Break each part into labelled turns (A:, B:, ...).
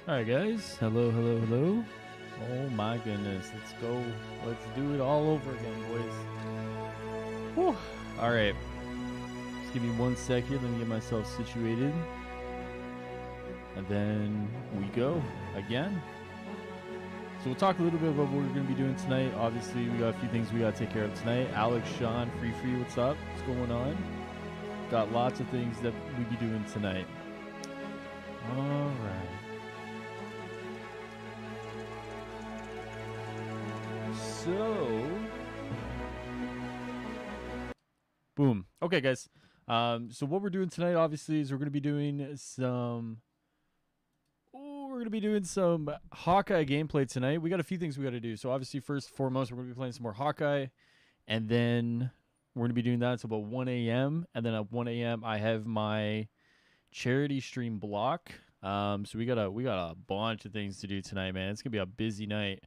A: Alright guys, hello. Oh my goodness, let's go. Let's do it all over again, boys. Whew. Alright, just give me 1 sec here, let me get myself situated. And then we go again. So we'll talk a little bit about what we're going to be doing tonight. Obviously, we got a few things we got to take care of tonight. Alex, Sean, Free, what's up? What's going on? Got lots of things that we be doing tonight. Alright. So, boom. Okay, guys. So what we're doing tonight, obviously, is we're going to be doing some Hawkeye gameplay tonight. We got a few things we got to do. So obviously, first and foremost, we're going to be playing some more Hawkeye, and then we're going to be doing that until about 1 a.m. And then at 1 a.m., I have my charity stream block. So we got a bunch of things to do tonight, man. It's gonna be a busy night.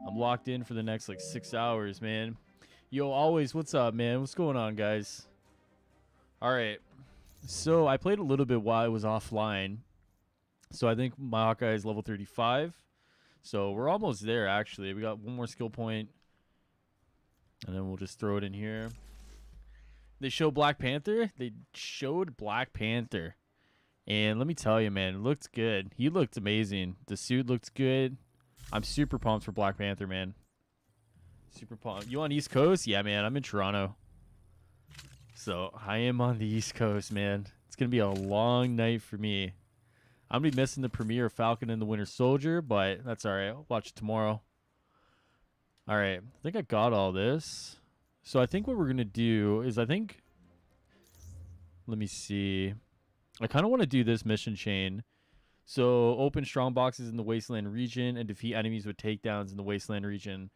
A: I'm locked in for the next like 6 hours, man. Yo, always, what's up, man? What's going on, guys? All right. So I played a little bit while I was offline. So I think my Hawkeye is level 35. So we're almost there, actually. We got one more skill point. And then we'll just throw it in here. They show Black Panther? They showed Black Panther. And let me tell you, man, it looked good. He looked amazing. The suit looked good. I'm super pumped for Black Panther, man. Super pumped. You on East Coast? Yeah, man. I'm in Toronto. So I am on the East Coast, man. It's going to be a long night for me. I'm going to be missing the premiere of Falcon and the Winter Soldier, but that's all right. I'll watch it tomorrow. All right. I think I got all this. So I think what we're going to do is let me see. I kind of want to do this mission chain. So open strong boxes in the Wasteland region and defeat enemies with takedowns in the Wasteland region.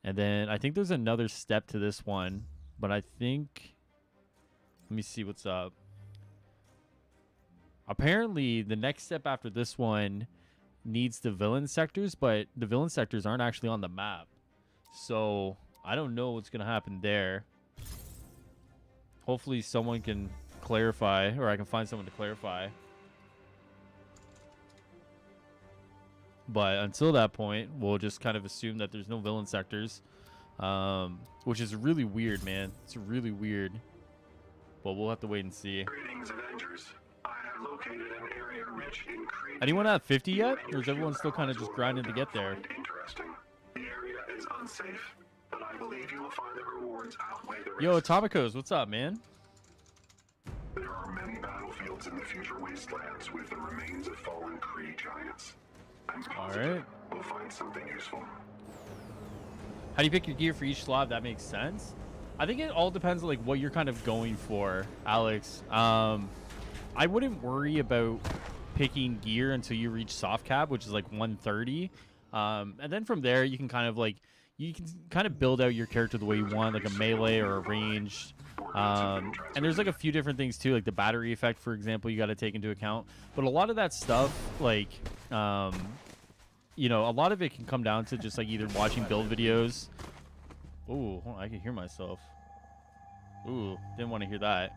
A: And then I think there's another step to this one. But I think... Let me see what's up. Apparently, the next step after this one needs the villain sectors. But the villain sectors aren't actually on the map. So I don't know what's going to happen there. Hopefully someone can clarify, or I can find someone to clarify. But until that point, we'll just kind of assume that there's no villain sectors, which is really weird, man. It's really weird, but we'll have to wait and see.
B: Greetings, Avengers. I have located an area rich in creative.
A: Anyone at 50 yet, or is everyone still kind of just grinding to get there?
B: Interesting. The area is unsafe, but I believe you will find the rewards outweigh the risks.
A: Yo, Atomicos, what's up, man?
B: There are many battlefields in the future wastelands with the remains of fallen Kree giants. I'm positive we'll find something useful.
A: How do you pick your gear for each slot? That makes sense. I think it all depends on like what you're kind of going for, Alex. I wouldn't worry about picking gear until you reach soft cap, which is like 130. And then from there, you can kind of build out your character the way you want, like a melee or a ranged. And there's like a few different things too, like the battery effect, for example, you got to take into account. But a lot of that stuff, like, you know, a lot of it can come down to just like either watching build videos. Ooh, I can hear myself. Ooh, didn't want to hear that.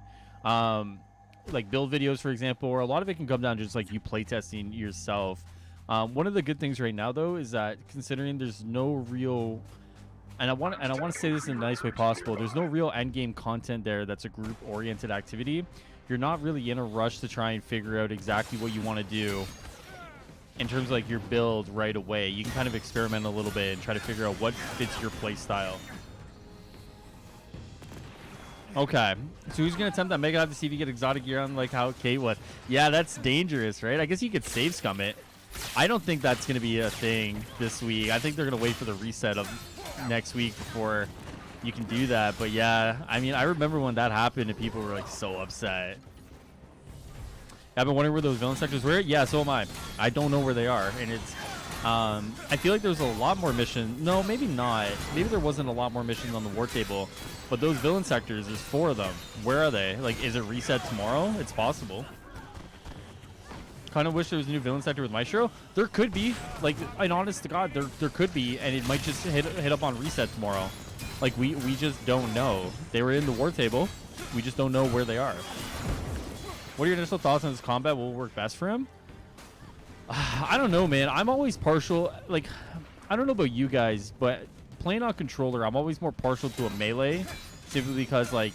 A: Like build videos, for example, or a lot of it can come down to just like you playtesting yourself. One of the good things right now, though, is that considering there's no real, and I want to say this in a nice way possible, there's no real end game content there that's a group-oriented activity. You're not really in a rush to try and figure out exactly what you want to do in terms of like your build right away. You can kind of experiment a little bit and try to figure out what fits your play style. Okay, so who's gonna attempt that Mega Hive to see if you get exotic gear on like how Kate was? Yeah, that's dangerous, right? I guess you could save scum it. I don't think that's going to be a thing this week. I think they're going to wait for the reset of next week before you can do that. But yeah, I mean, I remember when that happened and people were like so upset. I've been wondering where those villain sectors were. Yeah, so am I. I don't know where they are. And it's, I feel like there's a lot more missions. No, maybe not. Maybe there wasn't a lot more missions on the war table. But those villain sectors, there's 4 of them. Where are they? Like, is it reset tomorrow? It's possible. Kind of wish there was a new villain sector with Maestro. There could be, like, and honest to God, there could be, and it might just hit up on reset tomorrow. Like we just don't know. They were in the war table. We just don't know where they are. What are your initial thoughts on this combat? What will work best for him? I don't know, man. I'm always partial. Like, I don't know about you guys, but playing on controller, I'm always more partial to a melee, simply because like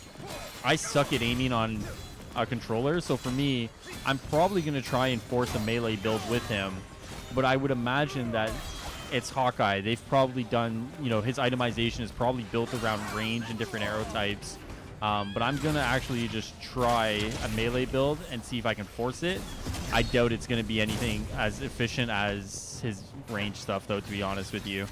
A: I suck at aiming on a controller. So for me, I'm probably gonna try and force a melee build with him. But I would imagine that it's Hawkeye. They've probably done, you know, his itemization is probably built around range and different arrow types. But I'm gonna actually just try a melee build and see if I can force it. I doubt it's gonna be anything as efficient as his range stuff, though, to be honest with you.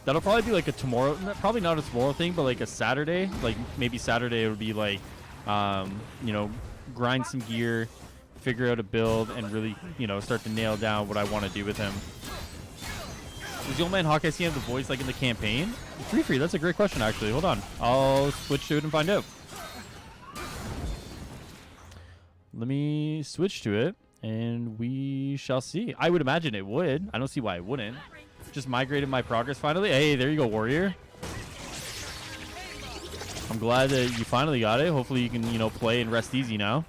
A: That'll probably be like a tomorrow, probably not a tomorrow thing, but like a Saturday. Like maybe Saturday it would be like, you know, grind some gear, figure out a build, and really, you know, start to nail down what I want to do with him. Does the old man Hawkeye see have the voice like in the campaign? Free, that's a great question, actually. Hold on. I'll switch to it and find out. Let me switch to it, and we shall see. I would imagine it would. I don't see why it wouldn't. Just migrated my progress finally. Hey, there you go, Warrior. I'm glad that you finally got it. Hopefully you can, you know, play and rest easy now.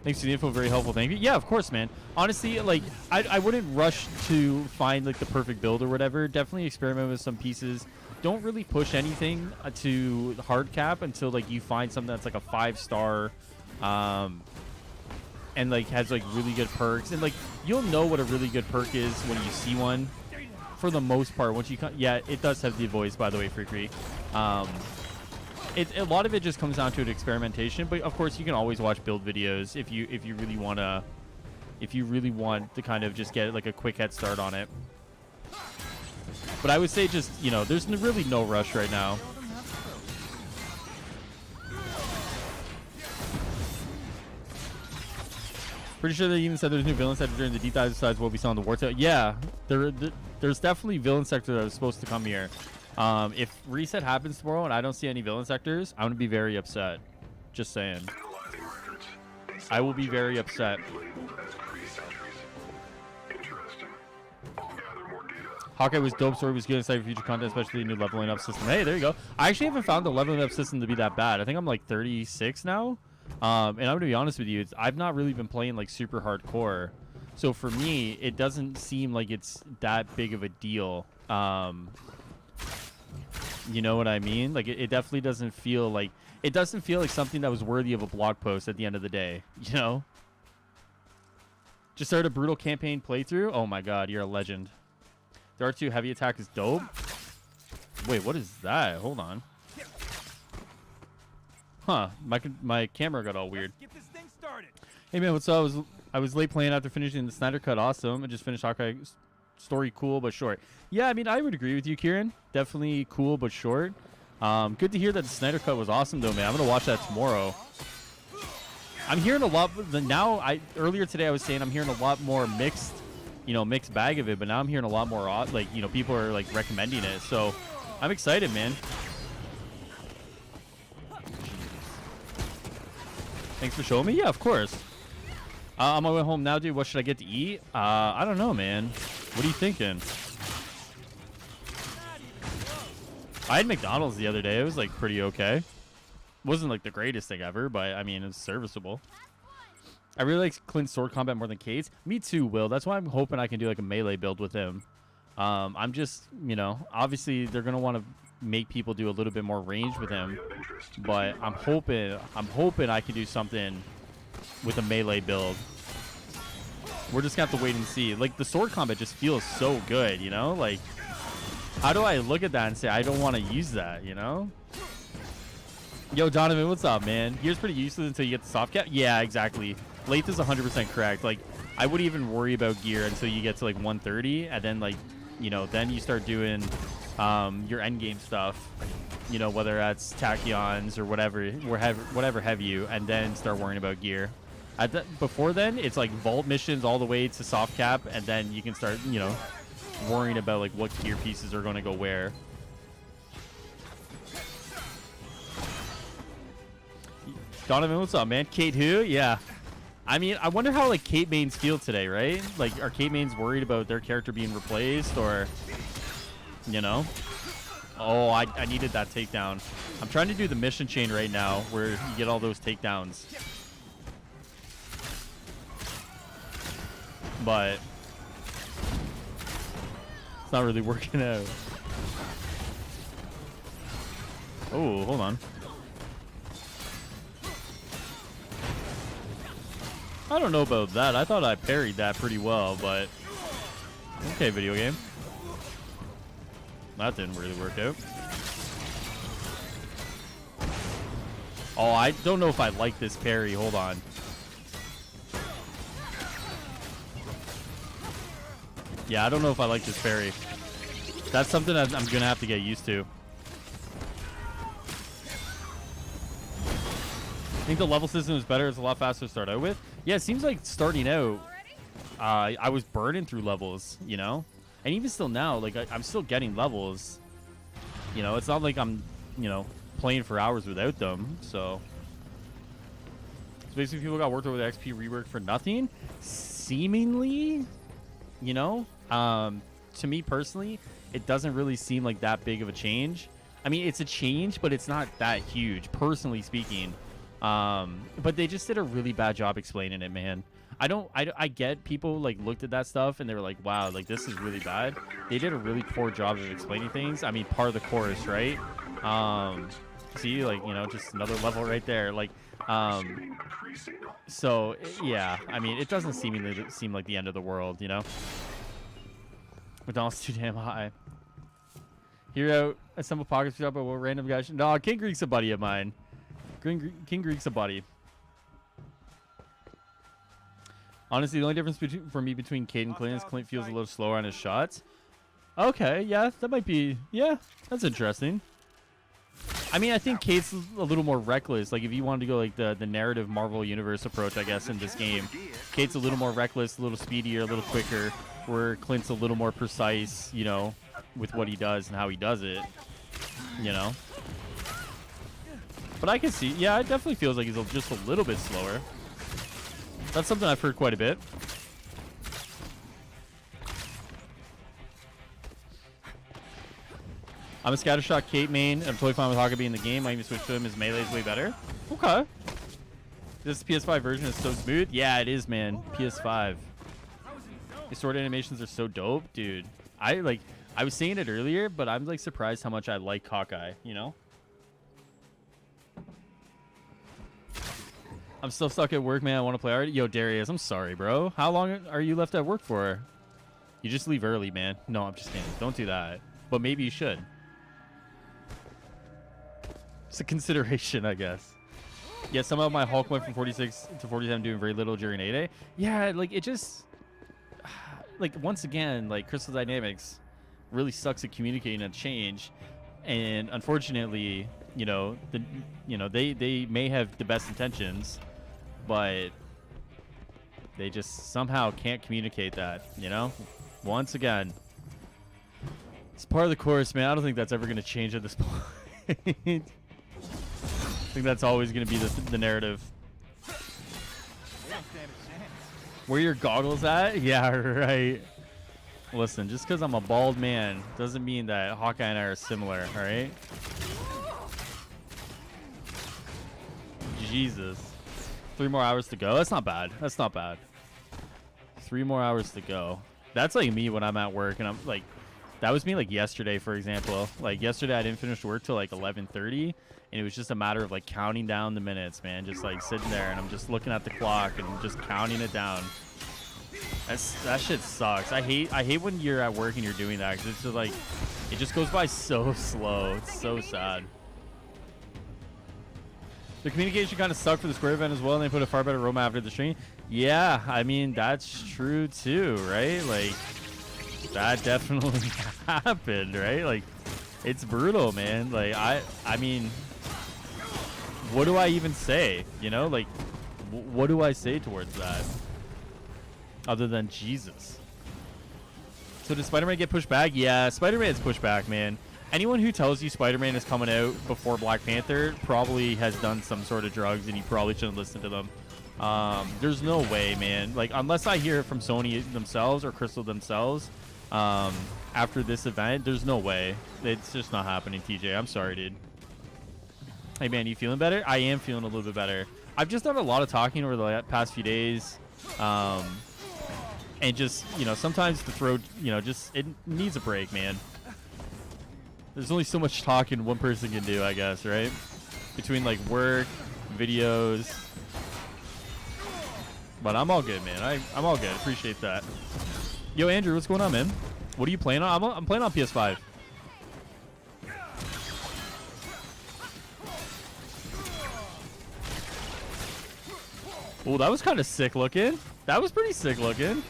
A: Thanks for the info. Very helpful. Thank you. Yeah, of course, man. Honestly, like, I wouldn't rush to find, like, the perfect build or whatever. Definitely experiment with some pieces. Don't really push anything to hard cap until, like, you find something that's, like, a 5-star, and, like, has, like, really good perks. And, like, you'll know what a really good perk is when you see one. For the most part, once you... Yeah, it does have the voice, by the way, Free. A lot of it just comes down to an experimentation, but of course you can always watch build videos if you really want to kind of just get like a quick head start on it. But I would say just, you know, there's really no rush right now. Pretty sure they even said there's new villain sector during the deep dive besides what we saw in the Wartail. Yeah, there's definitely villain sector that was supposed to come here. If reset happens tomorrow and I don't see any villain sectors, I'm going to be very upset. Just saying. I will be very upset. Hawkeye was dope, story was good, excited for future content, especially the new leveling up system. Hey, there you go. I actually haven't found the leveling up system to be that bad. I think I'm like 36 now. And I'm going to be honest with you, I've not really been playing like super hardcore. So for me, it doesn't seem like it's that big of a deal. You know what I mean? Like it definitely doesn't feel like something that was worthy of a blog post at the end of the day, you know? Just started a brutal campaign playthrough. Oh my god, you're a legend. The R2 heavy attack is dope. Wait, what is that? Hold on. Huh, my camera got all weird.
C: Get this thing started.
A: Hey man, what's up? I was late playing after finishing the Snyder Cut. Awesome. I just finished Hawkeye. Story cool but short. Yeah, I mean, I would agree with you, Kieran. Definitely cool but short. Good to hear that the Snyder Cut was awesome, though, man. I'm gonna watch that tomorrow. I'm hearing a lot now. Earlier today I was saying I'm hearing a lot more mixed bag of it, but now I'm hearing a lot more like, you know, people are like recommending it. So I'm excited, man. Thanks for showing me. Yeah, of course. On my way home now, dude. What should I get to eat? I don't know, man. What are you thinking? I had McDonald's the other day. It was like pretty okay. Wasn't like the greatest thing ever, but I mean, it was serviceable. I really like Clint's sword combat more than Kate's. Me too, Will. That's why I'm hoping I can do like a melee build with him. I'm just, you know, obviously they're gonna want to make people do a little bit more range with him, but I'm hoping I can do something with a melee build. We're just gonna have to wait and see. Like, the sword combat just feels so good, you know? Like, how do I look at that and say I don't want to use that, you know? Yo, Donovan, what's up, man? Gear's pretty useless until you get the soft cap. Yeah, exactly. Lath is 100% correct. Like, I wouldn't even worry about gear until you get to like 130, and then, like, you know, then you start doing your end game stuff. You know, whether that's tachyons or whatever have you, and then start worrying about gear. Before then, it's like vault missions all the way to soft cap, and then you can start, you know, worrying about like what gear pieces are going to go where. Donovan, what's up, man? Kate who? Yeah. I mean, I wonder how like Kate mains feel today, right? Like, are Kate mains worried about their character being replaced, or, you know? Oh, I needed that takedown. I'm trying to do the mission chain right now where you get all those takedowns. but it's not really working out. Oh, hold on. I don't know about that. I thought I parried that pretty well, but okay, video game. That didn't really work out. Oh, I don't know if I like this parry. Hold on. Yeah, I don't know if I like this parry. That's something that I'm going to have to get used to. I think the level system is better. It's a lot faster to start out with. Yeah, it seems like starting out, I was burning through levels, you know? And even still now, like, I'm still getting levels. You know, it's not like I'm, you know, playing for hours without them, so basically people got worked over the XP rework for nothing, seemingly, you know. To me personally, it doesn't really seem like that big of a change. I mean, it's a change, but it's not that huge, personally speaking. But they just did a really bad job explaining it, man. I get people like looked at that stuff and they were like, wow, like this is really bad. They did a really poor job of explaining things. I mean, part of the course, right? See, like, you know, just another level right there. Like, so yeah, I mean, it doesn't seem like the end of the world, you know? McDonald's too damn high. Hero, assemble pockets up, but what random guy should... No, King Greek's a buddy of mine. King Greek's a buddy. Honestly, the only difference for me between Cade and Clint is Clint feels a little slower on his shots. Okay, yeah, that might be... Yeah, that's interesting. I mean, I think Cade's a little more reckless. Like, if you wanted to go, like, the narrative Marvel Universe approach, I guess, in this game, Cade's a little more reckless, a little speedier, a little quicker, where Clint's a little more precise, you know, with what he does and how he does it, you know? But I can see... Yeah, it definitely feels like he's just a little bit slower. That's something I've heard quite a bit. I'm a Scattershot Kate main. I'm totally fine with Hawkeye being in the game. I even switch to him. His melee is way better. Okay. This PS5 version is so smooth. Yeah, it is, man. PS5. The sword animations are so dope, dude. I was saying it earlier, but I'm like surprised how much I like Hawkeye, you know? I'm still stuck at work, man. I want to play already. Yo, Darius, I'm sorry, bro. How long are you left at work for? You just leave early, man. No, I'm just kidding. Don't do that. But maybe you should. It's a consideration, I guess. Yeah, somehow my Hulk went from 46 to 47 doing very little during 8A. Yeah, like, it just... Like, once again, like, Crystal Dynamics really sucks at communicating a change. And unfortunately, you know, they may have the best intentions, but they just somehow can't communicate that, you know? Once again. It's part of the course, man. I don't think that's ever going to change at this point. I think that's always going to be the narrative. Where your goggles at? Yeah, right. Listen, just because I'm a bald man doesn't mean that Hawkeye and I are similar, all right? Jesus. 3 more hours to go. That's not bad. That's not bad. 3 more hours to go. That's like me when I'm at work and I'm like, that was me like yesterday, for example. Like yesterday I didn't finish work till like 11:30 and it was just a matter of like counting down the minutes, man. Just like sitting there and I'm just looking at the clock and just counting it down. That shit sucks. I hate when you're at work and you're doing that because it's just like, it just goes by so slow. It's so sad. The communication kind of sucked for the Square event as well, and they put a far better roadmap after the stream. Yeah, I mean, that's true too, right? Like, that definitely happened, right? Like, it's brutal, man. Like, I mean, what do I even say? You know, like, what do I say towards that? Other than Jesus. So did Spider-Man get pushed back? Yeah, Spider-Man's pushed back, man. Anyone who tells you Spider-Man is coming out before Black Panther probably has done some sort of drugs, and you probably shouldn't listen to them. There's no way, man. Like, unless I hear it from Sony themselves or Crystal themselves, after this event, there's no way. It's just not happening, TJ. I'm sorry, dude. Hey, man, you feeling better? I am feeling a little bit better. I've just done a lot of talking over the past few days. And just, you know, sometimes the throat, you know, just it needs a break, man. There's only so much talking one person can do, I guess, right? Between like work, videos. But I'm all good, man. I'm all good. Appreciate that. Yo, Andrew, what's going on, man? What are you playing on? I'm playing on PS5. Oh, that was kind of sick looking. That was pretty sick looking.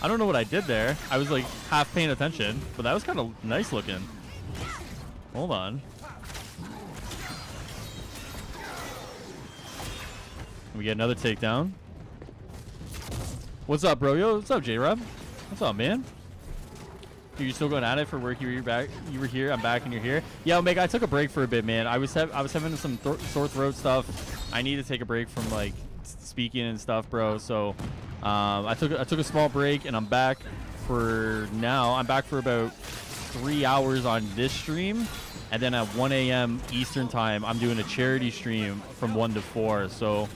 A: I don't know what I did there. I was like half paying attention, but that was kind of nice looking. Hold on. We get another takedown. What's up, bro? Yo, what's up, J-Rob? What's up, man? Dude, you still going at it for work? You were back. You were here. I'm back, and you're here. Yeah, Omega. I took a break for a bit, man. I was having some sore throat stuff. I need to take a break from like speaking and stuff, bro. So I took a small break, and I'm back for now. I'm back for about 3 hours on this stream, and then at 1 a.m. Eastern time, I'm doing a charity stream from 1 to 4. So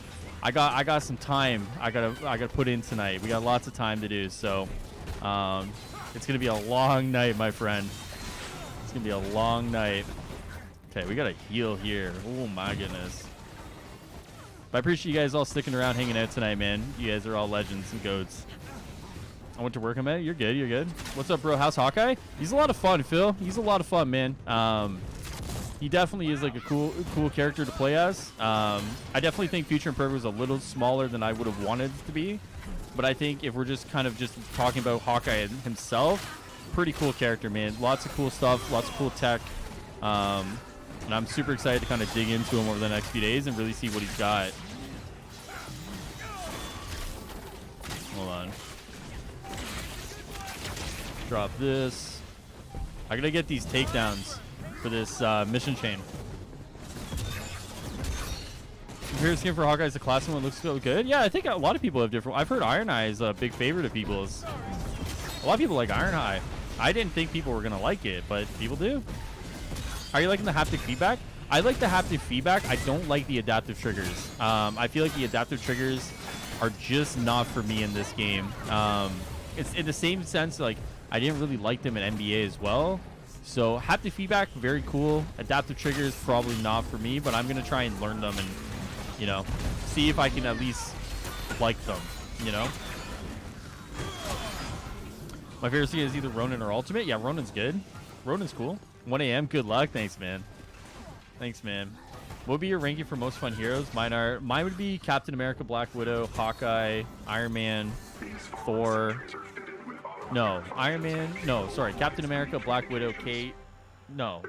A: I got some time. I gotta put in tonight. We got lots of time to do. So it's gonna be a long night, my friend. It's gonna be a long night. Okay, we gotta heal here. Oh my goodness. But I appreciate you guys all sticking around, hanging out tonight, man. You guys are all legends and goats. I went to work on that. You're good. You're good. What's up, bro? How's Hawkeye? He's a lot of fun, Phil. He's a lot of fun, man. He definitely is like a cool character to play as. I definitely think Future Imperfect was a little smaller than I would have wanted it to be. But I think if we're just kind of just talking about Hawkeye himself, pretty cool character, man. Lots of cool stuff, lots of cool tech. And I'm super excited to kind of dig into him over the next few days and really see what he's got. Hold on. Drop this. I gotta get these takedowns for this mission chain. Compare skin for Hawkeye as a classic one looks so good. Yeah, I think a lot of people have different. I've heard Iron Eye is a big favorite of people's. A lot of people like Iron Eye. I didn't think people were gonna like it, but people do. Are you liking the haptic feedback? I like the haptic feedback. I don't like the adaptive triggers. I feel like the adaptive triggers are just not for me in this game. It's in the same sense, like I didn't really like them in NBA as well. So haptic feedback, very cool. Adaptive triggers, probably not for me, but I'm gonna try and learn them and, you know, see if I can at least like them, you know? My favorite skin is either Ronin or Ultimate. Yeah, Ronin's good. Ronin's cool. 1 a.m. Good luck. Thanks, man. Thanks, man. What would be your ranking for most fun heroes? Mine would be Captain America, Black Widow, Hawkeye, Iron Man, Thor. No, Iron Man. No, sorry. Captain America, Black Widow, Kate. No.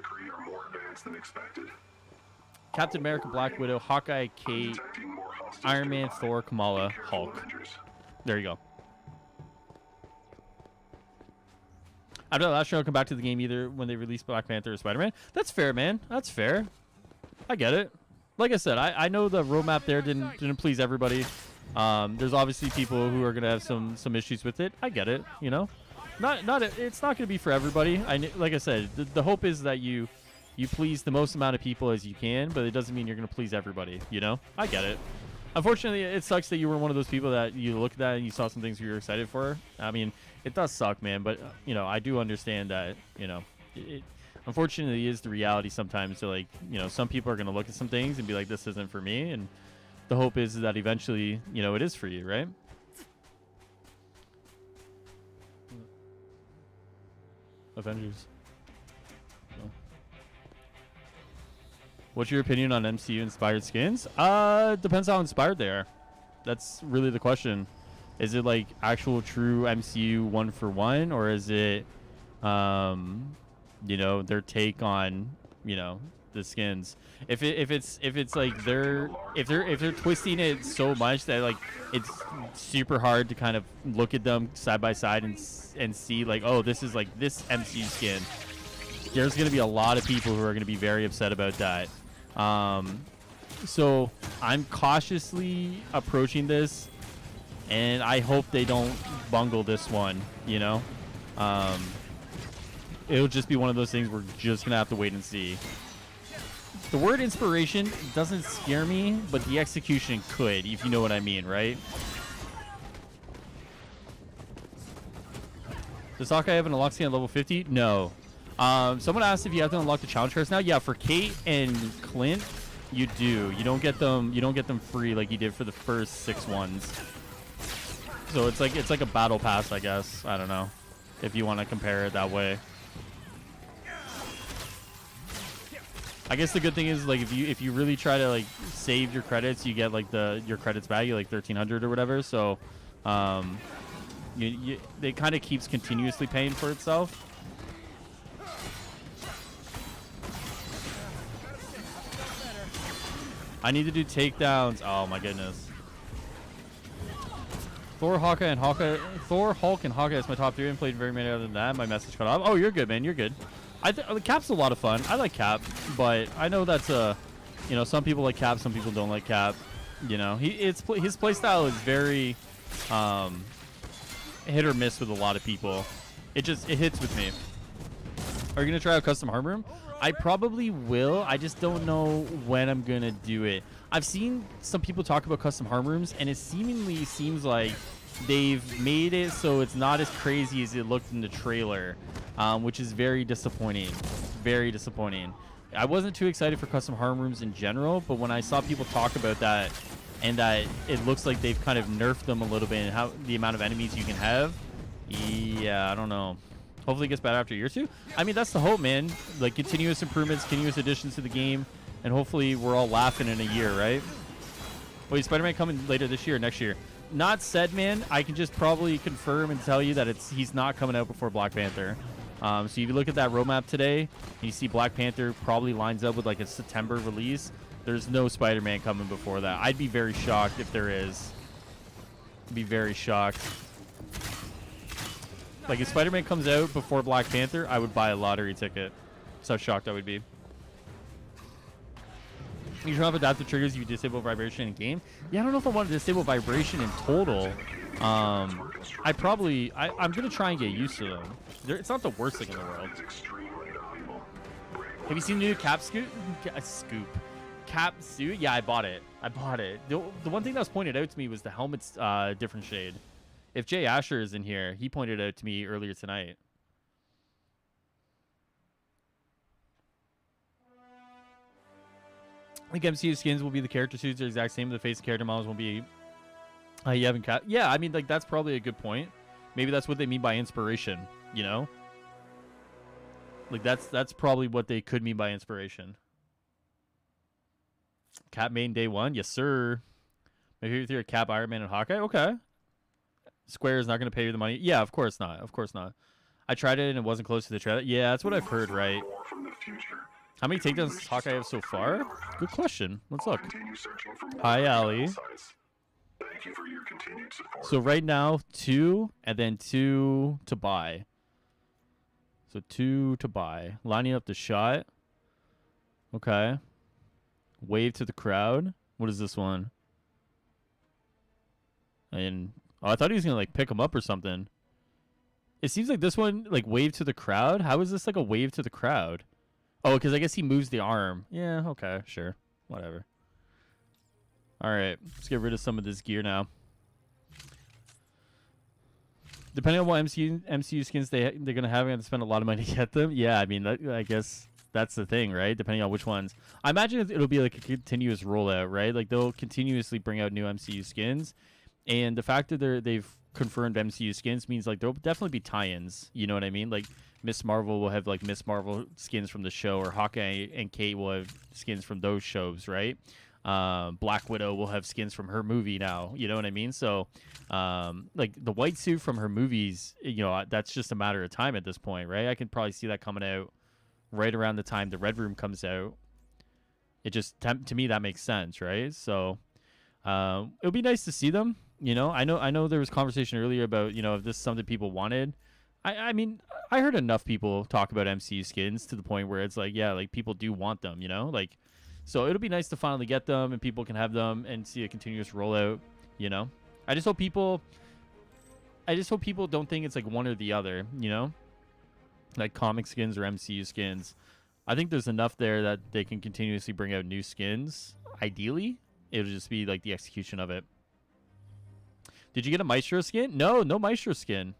A: Captain America, Black Widow, Hawkeye, Kate, Iron Man, Thor, Kamala, Hulk. There you go. I don't know. Last show, I'll come back to the game either when they release Black Panther or Spider-Man. That's fair, man. That's fair. I get it. Like I said, I know the roadmap there didn't please everybody. There's obviously people who are gonna have some issues with it. I get it. You know, it's not gonna be for everybody. Like I said, the hope is that you please the most amount of people as you can, but it doesn't mean you're gonna please everybody. You know, I get it. Unfortunately, it sucks that you were one of those people that you looked at and you saw some things you were excited for. I mean, it does suck, man. But you know, I do understand that. You know, it unfortunately is the reality sometimes. So like, you know, some people are gonna look at some things and be like, "This isn't for me," and the hope is that eventually, you know, it is for you, right? Avengers. No. What's your opinion on MCU inspired skins? Depends how inspired they are. That's really the question. Is it like actual true MCU one for one, or is it, you know, their take on, you know, the skins? If it's like they're twisting it so much that like it's super hard to kind of look at them side by side and see like, oh, this is like this MCU skin. There's gonna be a lot of people who are gonna be very upset about that. So I'm cautiously approaching this, and I hope they don't bungle this one. You know, it'll just be one of those things we're just gonna have to wait and see. The word inspiration doesn't scare me, but the execution could, if you know what I mean, right? Does Hawkeye have an unlock skin at level 50? No. Someone asked if you have to unlock the challenge cards now. Yeah, for Kate and Clint, you do. You don't get them. You don't get them free like you did for the first 6 ones. So it's like a battle pass, I guess. I don't know if you want to compare it that way. I guess the good thing is like if you really try to like save your credits, you get like your credits back, you like 1,300 or whatever. So, it kind of keeps continuously paying for itself. I need to do takedowns. Oh my goodness. Thor, Hulk, and Hawkeye is my top 3. I haven't played very many other than that. My message cut off. Oh, you're good, man. You're good. Cap's a lot of fun. I like Cap, but I know that's some people like Cap, some people don't like Cap. You know, his playstyle is very hit or miss with a lot of people. It hits with me. Are you gonna try out custom hard room? I probably will. I just don't know when I'm gonna do it. I've seen some people talk about custom hard rooms, and it seemingly seems like they've made it so it's not as crazy as it looked in the trailer, which is very disappointing. Very disappointing. I wasn't too excited for custom hard rooms in general, but when I saw people talk about that, and that it looks like they've kind of nerfed them a little bit and how the amount of enemies you can have, yeah, I don't know. Hopefully it gets better after a year or two. I mean, that's the hope, man. Like, continuous improvements, continuous additions to the game, and hopefully we're all laughing in a year, right? Wait, Spider-Man coming later this year or next year? Not said, man. I can just probably confirm and tell you that he's not coming out before Black Panther. So if you look at that roadmap today, and you see Black Panther probably lines up with like a September release. There's no Spider-Man coming before that. I'd be very shocked if there is. I'd be very shocked. Like, if Spider-Man comes out before Black Panther, I would buy a lottery ticket. That's how shocked I would be. You turn off adaptive triggers if you disable vibration in game. Yeah, I don't know if I want to disable vibration in total. I'm going to try and get used to them. It's not the worst thing in the world. Have you seen the new Cap suit? Cap suit? Yeah, I bought it. The one thing that was pointed out to me was the helmet's different shade. If Jay Asher is in here, he pointed out to me earlier tonight. I think MCU skins will be the character suits are the exact same. The face character models won't be. You haven't cat. Yeah, I mean, like, that's probably a good point. Maybe that's what they mean by inspiration. You know, like that's probably what they could mean by inspiration. Cap main day 1, yes sir. Maybe if you're a Cap, Iron Man, and Hawkeye, okay. Square is not going to pay you the money. Yeah, of course not. Of course not. I tried it and it wasn't close to the trailer. Yeah, that's what I've heard, right? How many takedowns does Hawkeye have so far? Good question. Let's look. Hi, Ali.
B: Thank you for your continued support.
A: So right now, 2 and then 2 to buy. So 2 to buy. Lining up the shot. Okay. Wave to the crowd. What is this one? And oh, I thought he was gonna like pick him up or something. It seems like this one, like, wave to the crowd. How is this like a wave to the crowd? Oh, because I guess he moves the arm. Yeah, okay, sure. Whatever. All right, let's get rid of some of this gear now. Depending on what MCU skins they're going to have, I'm going to spend a lot of money to get them. Yeah, I mean, I guess that's the thing, right? Depending on which ones. I imagine it'll be like a continuous rollout, right? Like, they'll continuously bring out new MCU skins. And the fact that they've confirmed MCU skins means, like, there'll definitely be tie-ins. You know what I mean? Like, Miss Marvel will have, like, Miss Marvel skins from the show, or Hawkeye and Kate will have skins from those shows, right? Black Widow will have skins from her movie now. You know what I mean? So, like, the white suit from her movies, you know, that's just a matter of time at this point, right? I can probably see that coming out right around the time the Red Room comes out. It just, to me, that makes sense, right? So, it'll be nice to see them. You know, I know there was conversation earlier about, you know, if this is something people wanted. I mean, I heard enough people talk about MCU skins to the point where it's like, yeah, like, people do want them, you know? Like, so it'll be nice to finally get them and people can have them and see a continuous rollout, you know? I just hope people don't think it's like one or the other, you know? Like comic skins or MCU skins. I think there's enough there that they can continuously bring out new skins. Ideally, it'll just be like the execution of it. Did you get a Maestro skin? No Maestro skin.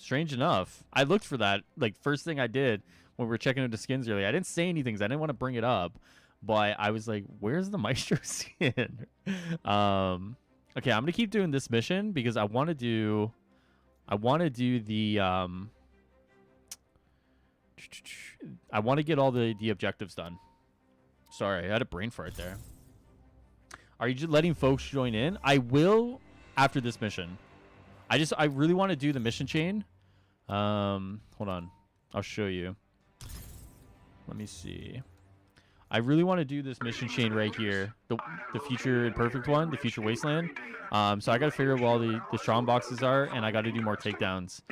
A: Strange enough, I looked for that. Like, first thing I did when we were checking into skins earlier, I didn't say anything because I didn't want to bring it up, but I was like, "Where's the Maestro skin?" Okay, I'm gonna keep doing this mission because I want to do the I want to get all the objectives done. Sorry, I had a brain fart there. Are you just letting folks join in? I will after this mission. I really want to do the mission chain. Hold on. I'll show you. Let me see. I really want to do this mission chain right here. The Future Imperfect one, the Future Wasteland. So I got to figure out where all the strong boxes are, and I got to do more takedowns.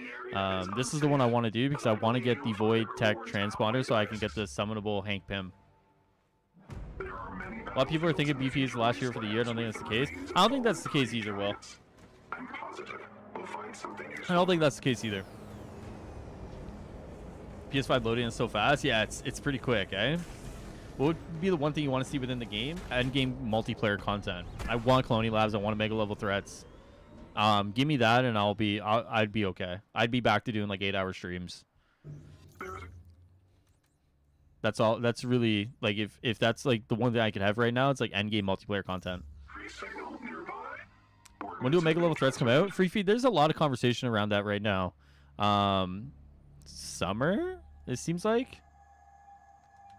A: This is the one I want to do because I want to get the Void Tech Transponder so I can get the summonable Hank Pym. A lot of people are thinking BF is the last hero for the year. I don't think that's the case. I don't think that's the case either, Will. I don't think that's the case either. PS5 loading is so fast. Yeah, it's pretty quick, eh? What would be the one thing you want to see within the game? End-game multiplayer content. I want Colony Labs. I want Mega Level threats. Give me that, and I'd be okay. I'd be back to doing like 8-hour streams. That's all. That's really like if that's like the one thing I could have right now, it's like end-game multiplayer content. When do Mega Level threats come out? Free feed. There's a lot of conversation around that right now. Summer. It seems like.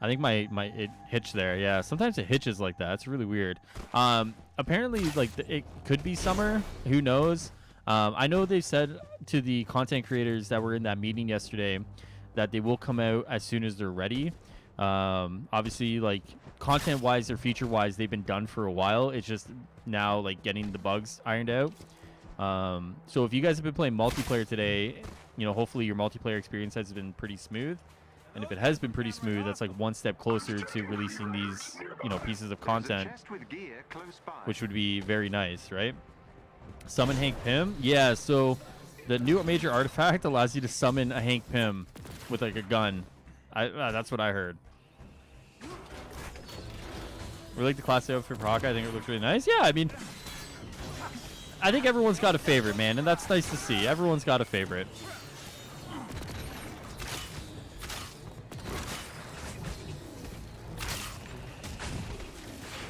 A: I think it hitched there. Yeah, sometimes it hitches like that. It's really weird. Apparently, like it could be summer. Who knows? I know they said to the content creators that were in that meeting yesterday that they will come out as soon as they're ready. Obviously, like content-wise or feature-wise, they've been done for a while. It's just now like getting the bugs ironed out. So if you guys have been playing multiplayer today, you know, hopefully your multiplayer experience has been pretty smooth. And if it has been pretty smooth, that's like one step closer to releasing these, you know, pieces of content, which would be very nice, right? Summon Hank Pym? Yeah, so the new major artifact allows you to summon a Hank Pym with like a gun. That's what I heard. We like the classic outfit for Hawkeye. I think it looks really nice. Yeah, I mean, I think everyone's got a favorite, man, and that's nice to see. Everyone's got a favorite.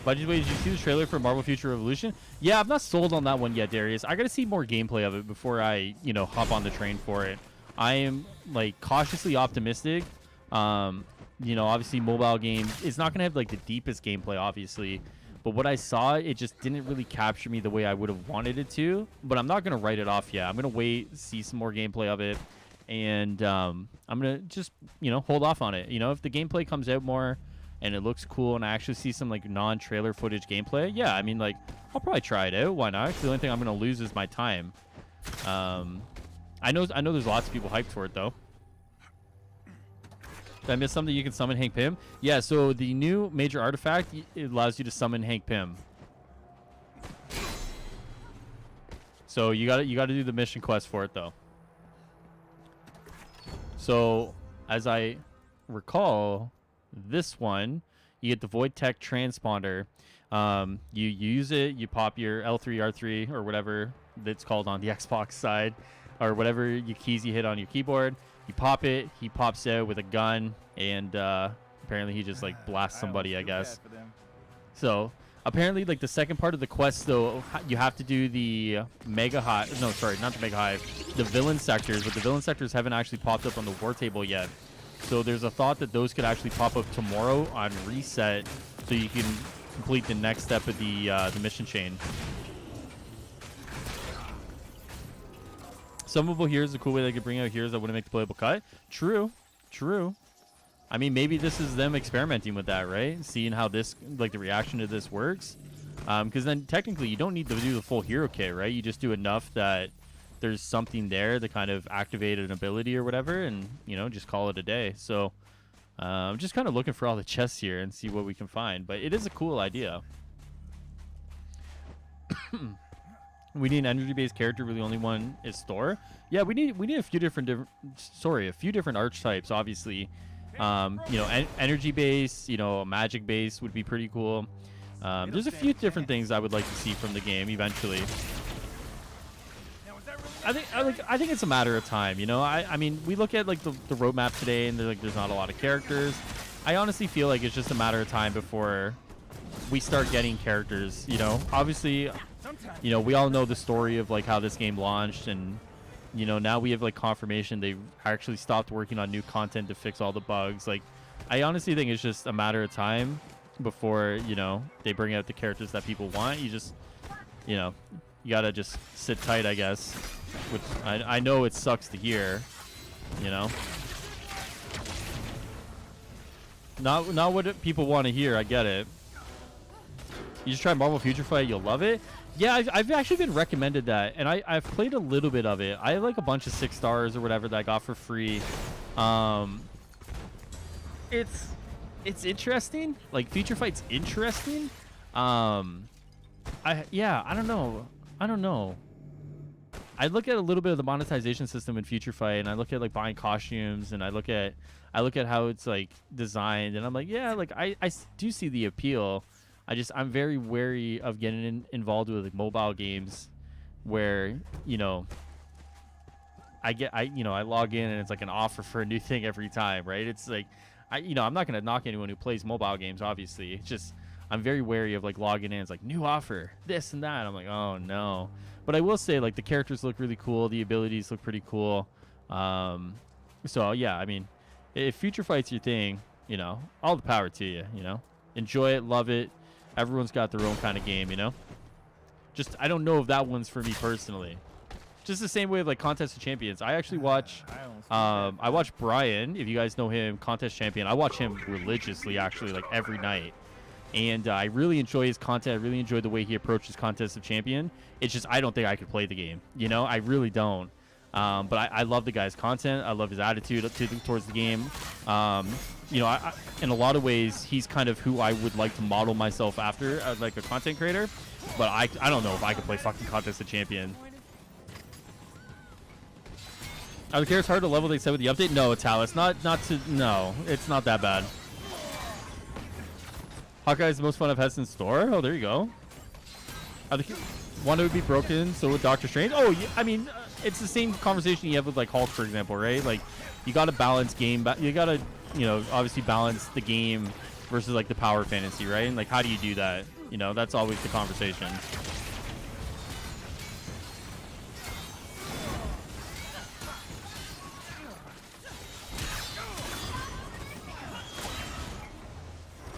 A: Did you see the trailer for Marvel Future Revolution? Yeah, I'm not sold on that one yet, Darius. I got to see more gameplay of it before I, you know, hop on the train for it. I am like cautiously optimistic. You know, obviously mobile game is not going to have like the deepest gameplay, obviously. But what I saw, it just didn't really capture me the way I would have wanted it to. But I'm not going to write it off yet. I'm going to wait, see some more gameplay of it. And I'm going to just, you know, hold off on it. You know, if the gameplay comes out more and it looks cool and I actually see some like non-trailer footage gameplay, yeah, I mean, like, I'll probably try it out. Why not? 'Cause the only thing I'm going to lose is my time. I know there's lots of people hyped for it, though. Did I miss something? You can summon Hank Pym? Yeah, so the new major artifact, it allows you to summon Hank Pym. So you got to do the mission quest for it, though. So, as I recall, this one, you get the Void Tech Transponder. You use it, you pop your L3, R3, or whatever that's called on the Xbox side, or whatever your keys you hit on your keyboard. You pop it, he pops out with a gun, and apparently he just like blasts somebody, I guess. So apparently, like the second part of the quest, though, you have to do the Mega Hive. No, sorry, not the Mega Hive. The villain sectors, but the villain sectors haven't actually popped up on the war table yet. So there's a thought that those could actually pop up tomorrow on reset, so you can complete the next step of the mission chain. Summable heroes is a cool way they could bring out heroes that wouldn't make the playable cut. True. I mean, maybe this is them experimenting with that, right? Seeing how this, like, the reaction to this works. Because then technically you don't need to do the full hero kit, right? You just do enough that there's something there to kind of activate an ability or whatever, and, you know, just call it a day. So I'm just kind of looking for all the chests here and see what we can find. But it is a cool idea. We need an energy-based character. Really, only one is Thor. Yeah, we need a few different archetypes. Obviously, you know, energy-based, you know, magic-based would be pretty cool. There's a few different things I would like to see from the game eventually. I think it's a matter of time. You know, I mean, we look at like the roadmap today, and there's not a lot of characters. I honestly feel like it's just a matter of time before we start getting characters. You know, obviously, you know, we all know the story of like how this game launched, and you know, now we have like confirmation they've actually stopped working on new content to fix all the bugs. Like, I honestly think it's just a matter of time before, you know, they bring out the characters that people want. You just, you know, you gotta just sit tight, I guess. Which I know it sucks to hear, you know. Not what people want to hear. I get it. You just try Marvel Future Fight, you'll love it. Yeah, I've actually been recommended that, and I've played a little bit of it. I have like a bunch of 6 stars or whatever that I got for free. It's interesting. Like, Future Fight's interesting. I don't know. I look at a little bit of the monetization system in Future Fight, and I look at like buying costumes, and I look at how it's like designed, and I'm like, yeah, like I do see the appeal. I'm very wary of getting involved with like mobile games where, you know, I log in and it's like an offer for a new thing every time, right? It's like, I'm not going to knock anyone who plays mobile games, obviously. It's just, I'm very wary of like logging in. It's like new offer, this and that. I'm like, oh no. But I will say, like, the characters look really cool. The abilities look pretty cool. So yeah, I mean, if Future Fight's your thing, you know, all the power to you, you know, enjoy it, love it. Everyone's got their own kind of game, you know? Just, I don't know if that one's for me personally. Just the same way of like Contest of Champions. I actually watch, I watch Brian, if you guys know him, Contest Champion. I watch him religiously, actually, like every night. And I really enjoy his content. I really enjoy the way he approaches Contest of Champion. It's just, I don't think I could play the game. You know, I really don't. But I love the guy's content. I love his attitude towards the game. You know, in a lot of ways, he's kind of who I would like to model myself after as like a content creator. But I don't know if I could play fucking Contest of Champion. Are the characters hard to level they said with the update? No, Tal, it's not no, it's not that bad. Hawkeye is the most fun I've had since Thor. Oh, there you go. One would be broken, so would Doctor Strange. Oh, yeah, I mean, it's the same conversation you have with like Hulk, for example, right? Like, you got to balance game. You got to, you know, obviously balance the game versus like the power fantasy, right? And like, how do you do that? You know, that's always the conversation.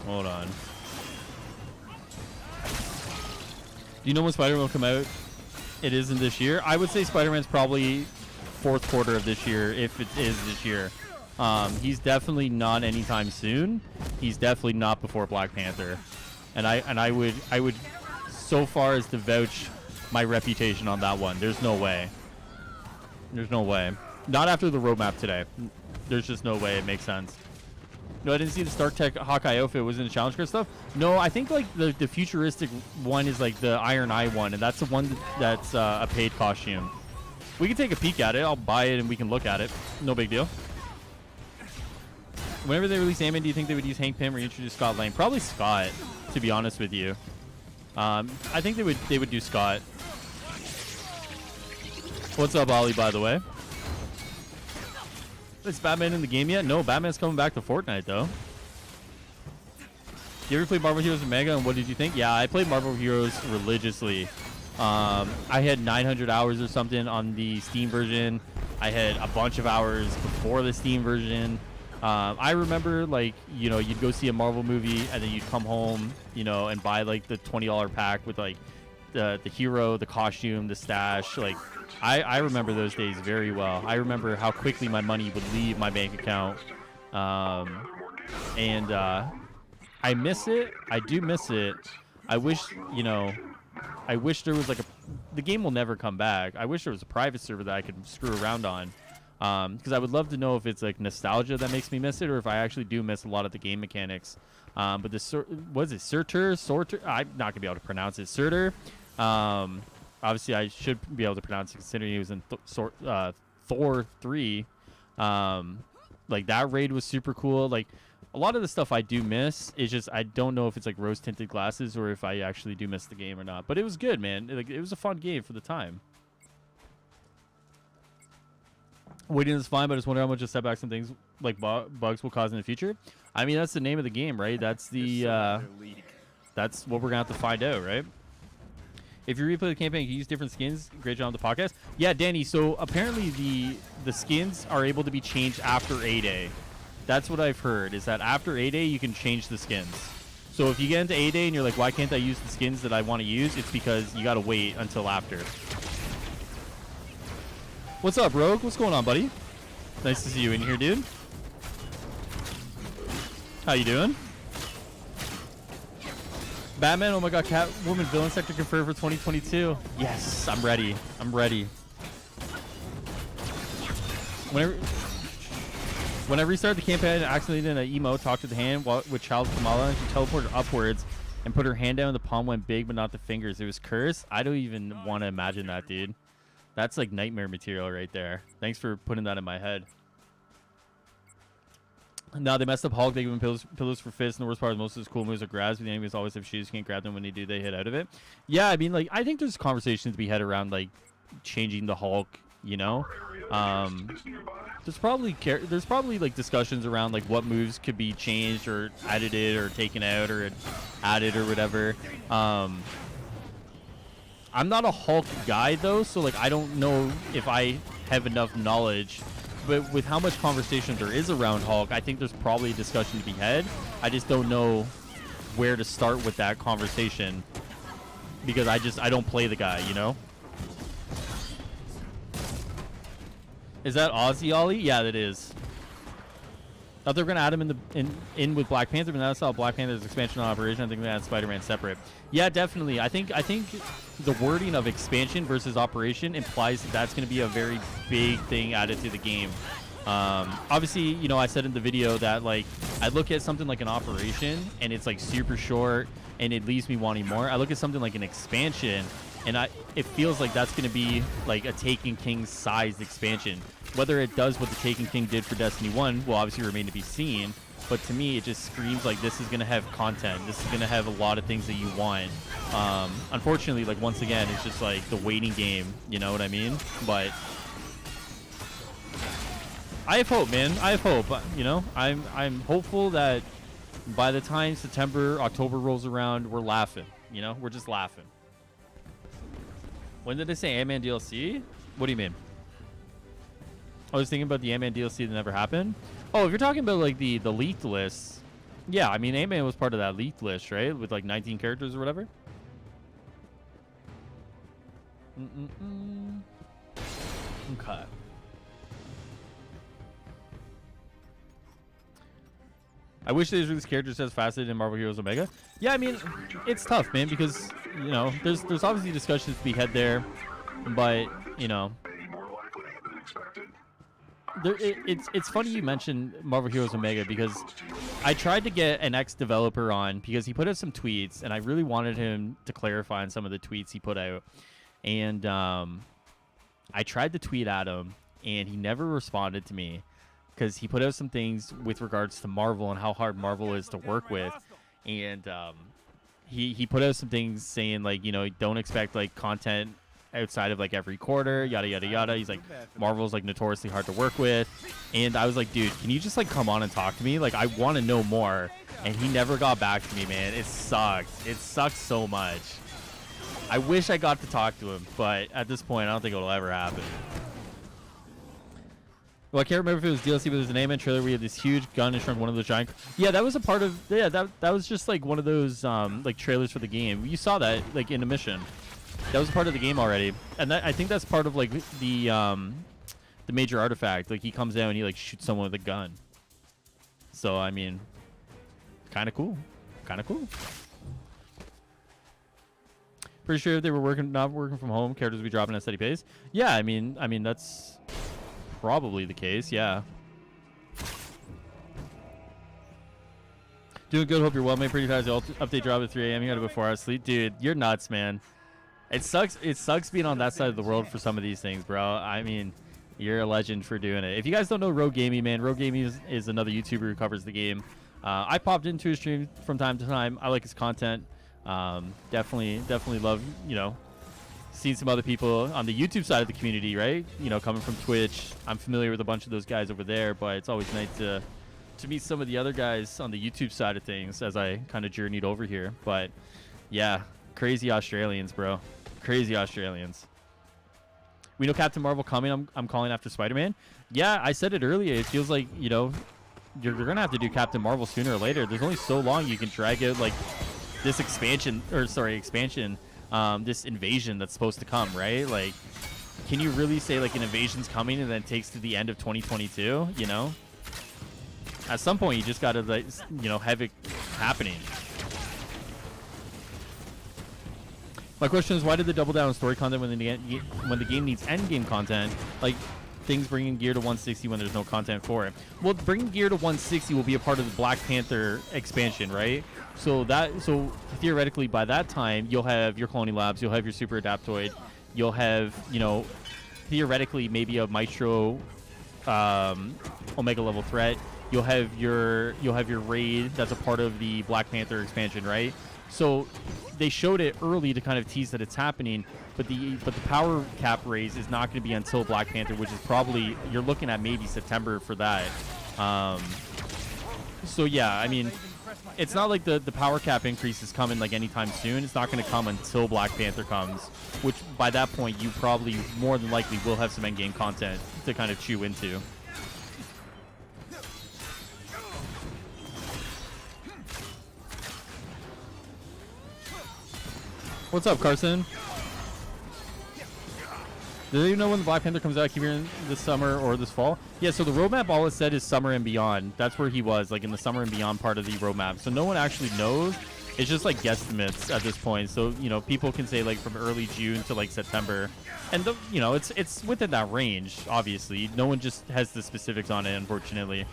A: Hold on. Do you know when Spider-Man will come out? It isn't this year. I would say Spider-Man's probably 4th quarter of this year, if it is this year. He's definitely not anytime soon. He's definitely not before Black Panther. And I would so far as to vouch my reputation on that one. There's no way. There's no way. Not after the roadmap today. There's just no way it makes sense. No, I didn't see the Stark Tech Hawkeye outfit. Was in the challenge card stuff. No, I think like the futuristic one is like the Iron Eye one, and that's the one that's a paid costume. We can take a peek at it. I'll buy it and we can look at it. No big deal. Whenever they release Ant-Man, do you think they would use Hank Pym or introduce Scott Lang? Probably Scott, to be honest with you. I think they would do Scott. What's up, Ollie, by the way? Is Batman in the game yet? No, Batman's coming back to Fortnite, though. You ever played Marvel Heroes and Mega, and what did you think? Yeah, I played Marvel Heroes religiously. I had 900 hours or something on the Steam version. I had a bunch of hours before the Steam version. I remember, like, you know, you'd go see a Marvel movie, and then you'd come home, you know, and buy, like, the $20 pack with, like, the hero, the costume, the stash. Like, I remember those days very well. I remember how quickly my money would leave my bank account. And I miss it. I do miss it. I wish, you know, I wish there was like the game will never come back. I wish there was a private server that I could screw around on. Because I would love to know if it's like nostalgia that makes me miss it, or if I actually do miss a lot of the game mechanics. But what is it? Sorter? I'm not going to be able to pronounce it. Surtur. Obviously, I should be able to pronounce it considering he was in Thor 3. Like, that raid was super cool. Like, a lot of the stuff I do miss is just I don't know if it's like rose-tinted glasses or if I actually do miss the game or not. But it was good, man. It was a fun game for the time. Waiting is fine, but I just wonder how much of setbacks and things like bugs will cause in the future. I mean, that's the name of the game, right? That's the that's what we're gonna have to find out, right? If you replay the campaign, you can use different skins. Great job on the podcast. Yeah, Danny. So apparently the skins are able to be changed after 8A. That's what I've heard. Is that after 8A you can change the skins. So if you get into 8A and you're like, why can't I use the skins that I want to use? It's because you gotta wait until after. What's up, Rogue? What's going on, buddy? Nice to see you in here, dude. How you doing? Batman, oh my god, Catwoman villain sector confirmed for 2022. Yes, I'm ready. I'm ready. When I restarted the campaign, I accidentally did an emote, talked to the hand with Child Kamala, and she teleported upwards and put her hand down, and the palm went big, but not the fingers. It was cursed. I don't even want to imagine that, dude. That's like nightmare material right there. Thanks for putting that in my head. Now they messed up Hulk. They give him pillows for fists, and the worst part is most of his cool moves are grabs, but the enemies always have shoes. You can't grab them. When they do, they hit out of it. Yeah, I mean, like, I think there's conversations to be had around, like, changing the Hulk, you know? There's probably like discussions around like what moves could be changed or edited or taken out or added or whatever. I'm not a Hulk guy though, so like I don't know if I have enough knowledge. But with how much conversation there is around Hulk, I think there's probably a discussion to be had. I just don't know where to start with that conversation because I don't play the guy, you know? Is that Aussie Ollie? Yeah, that is. Thought they were gonna add him in with Black Panther, but now I saw Black Panther's expansion on Operation. I think they had Spider-Man separate. Yeah, definitely. I think the wording of expansion versus Operation implies that that's gonna be a very big thing added to the game. Obviously, you know, I said in the video that like I look at something like an Operation and it's like super short and it leaves me wanting more. I look at something like an expansion and it feels like that's going to be like a Taken King sized expansion. Whether it does what the Taken King did for Destiny 1 will obviously remain to be seen. But to me, it just screams like this is going to have content. This is going to have a lot of things that you want. Unfortunately, like once again, it's just like the waiting game. You know what I mean? But I have hope, man. I have hope. You know, I'm hopeful that by the time September, October rolls around, we're laughing. You know, we're just laughing. When did they say Ant-Man DLC? What do you mean? I was thinking about the Ant-Man DLC that never happened. Oh, if you're talking about like the leaked list, yeah, I mean Ant-Man was part of that leaked list, right? With like 19 characters or whatever. Okay. I wish they released characters as fasted in Marvel Heroes Omega. Yeah, I mean, it's tough, man, because you know, there's obviously discussions to be had there, but you know, it's funny you mentioned Marvel Heroes Omega because I tried to get an ex-developer on because he put out some tweets, and I really wanted him to clarify on some of the tweets he put out, and I tried to tweet at him, and he never responded to me. Because he put out some things with regards to Marvel and how hard Marvel is to work with, and he put out some things saying like, you know, don't expect like content outside of like every quarter, yada yada yada. He's like, Marvel's like notoriously hard to work with, and I was like, dude, can you just like come on and talk to me? Like, I want to know more. And he never got back to me, man. It sucks. It sucks so much. I wish I got to talk to him, but at this point, I don't think it'll ever happen. Well, I can't remember if it was DLC, but there's an Ant-Man trailer where you had this huge gun in front of one of those giant. Yeah, that was a part of. Yeah, that was just like one of those like trailers for the game. You saw that like in a mission. That was a part of the game already, and I think that's part of like the major artifact. Like he comes out and he like shoots someone with a gun. So I mean, kind of cool, kind of cool. Pretty sure if they were not working from home, characters would be dropping at a steady pace. Yeah, I mean that's probably the case, yeah. Doing good, hope you're well, mate. Pretty fast. The update drop at 3 a.m. You got it before I sleep. Dude, you're nuts, man. It sucks being on that side of the world for some of these things, bro. I mean, you're a legend for doing it. If you guys don't know Rogue Gaming, man, Rogue Gaming is another YouTuber who covers the game. I popped into his stream from time to time. I like his content. Definitely love, you know, seen some other people on the YouTube side of the community, right? You know, coming from Twitch. I'm familiar with a bunch of those guys over there, but it's always nice to meet some of the other guys on the YouTube side of things as I kind of journeyed over here. But yeah, crazy Australians, bro. Crazy Australians. We know Captain Marvel coming. I'm calling after Spider-Man. Yeah, I said it earlier. It feels like, you know, you're going to have to do Captain Marvel sooner or later. There's only so long you can drag out, like, this expansion, this invasion that's supposed to come, right? Like, can you really say, like, an invasion's coming and then it takes to the end of 2022, you know? At some point, you just got to, like, you know, have it happening. My question is, why did they double down on story content when the game needs end game content, like things bringing gear to 160 when there's no content for it? Well, bringing gear to 160 will be a part of the Black Panther expansion, right? So theoretically, by that time, you'll have your cloning labs, you'll have your super adaptoid, you'll have, you know, theoretically maybe a Maestro Omega level threat. You'll have your raid that's a part of the Black Panther expansion, right? So they showed it early to kind of tease that it's happening, but the power cap raise is not going to be until Black Panther, which is probably, you're looking at maybe September for that. So yeah, I mean, it's not like the power cap increase is coming like anytime soon. It's not going to come until Black Panther comes, which by that point you probably more than likely will have some endgame content to kind of chew into. What's up, Carson? Do you know when the Black Panther comes out? Keep hearing this summer or this fall? Yeah, so the roadmap, all it said is summer and beyond. That's where he was, like in the summer and beyond part of the roadmap. So no one actually knows. It's just like guesstimates at this point. So, you know, people can say like from early June to like September. And, you know, it's within that range, obviously. No one just has the specifics on it, unfortunately.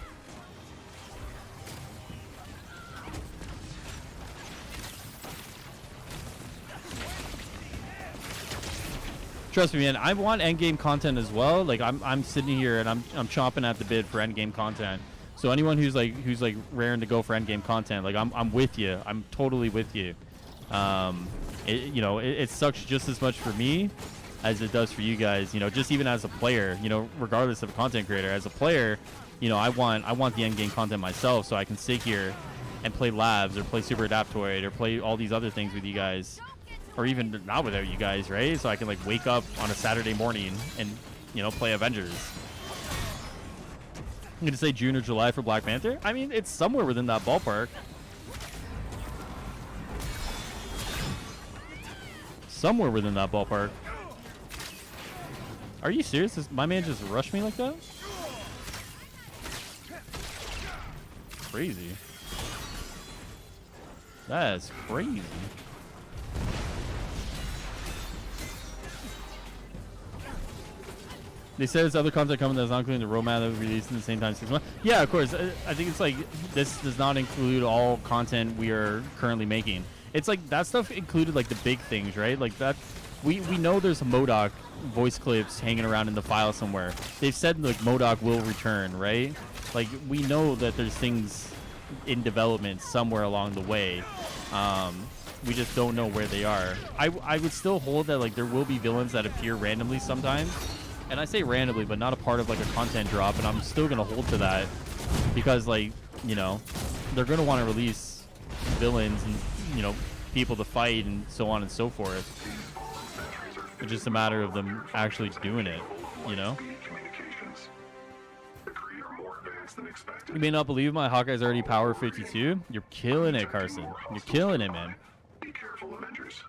A: Trust me, man. I want endgame content as well. Like I'm sitting here and I'm chomping at the bit for endgame content. So anyone who's like raring to go for endgame content, like I'm with you. I'm totally with you. You know, it sucks just as much for me as it does for you guys. You know, just even as a player, you know, regardless of a content creator, as a player, you know, I want the endgame content myself, so I can sit here and play labs or play Super Adaptoid or play all these other things with you guys. Or even not without you guys, right? So I can like wake up on a Saturday morning and, you know, play Avengers. I'm going to say June or July for Black Panther. I mean, it's somewhere within that ballpark. Somewhere within that ballpark. Are you serious? My man just rushed me like that? Crazy. That is crazy. They said there's other content coming that's not including the roadmap that was released in the same time 6 months. Yeah, of course. I think it's like this does not include all content we are currently making. It's like that stuff included like the big things, right? Like that we know there's MODOK voice clips hanging around in the file somewhere. They've said like MODOK will return, right? Like we know that there's things in development somewhere along the way. We just don't know where they are. I would still hold that like there will be villains that appear randomly sometimes. And I say randomly, but not a part of like a content drop, and I'm still gonna hold to that because, like, you know, they're gonna want to release villains and, you know, people to fight and so on and so forth. It's just a matter of them actually doing it, you know. You may not believe my Hawkeye's already power 52. You're killing it, Carson. You're killing it, man.
B: Be careful, Avengers.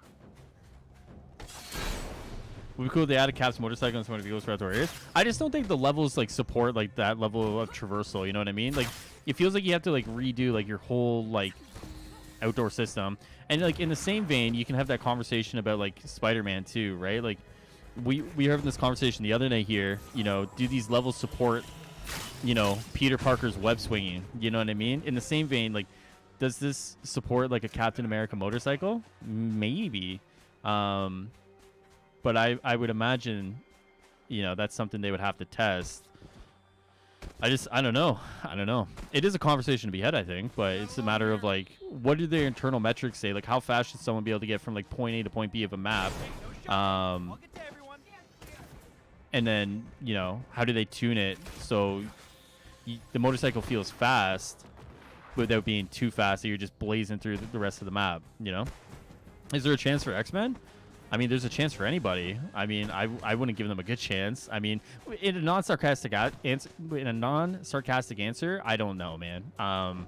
A: Would be cool if they added Cap's motorcycle and some of the vehicles throughout the areas. I just don't think the levels like support like that level of traversal. You know what I mean? Like it feels like you have to like redo like your whole like outdoor system. And like in the same vein, you can have that conversation about like Spider-Man too, right? Like we were having this conversation the other night here. You know, do these levels support, you know, Peter Parker's web swinging? You know what I mean? In the same vein, like does this support like a Captain America motorcycle? Maybe. But I would imagine, you know, that's something they would have to test. I don't know. It is a conversation to be had, I think, but it's a matter of like, what do their internal metrics say? Like, how fast should someone be able to get from like point A to point B of a map And then, you know, how do they tune it so the motorcycle feels fast without being too fast that you're just blazing through the rest of the map, you know? Is there a chance for X-Men? I mean, there's a chance for anybody. I mean, I wouldn't give them a good chance. I mean, in a non-sarcastic answer, I don't know, man.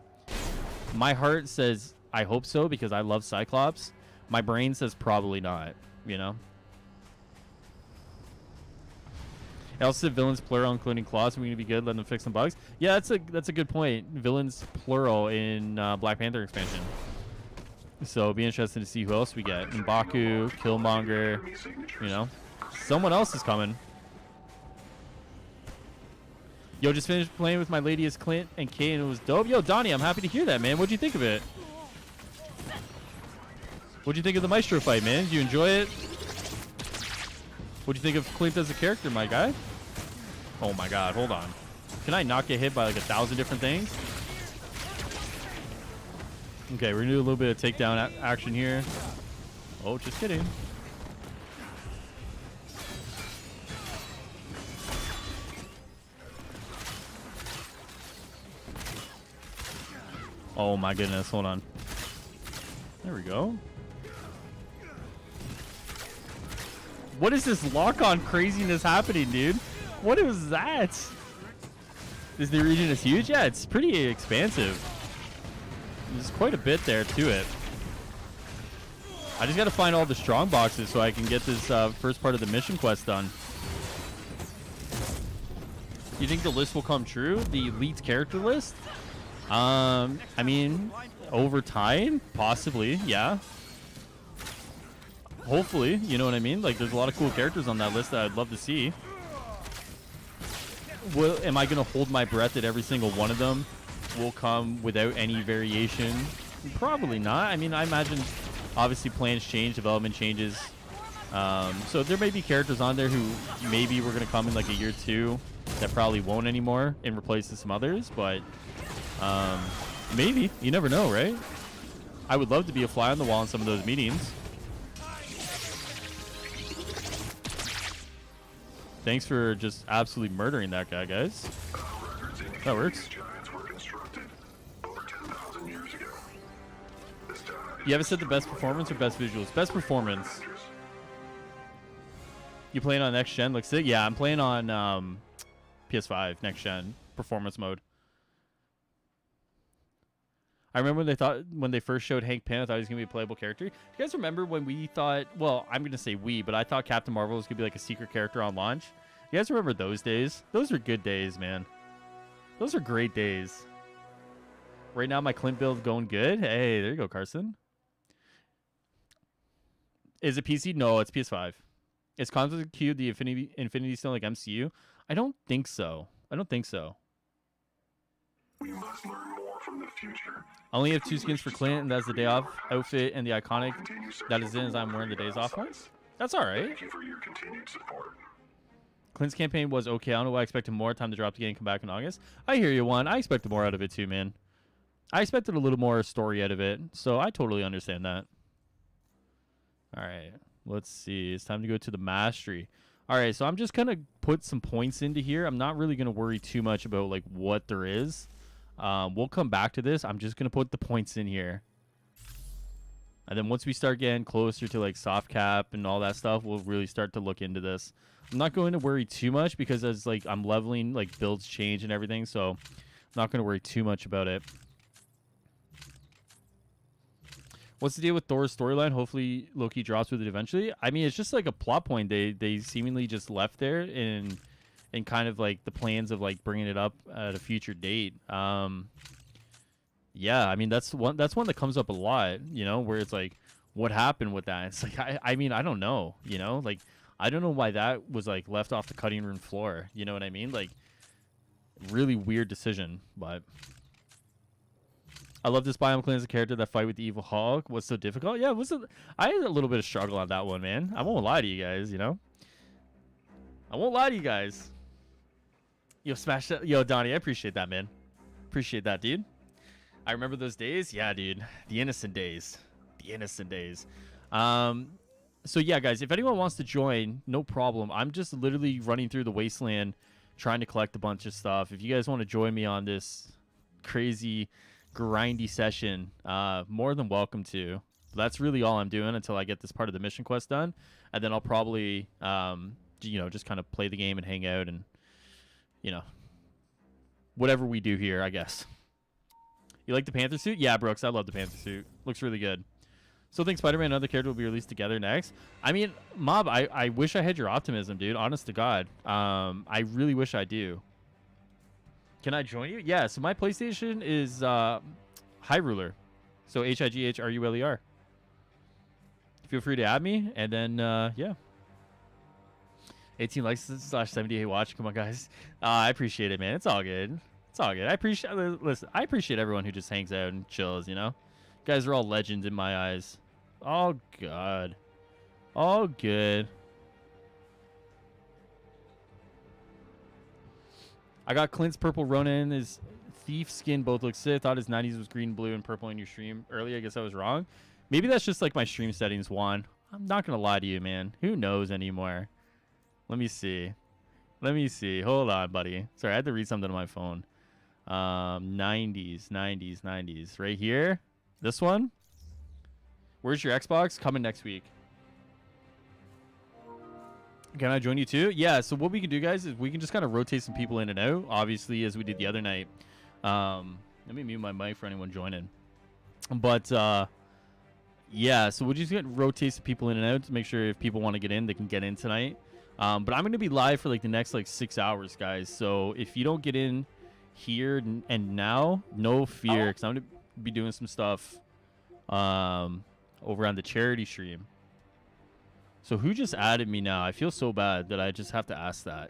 A: My heart says I hope so because I love Cyclops. My brain says probably not, you know? I also said villains plural, including claws. Are we gonna be good? Let them fix some bugs. Yeah, that's a good point. Villains plural in Black Panther expansion. So it'll be interesting to see who else we get. M'Baku, Killmonger, you know, someone else is coming. Yo, just finished playing with my lady as Clint and Kay, and it was dope. Yo, Donnie, I'm happy to hear that, man. What'd you think of it? What'd you think of the Maestro fight, man? Did you enjoy it? What'd you think of Clint as a character, my guy? Oh my god, hold on. Can I not get hit by like 1,000 different things? Okay, we're gonna do a little bit of takedown action here. Oh, just kidding. Oh my goodness, hold on. There we go. What is this lock-on craziness happening, dude? What is that? Is the region is huge? Yeah, it's pretty expansive. There's quite a bit there to it. I just got to find all the strong boxes so I can get this first part of the mission quest done. You think the list will come true? The elite character list? I mean, over time, possibly, yeah. Hopefully, you know what I mean? Like, there's a lot of cool characters on that list that I'd love to see. Well, am I going to hold my breath that every single one of them will come without any variation? Probably not. I mean, I imagine, obviously, plans change, development changes. So there may be characters on there who maybe were going to come in like a year or two that probably won't anymore and replaces some others, but maybe. You never know, right? I would love to be a fly on the wall in some of those meetings. Thanks for just absolutely murdering that guy, guys. That works. You haven't said the best performance or best visuals? Best performance. You playing on next gen? Looks sick. Yeah, I'm playing on PS5 next gen performance mode. I remember when they first showed Hank Pym, I thought he was gonna be a playable character. You guys remember when we thought? Well, I'm gonna say we, but I thought Captain Marvel was gonna be like a secret character on launch. You guys remember those days? Those were good days, man. Those are great days. Right now, my Clint build going good. Hey, there you go, Carson. Is it PC? No, it's PS5. Is Conflict Q the Infinity Stone like MCU? I don't think so. I don't think so.
B: We must learn more from the future.
A: I only have 2 skins for Clint, and that's the day off outfit and the iconic that is in as I'm wearing the days off ones. That's all right.
B: Thank you for your continued support.
A: Clint's campaign was okay. I don't know why I expected more time to drop the game and come back in August. I hear you, Juan. I expected more out of it too, man. I expected a little more story out of it, so I totally understand that. All right, let's see. It's time to go to the mastery. All right, so I'm just going to put some points into here. I'm not really going to worry too much about like what there is. We'll come back to this. I'm just going to put the points in here. And then once we start getting closer to like soft cap and all that stuff, we'll really start to look into this. I'm not going to worry too much because as like I'm leveling, like builds change and everything. So I'm not going to worry too much about it. What's the deal with Thor's storyline? Hopefully Loki drops with it eventually. I mean, it's just like a plot point they seemingly just left there in kind of like the plans of like bringing it up at a future date. Yeah, I mean that's one that comes up a lot, you know, where it's like what happened with that? It's like I mean, I don't know, you know? Like I don't know why that was like left off the cutting room floor, you know what I mean? Like really weird decision, but I love this Biome Clan as a character. That fight with the evil Hulk was so difficult. Yeah, I had a little bit of struggle on that one, man. I won't lie to you guys, you know? I won't lie to you guys. Yo, smash that. Yo, Donnie, I appreciate that, man. Appreciate that, dude. I remember those days. Yeah, dude. The innocent days. The innocent days. So yeah, guys, if anyone wants to join, no problem. I'm just literally running through the wasteland, trying to collect a bunch of stuff. If you guys want to join me on this crazy, grindy session, more than welcome to. That's really all I'm doing until I get this part of the mission quest done, and then I'll probably, just kind of play the game and hang out and, whatever we do here, I guess. You like the Panther suit? Yeah, Brooks, I love the Panther suit. Looks really good. Still think Spider-Man and other character will be released together next. I mean, Mob, I wish I had your optimism, dude. Honest to God. I really wish I do. Can I join you? Yeah, so my PlayStation is High So HIGHRULER. Feel free to add me, and then, yeah. 18 likes / 78 watch. Come on, guys. I appreciate it, man. It's all good. It's all good. I appreciate everyone who just hangs out and chills, you know? You guys are all legends in my eyes. Oh, God. All good. I got Clint's purple Ronin. His thief skin both look sick. I thought his 90s was green, blue, and purple in your stream earlier. I guess I was wrong. Maybe that's just like my stream settings, Juan. I'm not going to lie to you, man. Who knows anymore? Let me see. Hold on, buddy. Sorry, I had to read something on my phone. 90s. Right here. This one. Where's your Xbox? Coming next week. Can I join you too? Yeah, so what we can do, guys, is we can just kind of rotate some people in and out, obviously, as we did the other night. Let me mute my mic for anyone joining. But, yeah, so we'll just rotate some people in and out to make sure if people want to get in, they can get in tonight. But I'm going to be live for, like, the next, 6 hours, guys. So if you don't get in here and now, no fear, because I'm going to be doing some stuff over on the charity stream. So who just added me now? I feel so bad that I just have to ask that.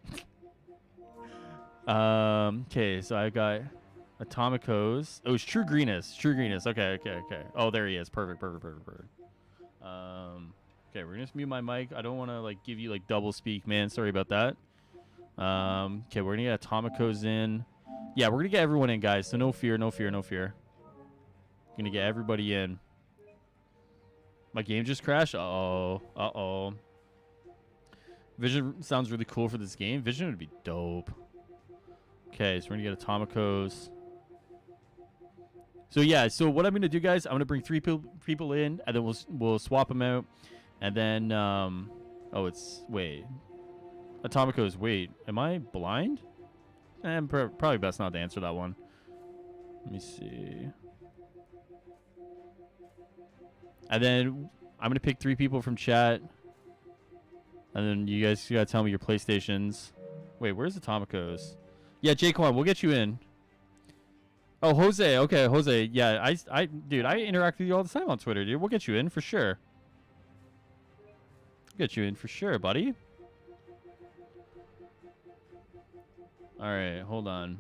A: Okay, so I got Atomicos. Oh, it's True Greenest. Okay. Oh, there he is. Perfect. Okay, we're gonna just mute my mic. I don't want to give you double speak, man. Sorry about that. Okay, we're gonna get Atomicos in. Yeah, we're gonna get everyone in, guys. So no fear. Gonna get everybody in. My game just crashed. Uh-oh. Vision sounds really cool for this game. Vision would be dope. Okay, so we're going to get Atomicos. So, yeah. So, what I'm going to do, guys, I'm going to bring 3 people in, and then we'll swap them out. And then, wait. Atomicos, wait. Am I blind? Probably best not to answer that one. Let me see. And then I'm going to pick 3 people from chat. And then you guys got to tell me your PlayStations. Wait, where's Atomicos? Yeah, Jaquan, we'll get you in. Oh, Jose. Okay, Jose. Yeah, dude, I interact with you all the time on Twitter, dude. We'll get you in for sure. Get you in for sure, buddy. All right, hold on.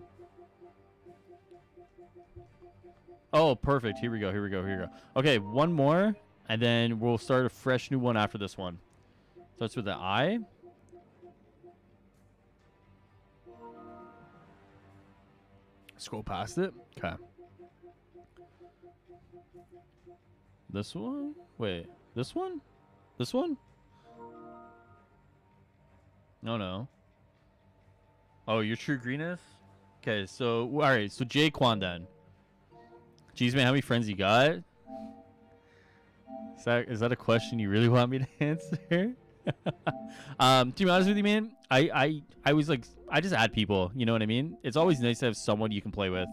A: Oh, perfect. Here we go. Okay, one more, and then we'll start a fresh new one after this one. Starts with the I. Scroll past it. Okay. This one? Wait, this one? This one? No. Oh, you're True Greenest? Okay, so, all right, so Jaquan then. Jeez, man, how many friends you got? Is that a question you really want me to answer? To be honest with you, man, I was I just add people. You know what I mean? It's always nice to have someone you can play with.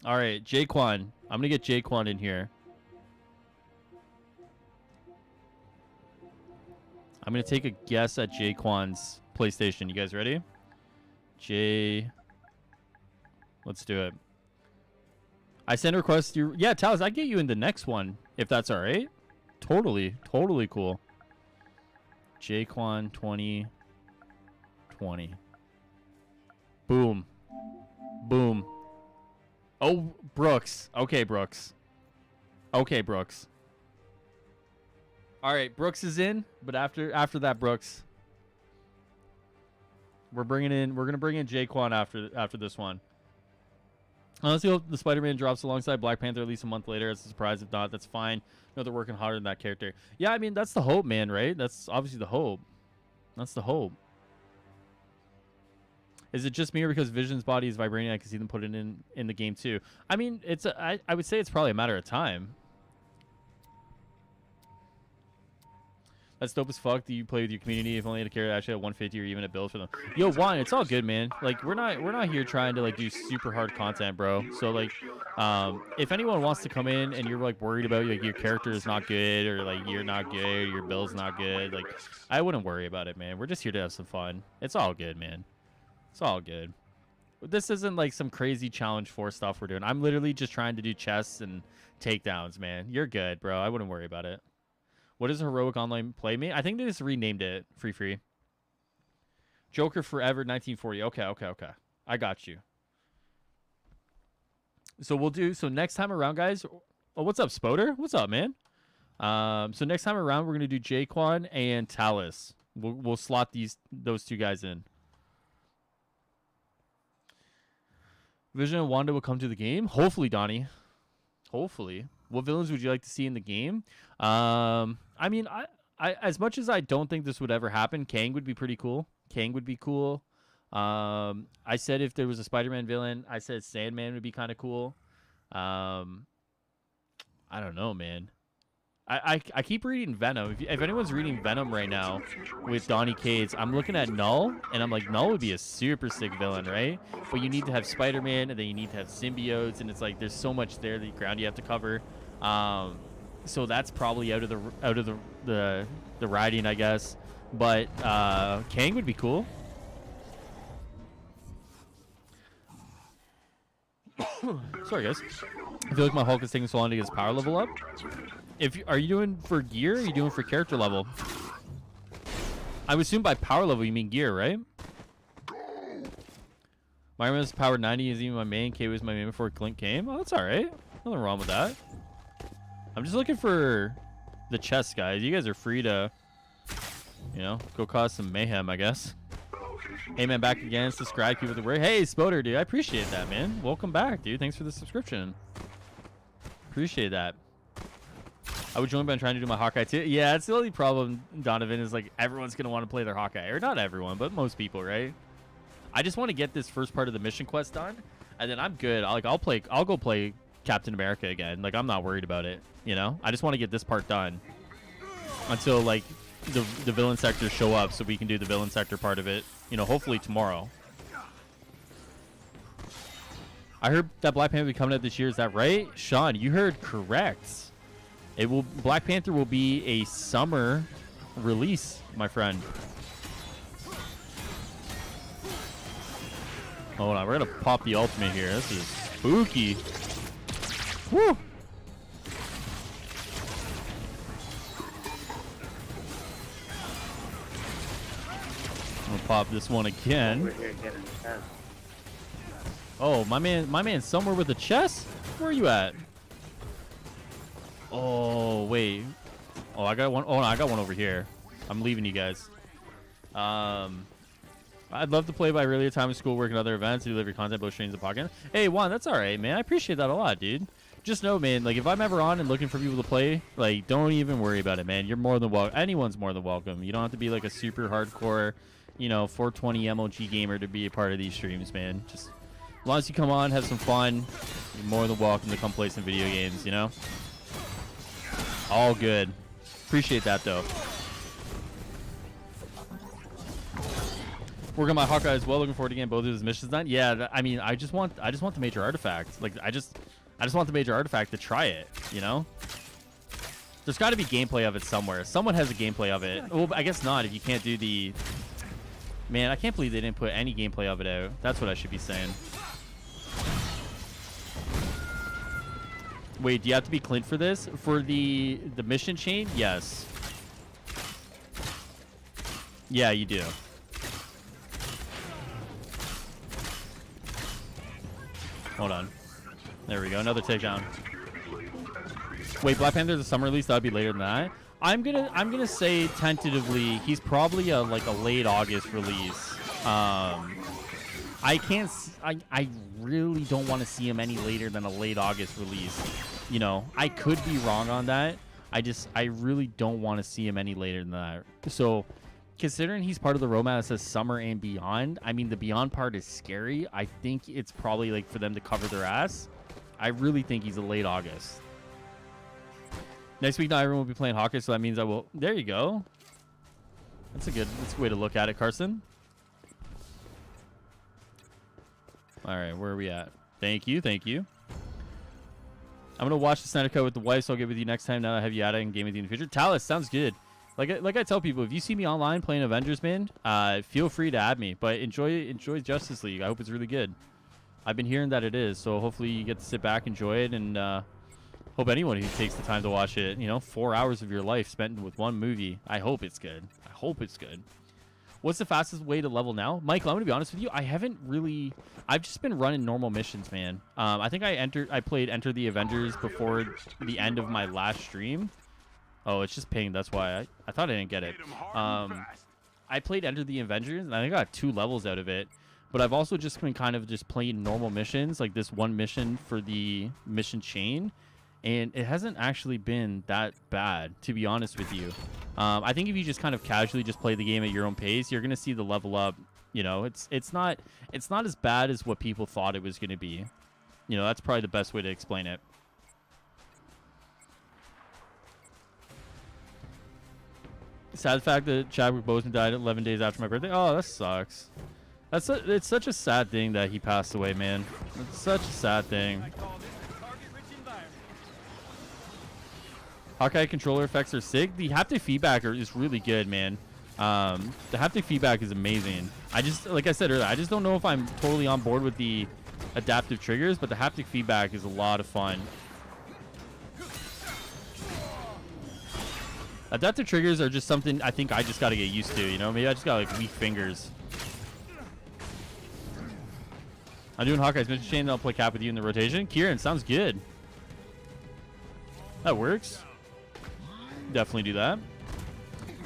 A: All right, Jaquan. I'm gonna get Jaquan in here. I'm gonna take a guess at Jaquan's PlayStation. You guys ready? Let's do it. I send a request. Yeah, Talis, I get you in the next one if that's all right. Totally cool. Jaquan 2020. Boom. Oh, Brooks. Okay, Brooks. All right, Brooks is in, but after that, Brooks, we're gonna bring in Jaquan after this one. Honestly, hope the Spider-Man drops alongside Black Panther at least a month later as a surprise. If not, that's fine. No, they're working harder than that character. Yeah, I mean, that's the hope, man, right? That's obviously the hope. That's the hope. Is it just me or because Vision's body is vibranium? I can see them put it in the game too. I mean, I would say it's probably a matter of time. That's dope as fuck. Do you play with your community? If only had a character actually at 150 or even a build for them. Yo, Juan, it's all good, man. Like we're not here trying to like do super hard content, bro. So like, if anyone wants to come in and you're like worried about like your character is not good or like you're not good, or your build's not good, like I wouldn't worry about it, man. We're just here to have some fun. It's all good, man. It's all good. This isn't like some crazy challenge 4 stuff we're doing. I'm literally just trying to do chests and takedowns, man. You're good, bro. I wouldn't worry about it. What does Heroic Online play me? I think they just renamed it. Free. Joker Forever 1940. Okay. I got you. So we'll do... So next time around, guys... Oh, what's up, Spoder? What's up, man? So next time around, we're going to do Jaquan and Talus. We'll slot those 2 guys in. Vision and Wanda will come to the game. Hopefully, Donnie. Hopefully. What villains would you like to see in the game? I mean, I as much as I don't think this would ever happen, Kang would be pretty cool. Kang would be cool. I said if there was a Spider-Man villain, I said Sandman would be kind of cool. I don't know, man. I keep reading Venom. If anyone's reading Venom right now with Donny Cates, I'm looking at Null, and I'm like, Null would be a super sick villain, right? But you need to have Spider-Man, and then you need to have symbiotes, and it's like there's so much there, the ground you have to cover. So that's probably out of the writing, I guess. But Kang would be cool. Sorry, guys. I feel like my Hulk is taking so long to get his power level up. Are you doing for gear or are you doing for character level? I would assume by power level you mean gear, right? My Iron Man's power 90 is even my main. K was my main before Clint came. Oh, that's alright. Nothing wrong with that. I'm just looking for the chest, guys. You guys are free to, go cause some mayhem, I guess. Hey, man, back again. Subscribe, keep it the word. Hey, Spoder, dude. I appreciate that, man. Welcome back, dude. Thanks for the subscription. Appreciate that. I would join by trying to do my Hawkeye too. Yeah, it's the only problem, Donovan, is like everyone's going to want to play their Hawkeye. Or not everyone, but most people, right? I just want to get this first part of the mission quest done, and then I'm good. I'll go play Captain America again. Like, I'm not worried about it, I just want to get this part done until, like, the villain sectors show up so we can do the villain sector part of it, hopefully tomorrow. I heard that Black Panther will be coming out this year. Is that right? Sean, you heard correct. Black Panther will be a summer release, my friend. Hold on, we're gonna pop the ultimate here. This is spooky. Woo! I'm gonna pop this one again. Oh, my man's somewhere with a chest? Where are you at? Oh, wait. Oh, I got one. Oh, no, I got one over here. I'm leaving you guys. I'd love to play by earlier time of school, work and other events, deliver content, both streams and podcasts. Hey, Juan, that's all right, man. I appreciate that a lot, dude. Just know, man, like, if I'm ever on and looking for people to play, like, don't even worry about it, man. You're more than welcome. Anyone's more than welcome. You don't have to be, like, a super hardcore, 420 MLG gamer to be a part of these streams, man. Just as long as you come on, have some fun, you're more than welcome to come play some video games, All good. Appreciate that, though. Working on my Hawkeye as well. Looking forward to getting both of his missions done. Yeah, I mean, I just want the major artifact. Like, I just want the major artifact to try it. There's got to be gameplay of it somewhere. Someone has a gameplay of it. Well, I guess not if you can't do the. Man, I can't believe they didn't put any gameplay of it out. That's what I should be saying. Wait, do you have to be Clint for this? For the mission chain? Yes. Yeah, you do. Hold on. There we go. Another takedown. Wait, Black Panther's a summer release? That would be later than that. I'm gonna say tentatively he's probably a late August release. I really don't want to see him any later than a late August release. You know, I could be wrong on that. I really don't want to see him any later than that. So, considering he's part of the roadmap that says summer and beyond, I mean, the beyond part is scary. I think it's probably like for them to cover their ass. I really think he's a late August. Next week, not everyone will be playing Hawkeye, so that means I will. There you go. That's a good way to look at it, Carson. All right, where are we at? Thank you, thank you. I'm gonna watch the Snyder Cut with the wife, so I'll get with you next time. Now that I have you at it and game with you in the future. Talus, sounds good. Like I tell people, if you see me online playing Avengers, man, feel free to add me. But enjoy Justice League. I hope it's really good. I've been hearing that it is, so hopefully you get to sit back, enjoy it, and hope anyone who takes the time to watch it, 4 hours of your life spent with one movie. I hope it's good. I hope it's good. What's the fastest way to level now? Michael, I'm going to be honest with you. I've just been running normal missions, man. I think I played Enter the Avengers before the end of my last stream. Oh, it's just pinged. That's why I thought I didn't get it. I played Enter the Avengers, and I think I got 2 levels out of it. But I've also just been kind of just playing normal missions, like this one mission for the mission chain. And it hasn't actually been that bad, to be honest with you. I think if you just kind of casually just play the game at your own pace, you're going to see the level up. It's not as bad as what people thought it was going to be. That's probably the best way to explain it. Sad fact that Chadwick Boseman died 11 days after my birthday. Oh, that sucks. It's such a sad thing that he passed away, man. It's such a sad thing. Hawkeye controller effects are sick. The haptic feedback is really good, man. The haptic feedback is amazing. Like I said earlier, I just don't know if I'm totally on board with the adaptive triggers, but the haptic feedback is a lot of fun. Adaptive triggers are just something I think I just got to get used to, Maybe I just got like weak fingers. I'm doing Hawkeye's mission chain, I'll play Cap with you in the rotation. Kieran, sounds good. That works. Definitely do that.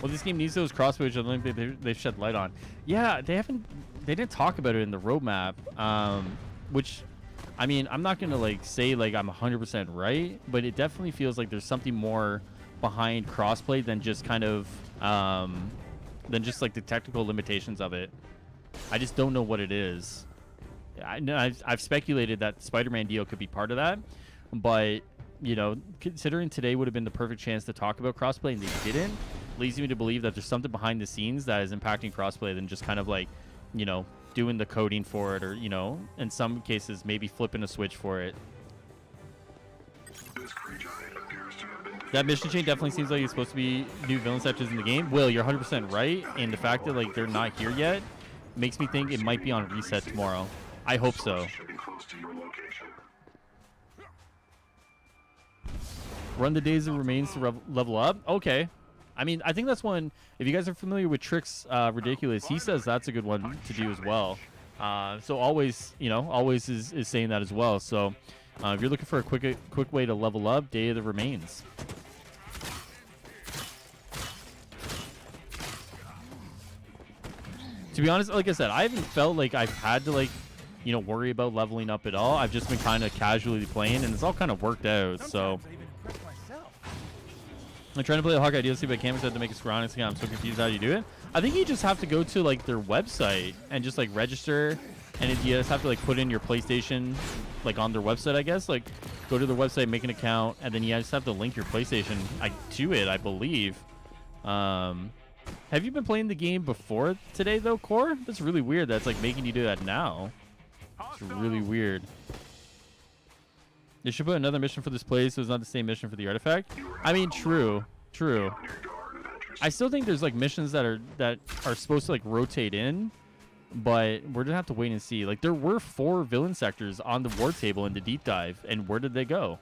A: Well, this game needs those crossbows, which I don't think they've shed light on. Yeah, they didn't talk about it in the roadmap, which, I mean, I'm not gonna say I'm 100% right, but it definitely feels like there's something more behind crossplay than just kind of the technical limitations of it. I just don't know what it is. I know I've speculated that Spider-Man deal could be part of that, but considering today would have been the perfect chance to talk about crossplay and they didn't, leads me to believe that there's something behind the scenes that is impacting crossplay than just kind of doing the coding for it, or in some cases maybe flipping a switch for it. That mission chain definitely seems like it's supposed to be new villain sectors in the game. Will, you're 100% right, and the fact that they're not here yet makes me think it might be on reset tomorrow. I hope so. Run the days of remains to level up. Okay. I mean, I think that's one. If you guys are familiar with Trix Ridiculous, he says that's a good one to do as well. So always is saying that as well. So if you're looking for a quick way to level up, Day of the Remains. To be honest, like I said, I haven't felt like I've had to worry about leveling up at all. I've just been kind of casually playing, and it's all kind of worked out. So I'm trying to play the Hawkeye DLC, but Cameron said to make a Square Enix account. I'm so confused how you do it. I think you just have to go to their website and just register, and you just have to put in your PlayStation on their website, I guess. Go to their website, make an account, and then you just have to link your PlayStation to it, I believe. Have you been playing the game before today though, Core? That's really weird. That's making you do that now. It's really weird. They should put another mission for this place so it's not the same mission for the artifact. I mean, true. I still think there's missions that are supposed to rotate in, but we're gonna have to wait and see. There were 4 villain sectors on the war table in the deep dive, and where did they go?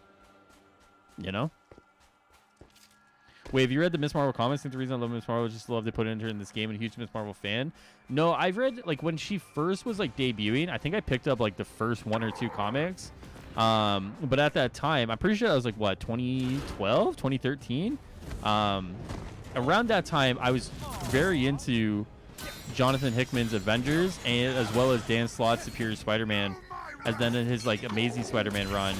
A: Wait, have you read the Miss Marvel comics? I think the reason I love Miss Marvel is just the love they put into her in this game. I'm a huge Miss Marvel fan. No, I've read when she first was debuting. I think I picked up the first 1 or 2 comics. But at that time, I'm pretty sure that was 2012, 2013. Around that time, I was very into Jonathan Hickman's Avengers, and as well as Dan Slott's Superior Spider-Man, as then in his like Amazing Spider-Man run.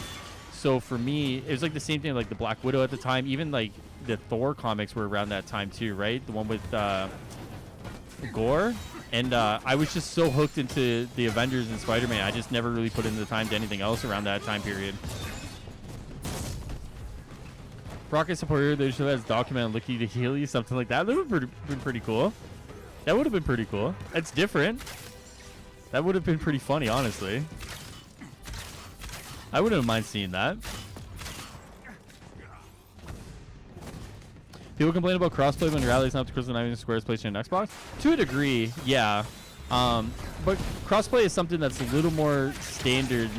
A: So for me, it was like the same thing, like the Black Widow at the time. Even like the Thor comics were around that time too, right? The one with Gore. And I was just so hooked into the Avengers and Spider-Man. I just never really put in the time to anything else around that time period. Rocket supporter, they should have documented looking to heal you, something like that. That would have been pretty cool. That would have been pretty cool. That's different. That would have been pretty funny, honestly. I wouldn't mind seeing that. People complain about crossplay when Rally's not up to Crystal 9 Square's PlayStation and Xbox. To a degree, yeah. But crossplay is something that's a little more standard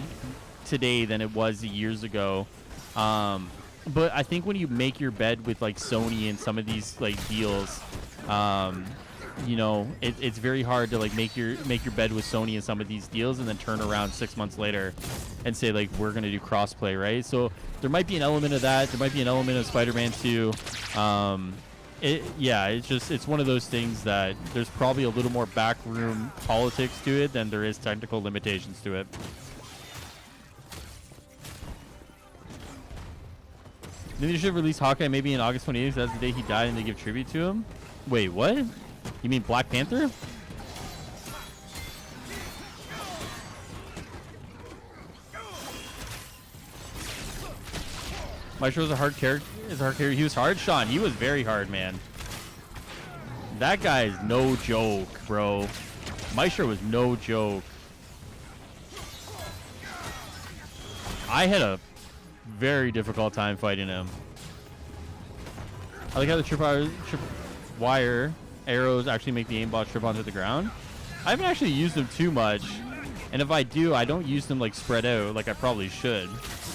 A: today than it was years ago. But I think when you make your bed with like Sony and some of these like deals, you know, it's very hard to like make your bed with Sony and some of these deals and then turn around 6 months later and say like we're gonna do crossplay, right? So there might be an element of that. There might be an element of Spider-Man 2. Yeah, it's one of those things that there's probably a little more backroom politics to it than there is technical limitations to it. Then they should release Hawkeye maybe in August 28th. That's the day he died and they give tribute to him. Wait, what? You mean Black Panther? Maestro's a hard character. He was hard, Sean. He was very hard, man. That guy is no joke, bro. Maestro was no joke. I had a very difficult time fighting him. I like how the trip wire arrows actually make the aimbot trip onto the ground. I haven't actually used them too much, and if I do, I don't use them like spread out like I probably should.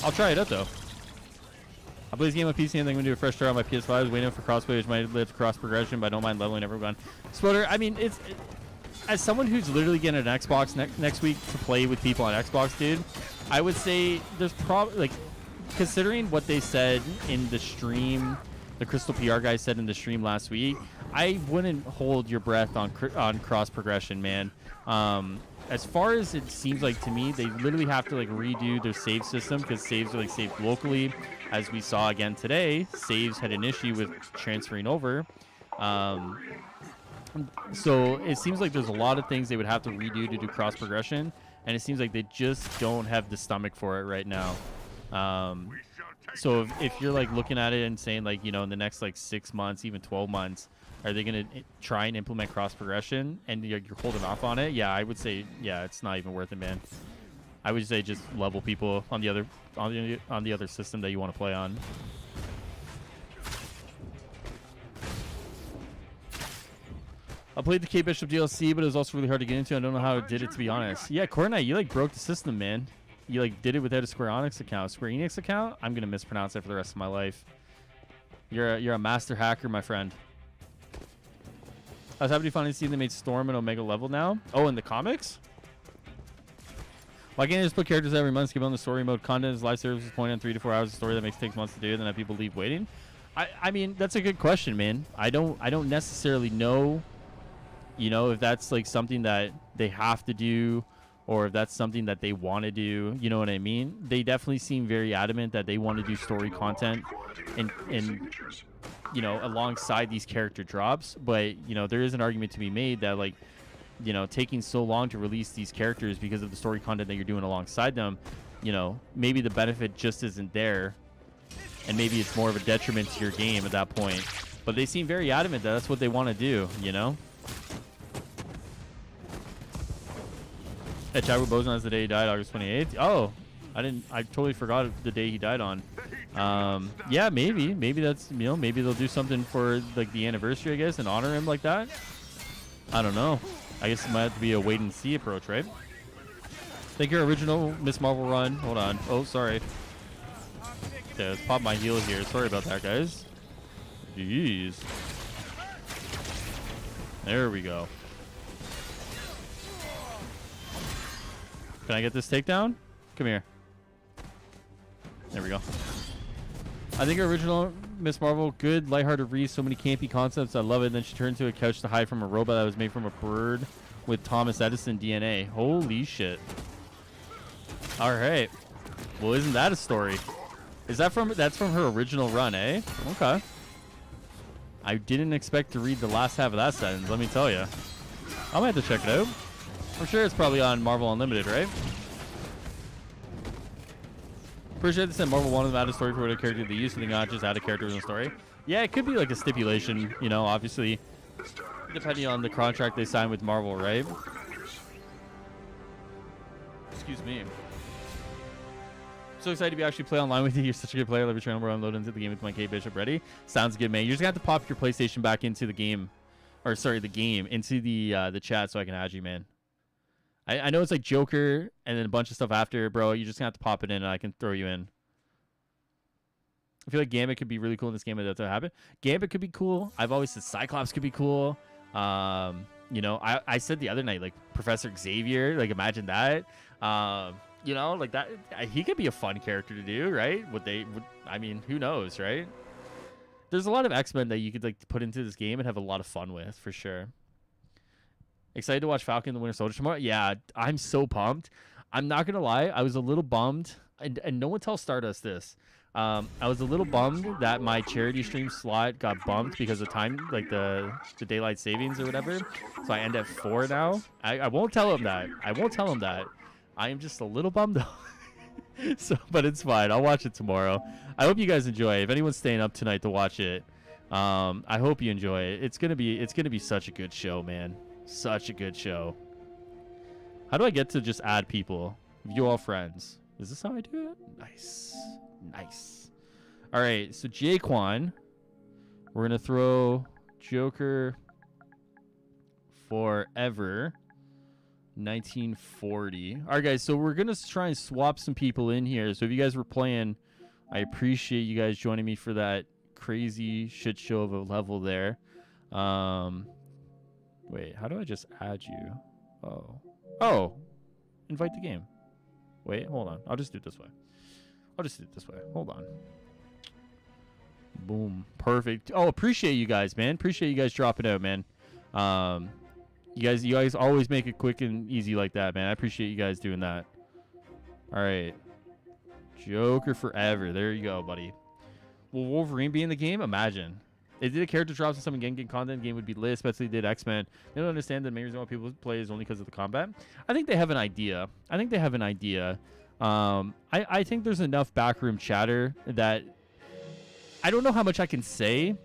A: I'll try it out though. I play this game on PC and then I'm going to do a fresh start on my PS5. I was waiting for crossplay, which might lead to cross progression, but I don't mind leveling everyone. Spoiler, I mean, as someone who's literally getting an Xbox next week to play with people on Xbox, dude, I would say there's probably, like, considering what they said in the stream, the Crystal PR guy said in the stream last week, I wouldn't hold your breath on cross progression, man. As far as it seems like to me, they literally have to like redo their save system because saves are like saved locally. As we saw again today, saves had an issue with transferring over. So it seems like there's a lot of things they would have to redo to do cross progression, and it seems like they just don't have the stomach for it right now. So if you're like looking at it and saying like, you know, in the next like 6 months, even 12 months, are they going to try and implement cross progression and you're holding off on it? Yeah, I would say, yeah, it's not even worth it, man. I would say just level people on the other system that you want to play on. I played the K Bishop DLC, but it was also really hard to get into. I don't know how it did it, to be honest. Yeah, Cornite, you like broke the system, man. You like did it without a Square Enix account. Square Enix account? I'm gonna mispronounce it for the rest of my life. You're a master hacker, my friend. I was happy to finally see they made Storm an Omega level now. Oh, in the comics? Why can't they just put characters every month, skip on the story mode content as live services point on 3 to 4 hours of story that takes months to do, then have people leave waiting? I mean, that's a good question, man. I don't necessarily know, you know, if that's like something that they have to do or if that's something that they want to do. You know what I mean? They definitely seem very adamant that they want to do story content and you know, alongside these character drops. But, you know, there is an argument to be made that, like, you know, taking so long to release these characters because of the story content that you're doing alongside them, you know, maybe the benefit just isn't there. And maybe it's more of a detriment to your game at that point. But they seem very adamant that that's what they want to do, you know? Chadwick Boseman has the day he died, August 28th. Oh, I totally forgot the day he died on. Yeah, maybe that's, you know, maybe they'll do something for like the anniversary, I guess, and honor him like that. I don't know. I guess it might have to be a wait and see approach, right? Thank your original Miss Marvel run. Hold on. Oh, sorry. Okay, let's pop my heel here. Sorry about that, guys. Jeez. There we go. Can I get this takedown? Come here. There we go. I think our original Miss Marvel, good, lighthearted read, so many campy concepts. I love it. Then she turned to a couch to hide from a robot that was made from a bird with Thomas Edison DNA. Holy shit. All right. Well, isn't that a story? Is that from, that's from her original run, eh? Okay. I didn't expect to read the last half of that sentence, let me tell you. I might have to check it out. I'm sure it's probably on Marvel Unlimited, right? Appreciate this. Marvel wanted them to add a story for what a character they use, so they not just add a character in the story. Yeah, it could be like a stipulation, you know, obviously, depending on the contract they sign with Marvel, right? Excuse me. So excited to be actually play online with you. You're such a good player. I love your channel, bro. I'm loading into the game with my K Bishop ready. Sounds good, man. You're just gonna have to pop your PlayStation back into the game, or sorry, the game into the chat so I can add you, man. I know it's like Joker and then a bunch of stuff after, bro. You just gonna have to pop it in and I can throw you in. I feel like Gambit could be really cool in this game if that's what happened. Gambit could be cool. I've always said Cyclops could be cool. You know, I said the other night, like Professor Xavier, like imagine that. You know, like that, he could be a fun character to do, right? I mean, who knows, right? There's a lot of X-Men that you could like put into this game and have a lot of fun with, for sure. Excited to watch Falcon and the Winter Soldier tomorrow? Yeah, I'm so pumped. I'm not gonna lie, I was a little bummed, and no one tell Stardust this. I was a little bummed that my charity stream slot got bumped because of time, like the daylight savings or whatever. So I end at 4 now. I won't tell him that. I won't tell him that. I am just a little bummed out. So, but it's fine. I'll watch it tomorrow. I hope you guys enjoy it. If anyone's staying up tonight to watch it, I hope you enjoy it. It's gonna be such a good show, man. Such a good show. How do I get to just add people? View all friends. Is this how I do it? Nice. Nice. All right. So Jaquan, we're gonna throw Joker Forever. 1940. All right, guys. So we're gonna try and swap some people in here. So if you guys were playing, I appreciate you guys joining me for that crazy shit show of a level there. Wait, how do I just add you? Oh, invite the game. Wait, hold on. I'll just do it this way. Hold on. Boom. Perfect. Oh, appreciate you guys, man. Appreciate you guys dropping out, man. You guys always make it quick and easy like that, man. I appreciate you guys doing that. All right. Joker Forever. There you go, buddy. Will Wolverine be in the game? Imagine. If did a character drops in some game content, the game would be lit, especially if they did X-Men. They don't understand that the main reason why people play is only because of the combat. I think they have an idea. I think there's enough backroom chatter that I don't know how much I can say.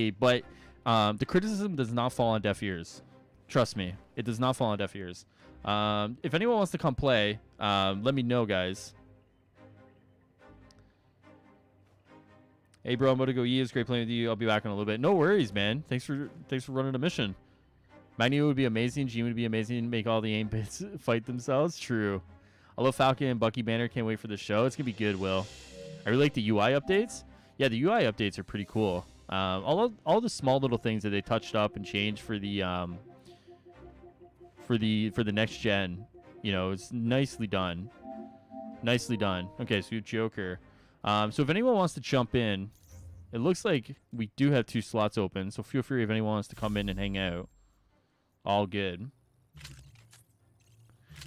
A: But the criticism does not fall on deaf ears. Trust me, it does not fall on deaf ears. If anyone wants to come play, let me know, guys. Hey, bro, I'm about to go eat. It's great playing with you. I'll be back in a little bit. No worries, man. Thanks for running a mission. Magneto would be amazing. Gene would be amazing. Make all the AIM bits fight themselves. True. I love Falcon and Bucky Banner. Can't wait for the show. It's gonna be good, Will. I really like the UI updates. Yeah, the UI updates are pretty cool. All the small little things that they touched up and changed for the next gen, you know, it's nicely done. Okay, so Joker. So if anyone wants to jump in, it looks like we do have 2 slots open, so feel free if anyone wants to come in and hang out. All good.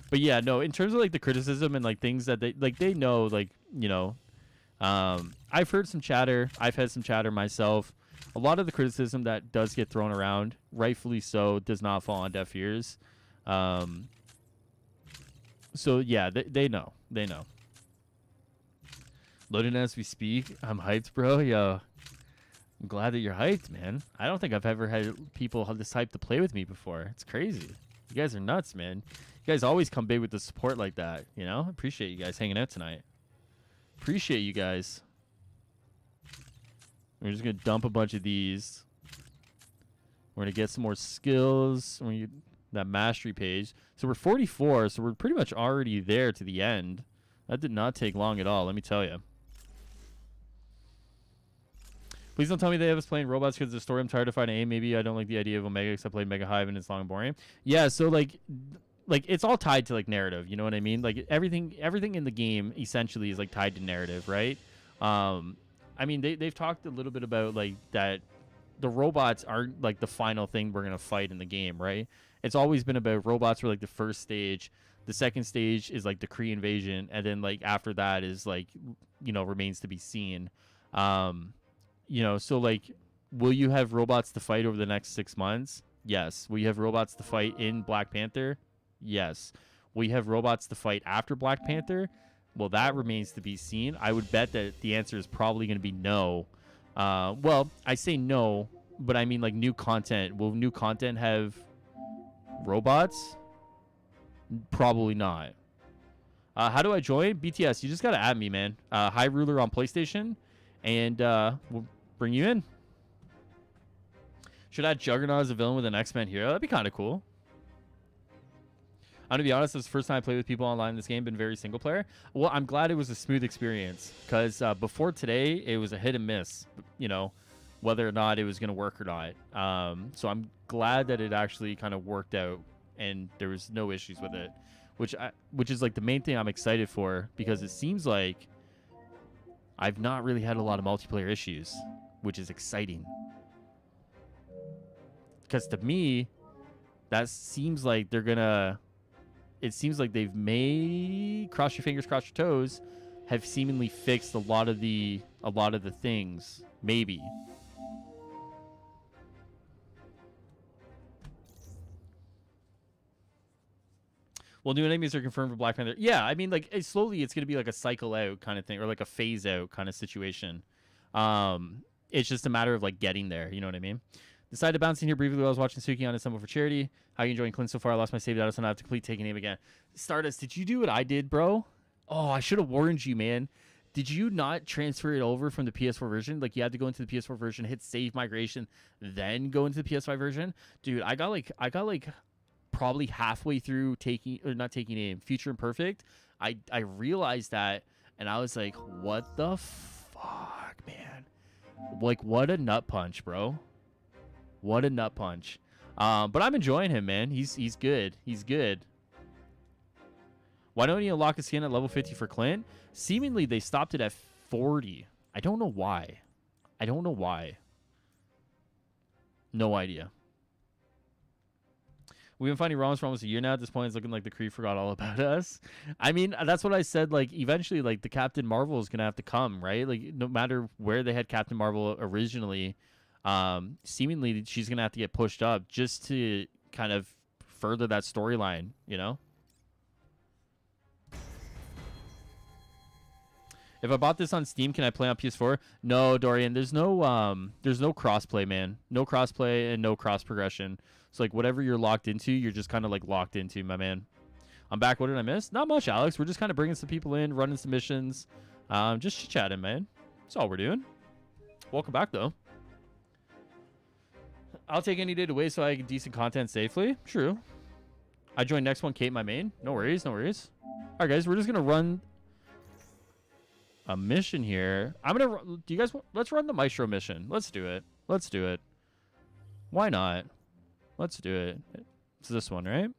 A: But yeah, no, in terms of like the criticism and like things that they know, like, you know, I've heard some chatter. I've had some chatter myself. A lot of the criticism that does get thrown around, rightfully so, does not fall on deaf ears. So yeah, they know. Loading as we speak. I'm hyped, bro. Yo, I'm glad that you're hyped, man. I don't think I've ever had people have this hyped to play with me before. It's crazy. You guys are nuts, man. You guys always come big with the support like that, you know? Appreciate you guys hanging out tonight. Appreciate you guys. We're just going to dump a bunch of these. We're going to get some more skills. We're gonna get that mastery page. So we're 44, so we're pretty much already there to the end. That did not take long at all, let me tell you. Please don't tell me they have us playing robots because of the story. I'm tired of fighting AIM. Maybe I don't like the idea of Omega because I played Mega Hive and it's long and boring. Yeah, so like like it's all tied to like narrative, you know what I mean? Like everything in the game essentially is like tied to narrative, right? I mean they've talked a little bit about like that the robots aren't like the final thing we're gonna fight in the game, right? It's always been about robots were like the first stage. The second stage is like the Kree invasion, and then like after that is like, you know, remains to be seen. You know, so like, will you have robots to fight over the next 6 months? Yes. Will you have robots to fight in Black Panther? Yes. Will you have robots to fight after Black Panther? Well, that remains to be seen. I would bet that the answer is probably going to be no. Well, I say no, but I mean like new content. Will new content have robots? Probably not. How do I join? BTS, you just got to add me, man. High Ruler on PlayStation, and we'll bring you in. Should add Juggernaut as a villain with an X-Men hero. That'd be kind of cool. I'm going to be honest, this is the first time I played with people online in this game. Been very single player. Well, I'm glad it was a smooth experience, because before today, it was a hit and miss, you know, whether or not it was going to work or not. So I'm glad that it actually kind of worked out and there was no issues with it, which is like the main thing I'm excited for, because it seems like I've not really had a lot of multiplayer issues, which is exciting. Because to me, that seems like they're gonna. It seems like they've cross your fingers, cross your toes, have seemingly fixed a lot of the things. Maybe. Well, new enemies are confirmed for Black Panther. Yeah, I mean, like slowly, it's gonna be like a cycle out kind of thing, or like a phase out kind of situation. It's just a matter of like getting there. You know what I mean? Decided to bounce in here briefly while I was watching Suki on Assemble for Charity. How you enjoying Clint so far? I lost my save data, so now I have to complete taking name again. Stardust, did you do what I did, bro? Oh, I should have warned you, man. Did you not transfer it over from the PS4 version? Like, you had to go into the PS4 version, hit save migration, then go into the PS5 version? Dude, I got like probably halfway through not taking aim, Future Imperfect. I realized that, and I was like, what the fuck, man? Like, what a nut punch, bro. What a nut punch. But I'm enjoying him, man. He's good. He's good. Why don't you unlock a skin at level 50 for Clint? Seemingly, they stopped it at 40. I don't know why. No idea. We've been finding ROMs for almost a year now. At this point, it's looking like the Kree forgot all about us. I mean, that's what I said. Like, eventually, like, the Captain Marvel is going to have to come, right? Like, no matter where they had Captain Marvel originally, seemingly she's going to have to get pushed up just to kind of further that storyline, you know? If I bought this on Steam, can I play on PS4? No, Dorian, there's no crossplay, man. No crossplay and no cross progression. So like whatever you're locked into, you're just kind of like locked into, my man. I'm back. What did I miss? Not much, Alex. We're just kind of bringing some people in, running some missions, just chit-chatting, man. That's all we're doing. Welcome back, though. I'll take any day to wait so I get decent content safely. True. I joined next one, Kate, my main. No worries, no worries. All right, guys, we're just gonna run a mission here. Do you guys? Let's run the Maestro mission. Let's do it. Let's do it. Why not? Let's do it. It's this one, right?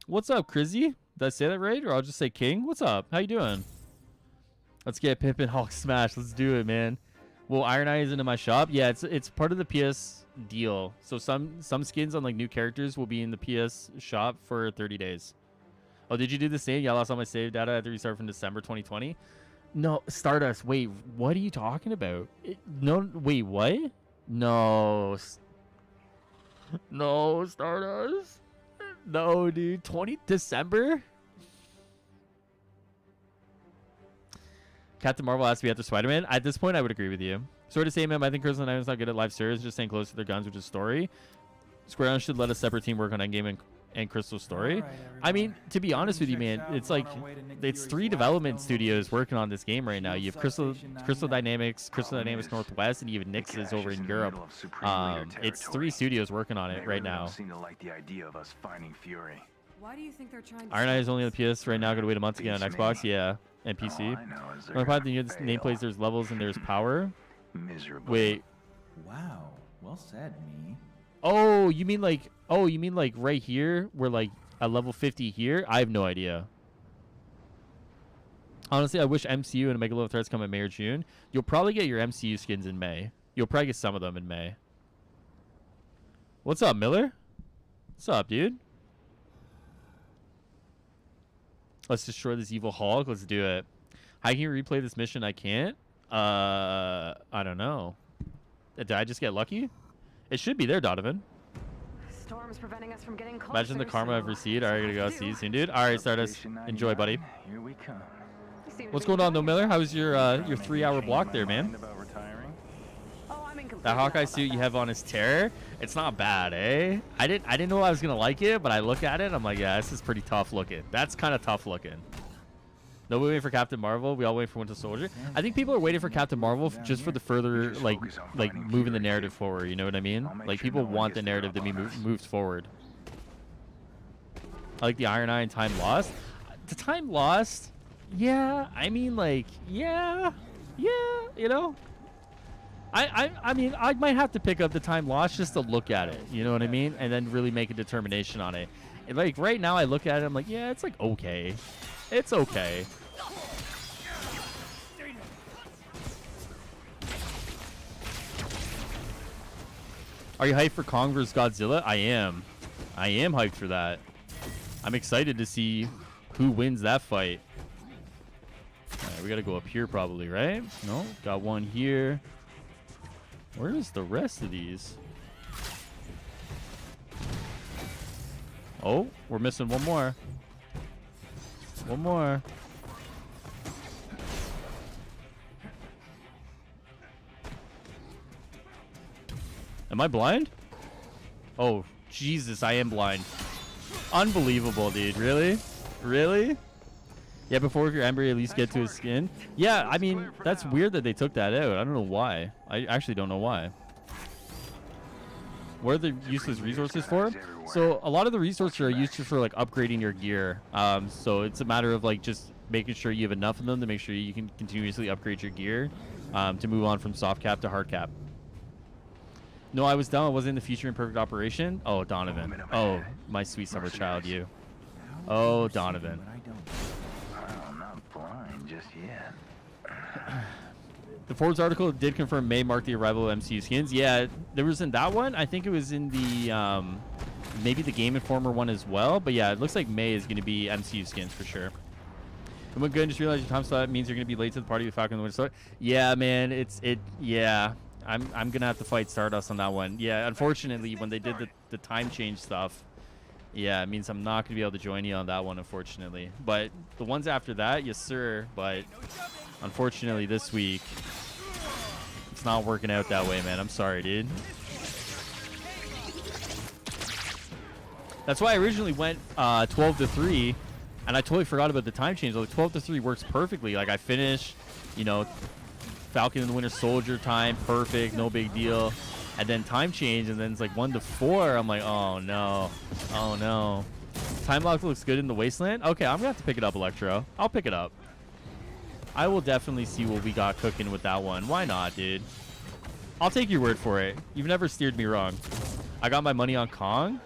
A: What's up, Crizzy? Did I say that right? Or I'll just say King. What's up? How you doing? Let's get Pimpin' Hulk Smash. Let's do it, man. Well, Iron Eye is into my shop. Yeah, it's part of the PS deal. So some skins on like new characters will be in the PS shop for 30 days. Oh, did you do the same? Yeah, I lost all my save data. I had to restart from December 2020. No, Stardust. Wait, what are you talking about? No, wait, what? No. No, Stardust. No, dude. December? Captain Marvel has to be after Spider-Man. At this point, I would agree with you. Sort of same, I think Crystal Dynamics not good at live service, just staying close to their guns, which is story. Square Enix should let a separate team work on Endgame and Crystal story. Right, I mean, to be honest with you, man, it's like it's 3 development studios working on this game right now. You have Crystal Dynamics, Crystal Dynamics Northwest, and you have Nix's over in Europe. It's 3 studios working on it right now.
C: Why do you think they're trying to
A: Iron Eye is only on the PS right now. Gotta wait a month to get on Xbox, yeah, and PC. When I the nameplates, there's levels and there's power.
D: Miserable.
A: Wait.
E: Wow. Well said, me.
A: Oh, you mean like right here? We're like at level 50 here? I have no idea. Honestly, I wish MCU and Megalo Threats come in May or June. You'll probably get your MCU skins in May. You'll probably get some of them in May. What's up, Miller? What's up, dude? Let's destroy this evil Hulk. Let's do it. How can you replay this mission? I can't. I don't know. Did I just get lucky? It should be there, Donovan.
C: Storm's preventing us from getting closer.
A: Imagine the karma I've received. All right, gonna go see you soon, dude. All right, Stardust. Enjoy, buddy.
D: Here we come.
A: What's going on, though, Miller? How was your 3-hour block there, man? That Hawkeye suit you have on is terror. It's not bad, eh? I didn't know I was gonna like it, but I look at it, I'm like, yeah, this is pretty tough looking. That's kind of tough looking. Nobody waiting for Captain Marvel. We all wait for Winter Soldier. I think people are waiting for Captain Marvel just for the further like moving the narrative forward. You know what I mean? Like people want the narrative to be moved forward. I like the Iron Eye and Time Lost. The Time Lost, yeah. I mean, like, yeah. You know. I mean, I might have to pick up the Time Lost just to look at it. You know what I mean? And then really make a determination on it. And like right now, I look at it, I'm like, yeah, it's like okay. It's okay. Are you hyped for Kong vs. Godzilla? I am. I am hyped for that. I'm excited to see who wins that fight. All right, we got to go up here probably, right? No, got one here. Where's the rest of these? Oh, we're missing one more. One more. Am I blind? Oh, Jesus, I am blind. Unbelievable, dude. Really? Really? Yeah, before your Ember at least get to his skin. Yeah, I mean, that's weird that they took that out. I don't know why. I actually don't know why. What are the useless resources for? So a lot of the resources are used for like upgrading your gear. So it's a matter of like just making sure you have enough of them to make sure you can continuously upgrade your gear to move on from soft cap to hard cap. No, I was dumb. I wasn't in the Future Imperfect operation. Oh, Donovan. Oh, my sweet summer child, you. Oh, Donovan.
D: I'm not blind just yet.
A: The Forbes article did confirm May marked the arrival of MCU skins. Yeah, there was in that one. I think it was in the maybe the Game Informer one as well. But yeah, it looks like May is going to be MCU skins for sure. And what good? Just realized your time slot means you're going to be late to the party with Falcon and the Winter Soldier. Yeah, man, yeah. I'm gonna have to fight Stardust on that one. Yeah, unfortunately, when they did the time change stuff, yeah, it means I'm not gonna be able to join you on that one, unfortunately. But the ones after that, yes, sir. But unfortunately, this week, it's not working out that way, man. I'm sorry, dude. That's why I originally went 12 to 3, and I totally forgot about the time change. Like 12 to 3 works perfectly. Like I finished, you know, Falcon and the Winter Soldier time, perfect, no big deal. And then time change, and then it's like 1 to 4. I'm like, oh no, oh no. Time lock looks good in the Wasteland. Okay, I'm gonna have to pick it up, Electro. I'll pick it up. I will definitely see what we got cooking with that one. Why not, dude? I'll take your word for it. You've never steered me wrong. I got my money on Kong.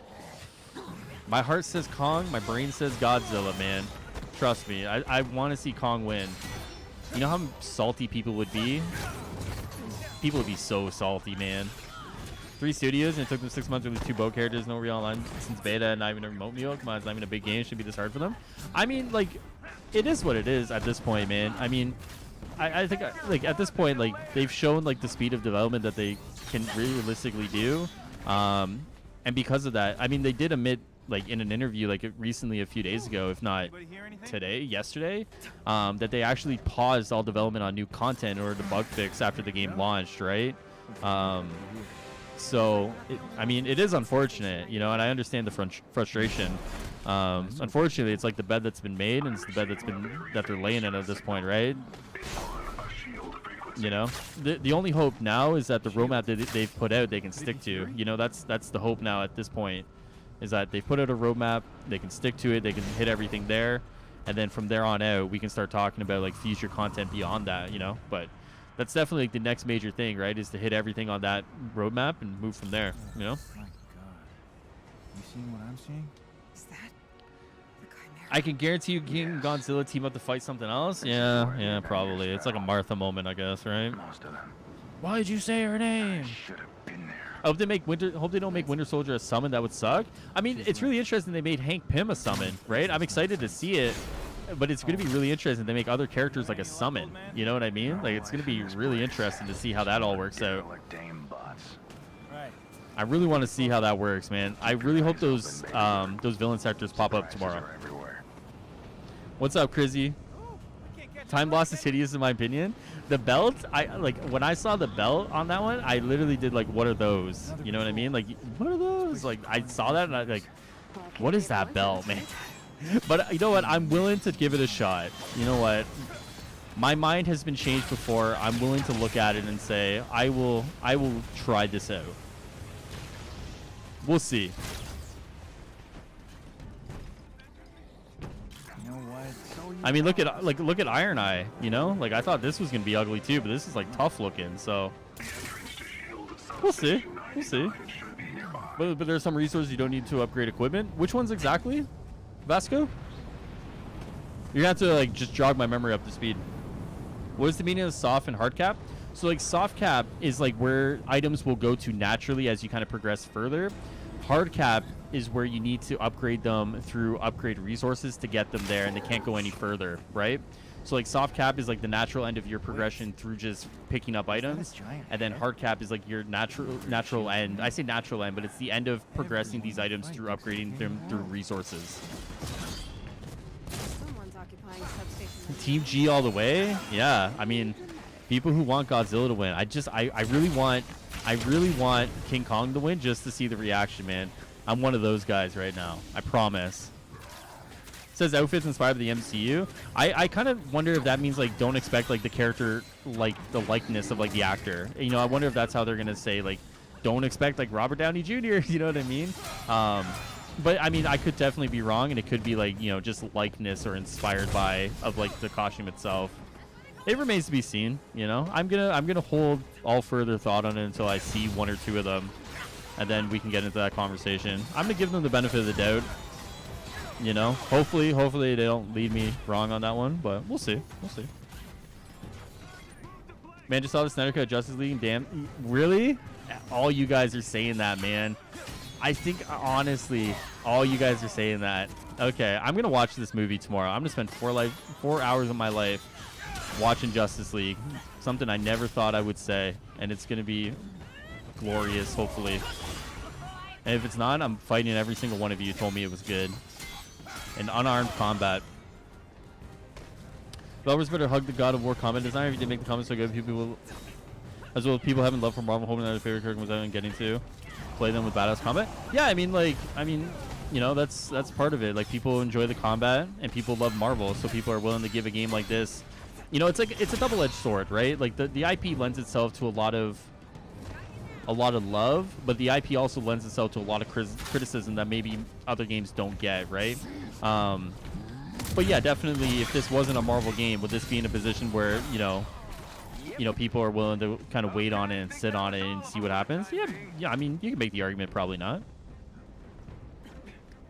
A: My heart says Kong. My brain says Godzilla, man. Trust me. I want to see Kong win. You know how salty people would be? People would be so salty, man. 3 studios, and it took them 6 months to release 2 boat characters, no real online since beta, and not even a remote meal. Come on, it's not even a big game. It should be this hard for them. I mean, like, it is what it is at this point, man. I mean, I think, like, at this point, like, they've shown, like, the speed of development that they can realistically do. And because of that, I mean, they did admit, like in an interview like recently a few days ago, if not yesterday, that they actually paused all development on new content in order to bug fix after the game launched, right? So I mean, it is unfortunate, you know, and I understand the frustration. Unfortunately, it's like the bed that's been made, and it's the bed that they're laying in at this point, right? You know, the only hope now is that the roadmap that they've put out they can stick to. You know, that's the hope now at this point. Is that they put out a roadmap, they can stick to it, they can hit everything there, and then from there on out, we can start talking about like future content beyond that, you know. But that's definitely like the next major thing, right? Is to hit everything on that roadmap and move from there, you know.
E: You seeing what I'm seeing?
C: Is that the Chimera?
A: I can guarantee you King and Godzilla team up to fight something else. Yeah, probably. It's like a Martha moment, I guess, right?
D: Most of them.
A: Why did you say her name?
D: Should have been there.
A: I hope they make Hope they don't make Winter Soldier a summon. That would suck. I mean, it's really interesting they made Hank Pym a summon, right? I'm excited to see it, but it's going to be really interesting they make other characters like a summon. You know what I mean? Like, it's going to be really interesting to see how that all works out.
D: Like Dame bots.
E: Right.
A: I really want to see how that works, man. I really hope those villain sectors pop up tomorrow.
D: Are everywhere.
A: What's up, Crizzy? Time Lost is hideous in my opinion. The belt, when I saw the belt on that one, I literally did like, what are those? You know what I mean? Like, what are those? Like, I saw that and I like, what is that belt, man? But you know what? I'm willing to give it a shot. You know what? My mind has been changed before. I'm willing to look at it and say, I will try this out. We'll see.
E: You know what? So
A: I mean, look at Iron Eye. You know, like I thought this was gonna be ugly too, but this is like tough looking. So we'll see. We'll see. But there's some resources you don't need to upgrade equipment. Which ones exactly, Vasco? You're gonna have to like just jog my memory up to speed. What is the meaning of soft and hard cap? So like soft cap is like where items will go to naturally as you kind of progress further. Hard cap is where you need to upgrade them through upgrade resources to get them there, and they can't go any further, right? So like soft cap is like the natural end of your progression through just picking up items, and then hard cap is like your natural end. I say natural end, but it's the end of progressing these items through upgrading them through resources.
C: Someone's occupying substation.
A: Team G all the way. Yeah, I mean, people who want Godzilla to win. I really want King Kong to win just to see the reaction, man. I'm one of those guys right now. I promise. Says outfits inspired by the MCU. I kind of wonder if that means like don't expect like the character, like the likeness of like the actor. You know, I wonder if that's how they're gonna say like don't expect like Robert Downey Jr. You know what I mean? But I mean, I could definitely be wrong, and it could be like, you know, just likeness or inspired by of like the costume itself. It remains to be seen. You know, I'm gonna hold all further thought on it until I see one or two of them, and then we can get into that conversation. I'm gonna give them the benefit of the doubt. You know, hopefully they don't lead me wrong on that one, but we'll see. We'll see. Man, just saw the Snyder Cut Justice League, and damn, really? All you guys are saying that, man. I think, honestly, all you guys are saying that. Okay, I'm going to watch this movie tomorrow. I'm going to spend 4 hours of my life watching Justice League. Something I never thought I would say, and it's going to be glorious, hopefully. And if it's not, I'm fighting every single one of you who told me it was good. In unarmed combat. Developers better hug the God of War combat designer. If you didn't make the comments so good, people will, as well as people having love for Marvel, hoping that their favorite character was out and getting to play them with badass combat. Yeah, I mean, you know, that's part of it. Like, people enjoy the combat, and people love Marvel, so people are willing to give a game like this. You know, it's like it's a double-edged sword, right? Like the IP lends itself to a lot of love, but the IP also lends itself to a lot of criticism that maybe other games don't get, right? But yeah, definitely, if this wasn't a Marvel game, would this be in a position where, you know, people are willing to kind of wait on it and sit on it and see what happens? Yeah, I mean, you can make the argument, probably not.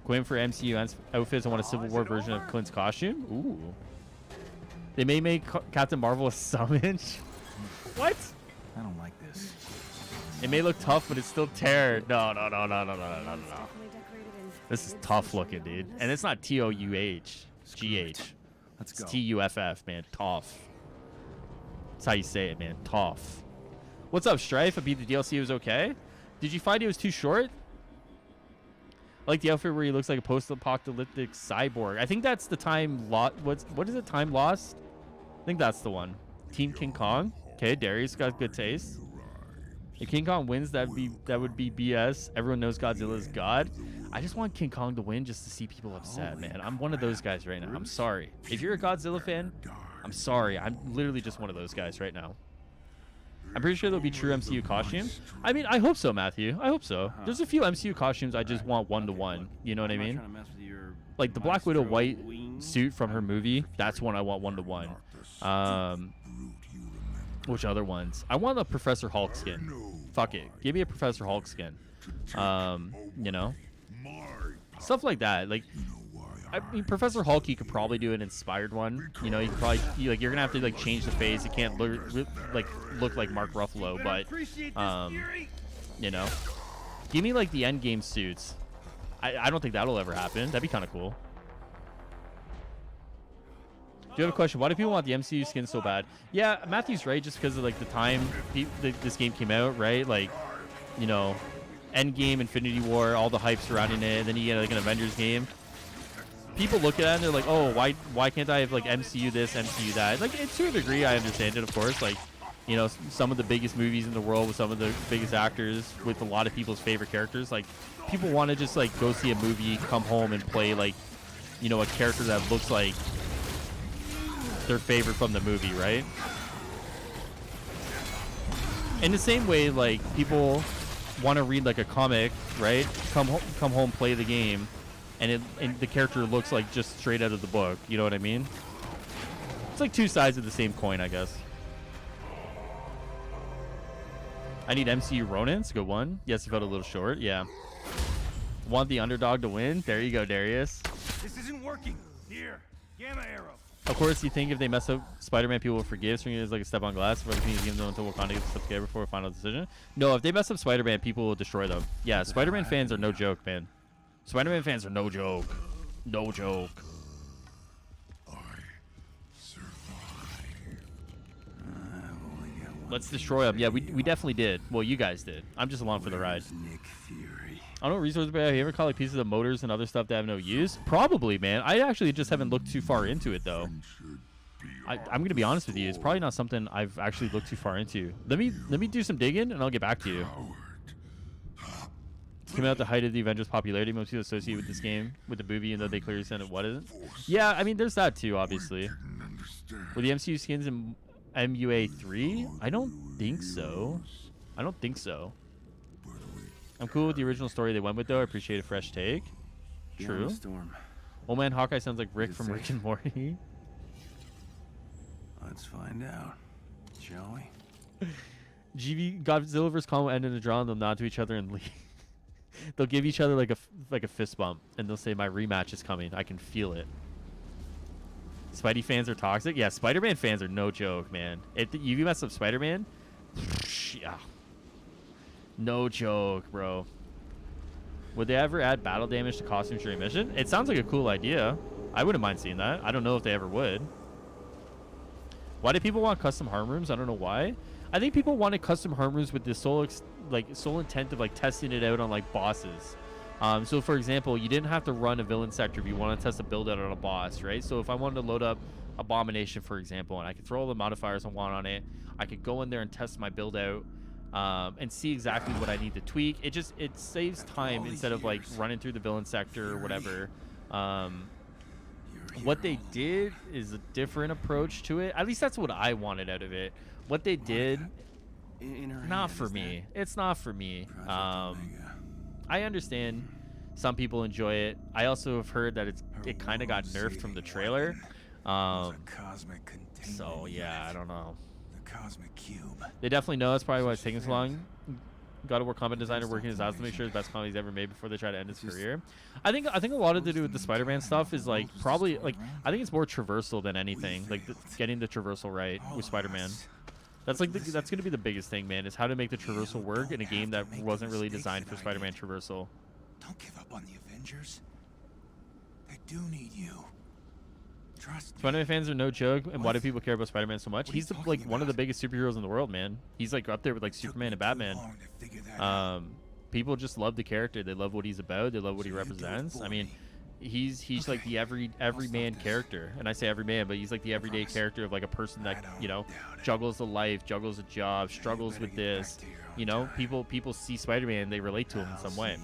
A: Going for MCU outfits, I want a Civil War version of Clint's costume. Ooh. They may make Captain Marvel a summon. What?
E: I don't like this.
A: It may look tough, but it's still terror. No. This is tough looking, dude. And it's not TOUH. GH.
E: Let's
A: It's
E: go.
A: TUFF, man. Tough. That's how you say it, man. Tough. What's up, Strife? I beat the DLC. It was okay. Did you find it was too short? I like the outfit where he looks like a post-apocalyptic cyborg. I think that's the time lost. What is it? Time Lost? I think that's the one. Team King Kong. Okay, Darius got good taste. If King Kong wins, that would be BS. Everyone knows Godzilla is God. I just want King Kong to win just to see people upset, man. I'm one of those guys right now. I'm sorry. If you're a Godzilla fan, I'm sorry. I'm literally just one of those guys right now. I'm pretty sure there'll be true MCU costumes. I mean, I hope so, Matthew. I hope so. There's a few MCU costumes I just want one-to-one. You know what I mean? Like the Black Widow white suit from her movie. That's one I want one-to-one. Which other ones? I want a Professor Hulk skin. Fuck it. Give me a Professor Hulk skin. You know? Stuff like that. Like, I mean, Professor Hulk, you could probably do an inspired one. You know, you could probably you're gonna have to like change the face. It can't look like Mark Ruffalo, but you know, give me like the Endgame suits. I don't think that'll ever happen. That'd be kind of cool. Do you have a question? Why do people want the MCU skin so bad? Yeah, Matthew's right. Just because of like the time this game came out, right? Like, you know, Endgame, Infinity War, all the hype surrounding it. And then you get like an Avengers game. People look at it and they're like, oh, why can't I have like MCU this, MCU that? Like, to a degree, I understand it, of course. Like, you know, some of the biggest movies in the world with some of the biggest actors with a lot of people's favorite characters. Like, people want to just like go see a movie, come home and play like, you know, a character that looks like their favorite from the movie, right? In the same way, like, people want to read like a comic, right? Come home, play the game, and the character looks like just straight out of the book. You know what I mean? It's like two sides of the same coin, I guess. I need MCU Ronins. Good one. Yes, it felt a little short. Yeah. Want the underdog to win? There you go, Darius.
E: This isn't working. Here, gamma arrow.
A: Of course, you think if they mess up Spider-Man, people will forgive. Swinging is like a step on glass. For everything, give them until Wakanda gets stuff together before a final decision. No, if they mess up Spider-Man, people will destroy them. Yeah, Spider-Man fans are no joke, man. Spider-Man fans are no joke. No joke. Let's destroy them. Yeah, we definitely did. Well, you guys did. I'm just along for the ride. I don't know, resources, but have you ever caught like pieces of motors and other stuff that have no use? Probably, man. I actually just haven't looked too far into it, though. I'm going to be honest with you. It's probably not something I've actually looked too far into. Let me do some digging, and I'll get back to you. It's coming out the height of the Avengers popularity. Most people associate with this game, with the movie, and though they clearly said it wasn't. Yeah, I mean, there's that, too, obviously. Were the MCU skins in MUA 3? I don't think so. I don't think so. I'm cool with the original story they went with, though. I appreciate a fresh take. True. Old man Hawkeye sounds like Rick from Rick and Morty.
E: Let's find out, shall we?
A: GV Godzilla vs. Kong will end in a draw, and they'll nod to each other and leave. They'll give each other like a fist bump, and they'll say, "My rematch is coming. I can feel it." Spidey fans are toxic. Yeah, Spider-Man fans are no joke, man. If you mess up Spider-Man, yeah. No joke, bro. Would they ever add battle damage to costumes during mission? It sounds like a cool idea. I wouldn't mind seeing that. I don't know if they ever would. Why do people want custom harm rooms? I don't know why. I think people wanted custom harm rooms with the sole intent of like testing it out on like bosses. So for example, you didn't have to run a villain sector if you want to test a build out on a boss, right? So if I wanted to load up Abomination, for example, and I could throw all the modifiers I want on it, I could go in there and test my build out. And see exactly what I need to tweak. It saves time instead of like running through the villain sector or whatever. What they did is a different approach to it. At least that's what I wanted out of it. What they did, not for me. It's not for me. I understand some people enjoy it. I also have heard that it kind of got nerfed from the trailer. So yeah, I don't know.
E: Cosmic cube.
A: They definitely know that's probably why it's taking so long. God of War combat designer working his ass to make sure the best comedy he's ever made before they try to end his career. I think a lot of to do with the Spider-Man stuff is like probably like I think it's more traversal than anything. Like getting the traversal right with Spider-Man. That's like that's gonna be the biggest thing, man. Is how to make the traversal work in a game that wasn't really designed for Spider-Man traversal.
E: Don't give up on the Avengers. They do need you.
A: Spider-Man fans are no joke, and why do people care about Spider-Man so much? He's like one of the biggest superheroes in the world, man. He's like up there with like Superman and Batman. People just love the character. They love what he's about. They love what he represents. I mean, he's like the everyman character, and I say everyman, but he's like the everyday character of like a person that juggles a life, juggles a job, struggles with this. You know, people see Spider-Man, they relate to him in some way.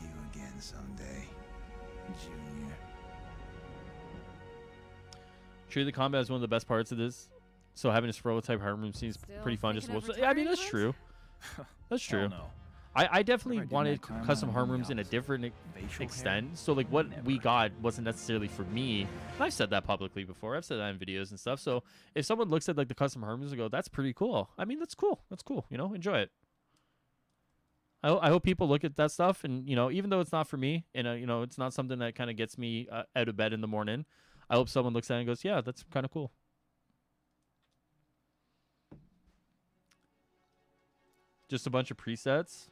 A: True, the combat is one of the best parts of this. So having a Sproul type harm room seems pretty fun. Just I mean, that's true. That's true.
E: No.
A: I definitely wanted custom harm rooms in a different extent. So like what we got wasn't necessarily for me. And I've said that publicly before. I've said that in videos and stuff. So if someone looks at like the custom harm rooms and go, "That's pretty cool." I mean, that's cool. That's cool. You know, enjoy it. I hope people look at that stuff, and even though it's not for me, and it's not something that kind of gets me out of bed in the morning, I hope someone looks at it and goes, yeah, that's kind of cool. Just a bunch of presets.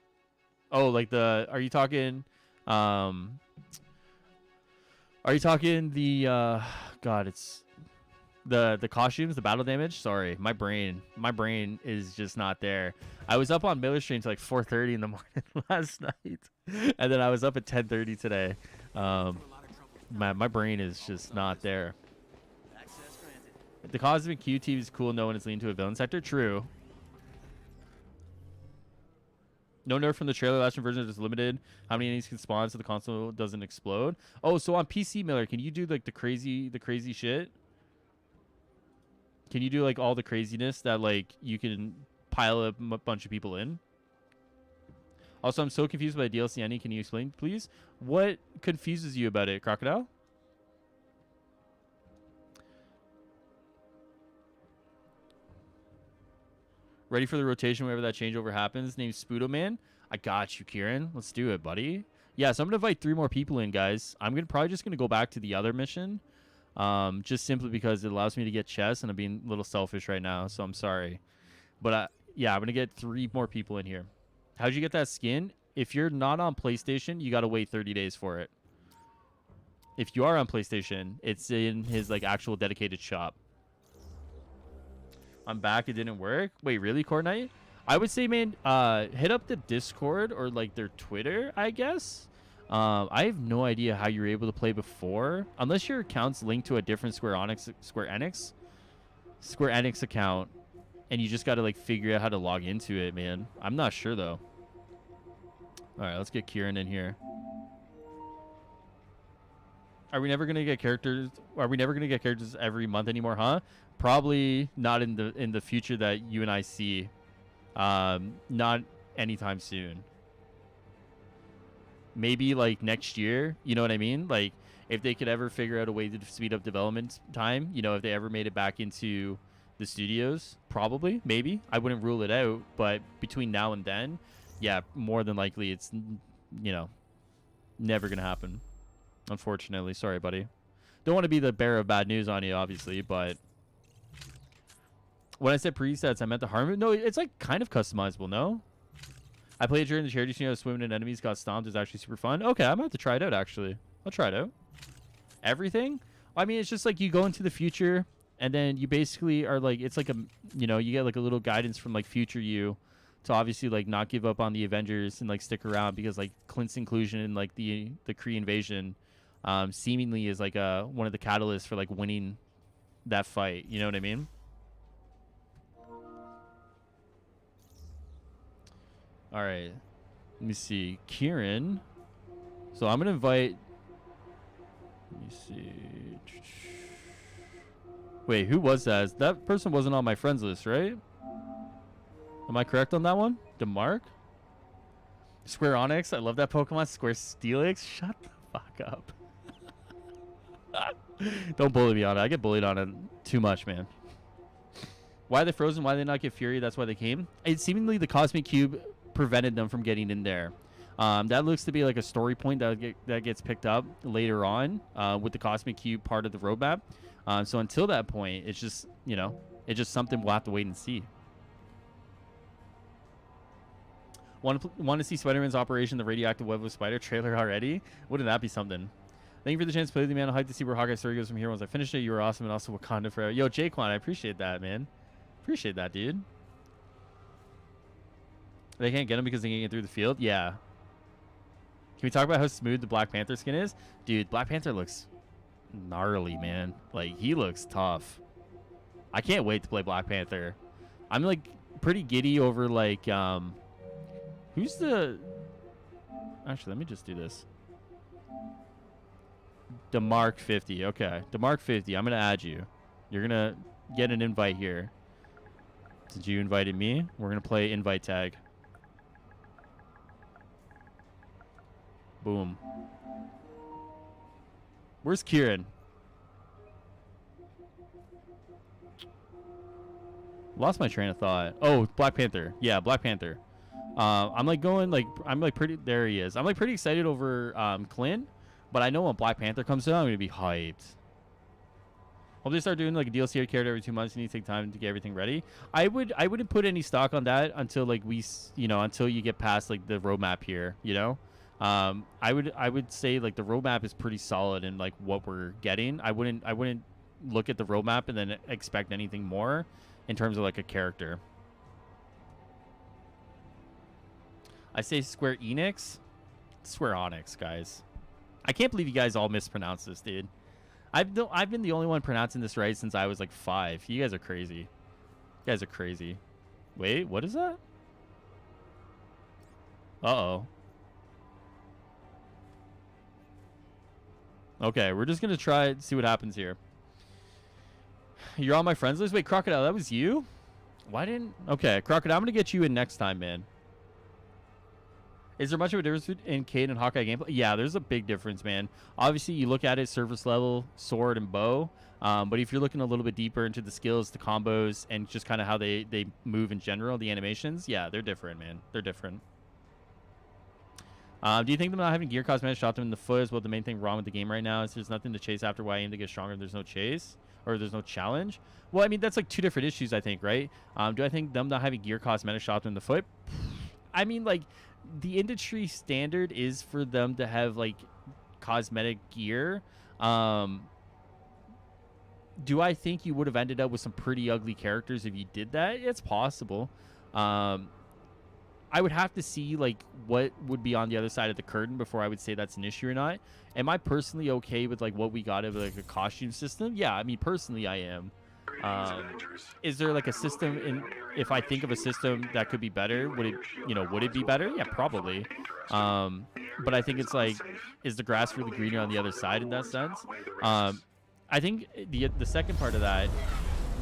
A: Oh, like are you talking the God, it's the costumes, the battle damage? Sorry, my brain is just not there. I was up on Miller Street until like 4:30 in the morning last night, and then I was up at 10:30 today. My brain is just not there. The Cosmic Q team is cool. No one is leaning to a villain sector. True. No nerf from the trailer. Last version is limited. How many enemies can spawn so the console doesn't explode? Oh, so on PC, Miller, can you do like the crazy shit? Can you do like all the craziness that like you can pile a bunch of people in? Also, I'm so confused by the DLC ending. Can you explain, please? What confuses you about it, Crocodile? Ready for the rotation whenever that changeover happens. Name's Spudo Man. I got you, Kieran. Let's do it, buddy. Yeah, so I'm gonna invite 3 more people in, guys. I'm probably just gonna go back to the other mission, just simply because it allows me to get chests, and I'm being a little selfish right now, so I'm sorry. But yeah, I'm gonna get 3 more people in here. How'd you get that skin? If you're not on PlayStation, you gotta wait 30 days for it. If you are on PlayStation, it's in his like actual dedicated shop. I'm back. It didn't work. Wait, really, Coordinate? I would say, man, hit up the Discord or like their Twitter, I guess. I have no idea how you were able to play before, unless your account's linked to a different Square Enix account, and you just got to like figure out how to log into it, man. I'm not sure though. All right, let's get Kieran in here. Are we never gonna get characters? Are we never gonna get characters every month anymore, huh? Probably not in the future that you and I see. Not anytime soon. Maybe like next year. You know what I mean? Like if they could ever figure out a way to speed up development time. If they ever made it back into the studios, probably, maybe. I wouldn't rule it out. But between now and then, yeah, more than likely, it's never gonna happen. Unfortunately, sorry, buddy. Don't want to be the bearer of bad news on you, obviously, but when I said presets, I meant the harm. No, it's like kind of customizable. No, I played during the charity scene. Swimming in enemies, got stomped. It's actually super fun. Okay, I'm gonna have to try it out. Actually, I'll try it out. Everything. I mean, it's just like you go into the future, and then you basically are like, it's like you get like a little guidance from like future you to obviously like not give up on the Avengers and like stick around, because like Clint's inclusion in like the Kree invasion seemingly is like one of the catalysts for like winning that fight. You know what I mean? All right, let me see, Kieran. So I'm gonna invite. Let me see. Wait, who was that? That person wasn't on my friends list, right? Am I correct on that one? DeMark? Square Onyx. I love that Pokemon. Square Steelix. Shut the fuck up. Don't bully me on it. I get bullied on it too much, man. Why are they frozen? Why did they not get Fury? That's why they came. It's seemingly the Cosmic Cube prevented them from getting in there. That looks to be like a story point that gets picked up later on with the Cosmic Cube part of the roadmap. So until that point, it's just, it's just something we'll have to wait and see. Want to see Spider-Man's Operation the Radioactive Web of Spider trailer already? Wouldn't that be something? Thank you for the chance to play with you, man. I'll hype to see where Hawkeye story goes from here once I finish it. You were awesome, and also Wakanda forever. Yo, Jaquan, I appreciate that, man. Appreciate that, dude. They can't get him because they can't get through the field? Yeah. Can we talk about how smooth the Black Panther skin is? Dude, Black Panther looks gnarly, man. Like, he looks tough. I can't wait to play Black Panther. I'm, like, pretty giddy over, like, who's the... Actually, let me just do this. DeMark 50. Okay. DeMark 50. I'm going to add you. You're going to get an invite here. Since you invited me, we're going to play invite tag. Boom. Where's Kieran? Lost my train of thought. Oh, Black Panther. Yeah, Black Panther. I'm like going like I'm like pretty. There he is. I'm like pretty excited over Clint, but I know when Black Panther comes out, I'm gonna be hyped. Hope they start doing like a DLC character every 2 months. You need to take time to get everything ready. I wouldn't put any stock on that until like until you get past like the roadmap here. I would say like the roadmap is pretty solid in like what we're getting. I wouldn't look at the roadmap and then expect anything more in terms of like a character. I say Square Enix, Square Onyx, guys. I can't believe you guys all mispronounced this, dude. I've been the only one pronouncing this right since I was like 5. You guys are crazy. You guys are crazy. Wait, what is that? Uh-oh. Okay, we're just gonna try and see what happens here. You're on my friends list? Wait, Crocodile, that was you? Why didn't... Okay, Crocodile, I'm gonna get you in next time, man. Is there much of a difference in Cade and Hawkeye gameplay? Yeah, there's a big difference, man. Obviously, you look at it surface level, sword and bow. But if you're looking a little bit deeper into the skills, the combos, and just kind of how they move in general, the animations, yeah, they're different, man. They're different. Do you think them not having gear cosmetics shot them in the foot is what the main thing wrong with the game right now? Is there's nothing to chase after why I aim to get stronger if there's no chase? Or there's no challenge? Well, I mean, that's like 2 different issues, I think, right? Do I think them not having gear cosmetics shot them in the foot? I mean, like... The industry standard is for them to have like cosmetic gear. Do I think you would have ended up with some pretty ugly characters if you did that? It's possible. I would have to see like what would be on the other side of the curtain before I would say that's an issue or not. Am I personally okay with like what we got of like a costume system? Yeah, I mean personally I am. Is there like a system in if I think of a system that could be better, would it be better? Yeah, probably. But I think it's like, is the grass really greener on the other side in that sense? I think the second part of that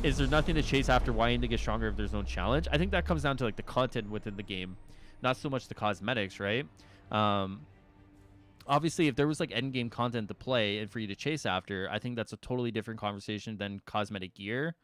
A: is there nothing to chase after why to get stronger if there's no challenge. I think that comes down to like the content within the game, not so much the cosmetics, right? Obviously, if there was like end game content to play and for you to chase after, I think that's a totally different conversation than cosmetic gear.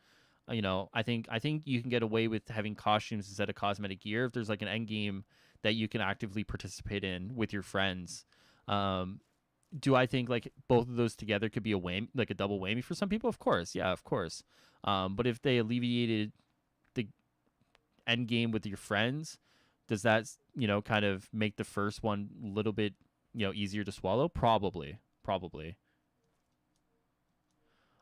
A: I think you can get away with having costumes instead of cosmetic gear if there's like an end game that you can actively participate in with your friends. Do I think like both of those together could be a whammy, like a double whammy for some people? Of course, yeah, of course. But if they alleviated the end game with your friends, does that kind of make the first one a little bit easier to swallow? Probably.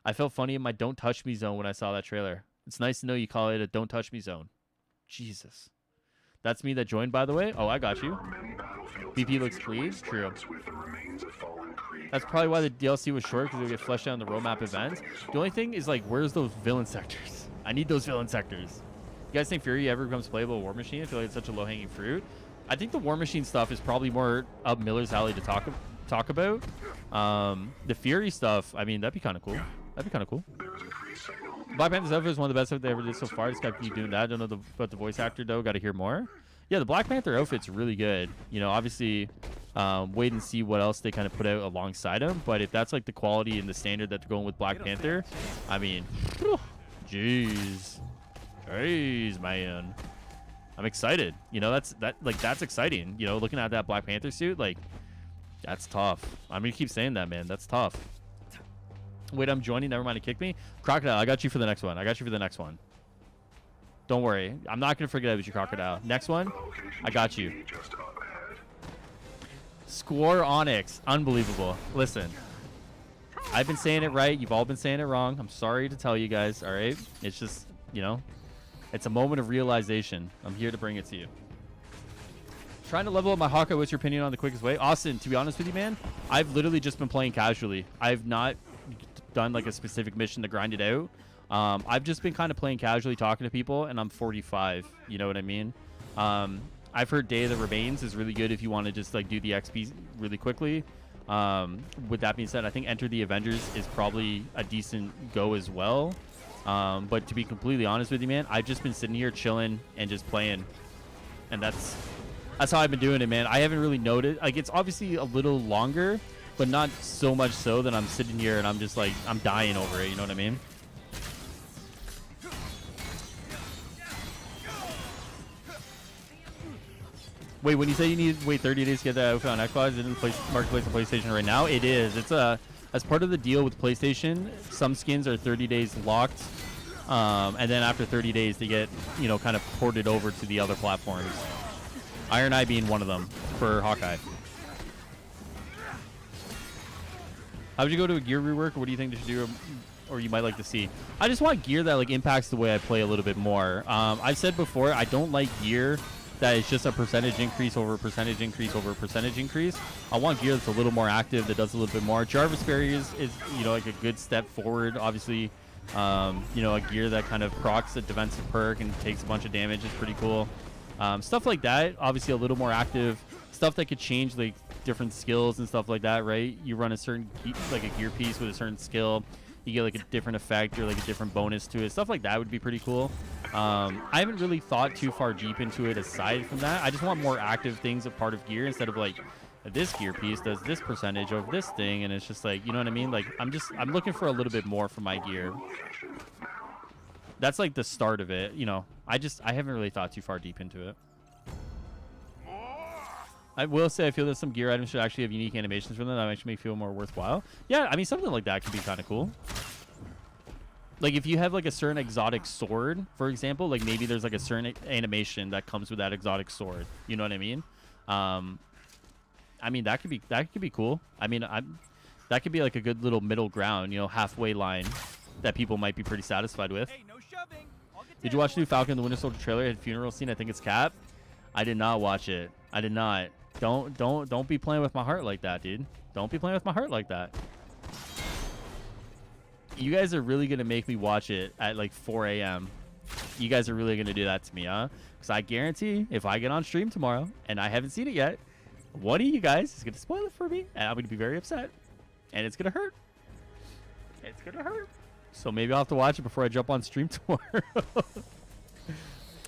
A: I felt funny in my don't touch me zone when I saw that trailer. It's nice to know you call it a don't touch me zone. Jesus. That's me that joined, by the way. Oh, I got you. BP looks pleased. True. That's probably why the DLC was short, because it'll get fleshed out in the roadmap events. The only thing is, like, where's those villain sectors? I need those villain sectors. You guys think Fury ever becomes playable War Machine? I feel like it's such a low-hanging fruit. I think the War Machine stuff is probably more up Miller's alley to talk about. The Fury stuff, I mean, that'd be kind of cool. Black Panther's outfit is one of the best stuff they ever did so far. Just gotta keep doing that. I don't know about the voice actor though. Got to hear more. Yeah, the Black Panther outfit's really good. Obviously, wait and see what else they kind of put out alongside him. But if that's like the quality and the standard that they're going with Black Panther, I mean, jeez, man. I'm excited. That's exciting. Looking at that Black Panther suit, like, that's tough. I'm gonna keep saying that, man. That's tough. Wait, I'm joining. Never mind to kick me. Crocodile, I got you for the next one. Don't worry. I'm not gonna forget about you, Crocodile. Next one, I got you. Square Onyx, unbelievable. Listen, I've been saying it right. You've all been saying it wrong. I'm sorry to tell you guys. All right, it's just it's a moment of realization. I'm here to bring it to you. Trying to level up my Hawkeye. What's your opinion on the quickest way? Austin, to be honest with you, man, I've literally just been playing casually. I've not done like a specific mission to grind it out. I've just been kind of playing casually, talking to people, and I'm 45. You know what I mean? I've heard Day of the Remains is really good if you want to just like do the XP really quickly. With that being said, I think Enter the Avengers is probably a decent go as well. But to be completely honest with you, man, I've just been sitting here chilling and just playing, and that's how I've been doing it, man. I haven't really noticed. Like, it's obviously a little longer, but not so much so that I'm sitting here and I'm just like, I'm dying over it. You know what I mean? Wait, when you say you need to wait 30 days to get that outfit on Xbox, is it in the marketplace on PlayStation right now? It is. It's as part of the deal with PlayStation, some skins are 30 days locked, and then after 30 days they get, you know, kind of ported over to the other platforms. Iron Eye being one of them for Hawkeye. How would you go to a gear rework, or what do you think they should do, or you might like to see? I just want gear that like impacts the way I play a little bit more. I've said before, I don't like gear that is just a percentage increase over percentage increase over percentage increase. I want gear that's a little more active, that does a little bit more. Jarvis Berry is you know, like a good step forward. Obviously, you know, a gear that kind of procs a defensive perk and takes a bunch of damage is pretty cool. Stuff like that, obviously a little more active. Stuff that could change like different skills and stuff like that, right? You run a certain like a gear piece with a certain skill, you get like a different effect or like a different bonus to it. Stuff like that would be pretty cool. I haven't really thought too far deep into it aside from that. I just want more active things a part of gear instead of like this gear piece does this percentage of this thing, and it's just like, you know what I mean? Like I'm looking for a little bit more from my gear. That's like the start of it, you know. I haven't really thought too far deep into it. I will say I feel that some gear items should actually have unique animations for them that actually make me feel more worthwhile. Yeah, I mean, something like that could be kind of cool. Like if you have like a certain exotic sword, for example, like maybe there's like a certain animation that comes with that exotic sword. You know what I mean? I mean that could be cool. I mean, that could be like a good little middle ground, you know, halfway line that people might be pretty satisfied with.
F: Hey, no shoving.
A: Did you watch the new Falcon and the Winter Soldier trailer? It had funeral scene. I think it's Cap. I did not watch it. I did not. Don't be playing with my heart like that, dude. Don't be playing with my heart like that. You guys are really gonna make me watch it at like 4 a.m. You guys are really gonna do that to me, huh? Because I guarantee if I get on stream tomorrow and I haven't seen it yet, one of you guys is gonna spoil it for me, and I'm gonna be very upset, and it's gonna hurt. It's gonna hurt. So maybe I'll have to watch it before I jump on stream tomorrow.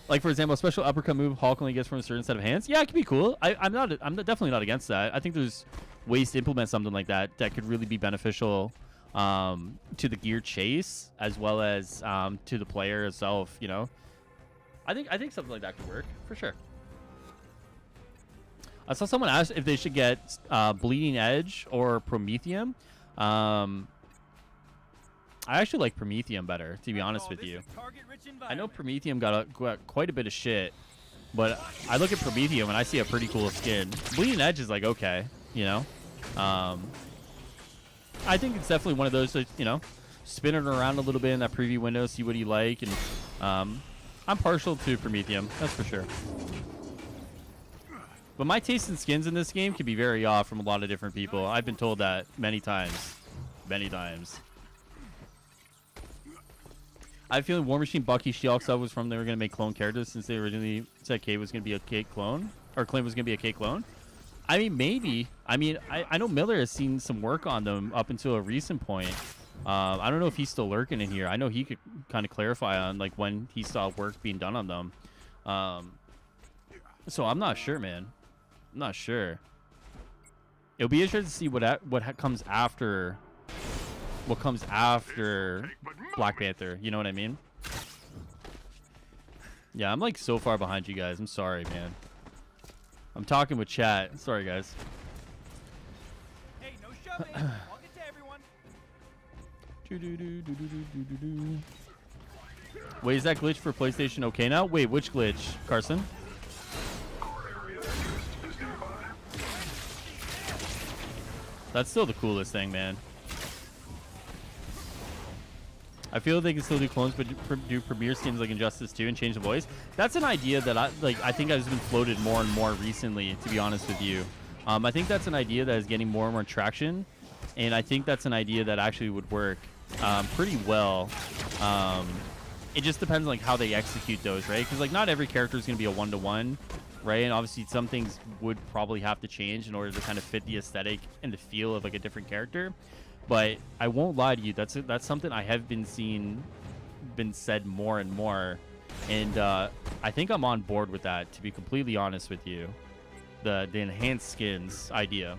A: Like, for example, a special uppercut move Hulk only gets from a certain set of hands. Yeah, it could be cool. I'm definitely not against that. I think there's ways to implement something like that that could really be beneficial to the gear chase as well as to the player itself, you know. I think something like that could work for sure. I saw someone ask if they should get Bleeding Edge or Prometheum. I actually like Prometheum better, to be honest with you. I know Prometheum got quite a bit of shit, but I look at Prometheum and I see a pretty cool skin. Bleeding Edge is like okay, you know. I think it's definitely one of those that, you know, spin it around a little bit in that preview window, see what you like, and I'm partial to Prometheum, that's for sure. But my taste in skins in this game can be very off from a lot of different people. I've been told that many times. Many times. I have a feeling War Machine, Bucky, She-Hulk stuff was from they were going to make clone characters since they originally said Kate was going to be a Kate clone. Or Clint was going to be a Kate clone. I mean, maybe. I mean, I know Miller has seen some work on them up until a recent point. I don't know if he's still lurking in here. I know he could kind of clarify on like when he saw work being done on them. So I'm not sure, man. I'm not sure. It'll be interesting to see what comes after... What comes after Black Panther, you know what I mean? Yeah, I'm like so far behind you guys. I'm sorry, man. I'm talking with chat. Sorry, guys.
F: Hey, no shoving. I'll get to everyone.
A: Wait, is that glitch for PlayStation okay now? Wait, which glitch, Carson? That's still the coolest thing, man. I feel they can still do clones, but do premiere skins like Injustice 2 and change the voice. That's an idea that I think has been floated more and more recently, to be honest with you. I think that's an idea that is getting more and more traction, and I think that's an idea that actually would work pretty well. It just depends on like how they execute those, right? Because like not every character is going to be a one-to-one, right? And obviously some things would probably have to change in order to kind of fit the aesthetic and the feel of like a different character. But I won't lie to you, that's something I have been said more and more, and I think I'm on board with that, to be completely honest with you. The enhanced skins idea.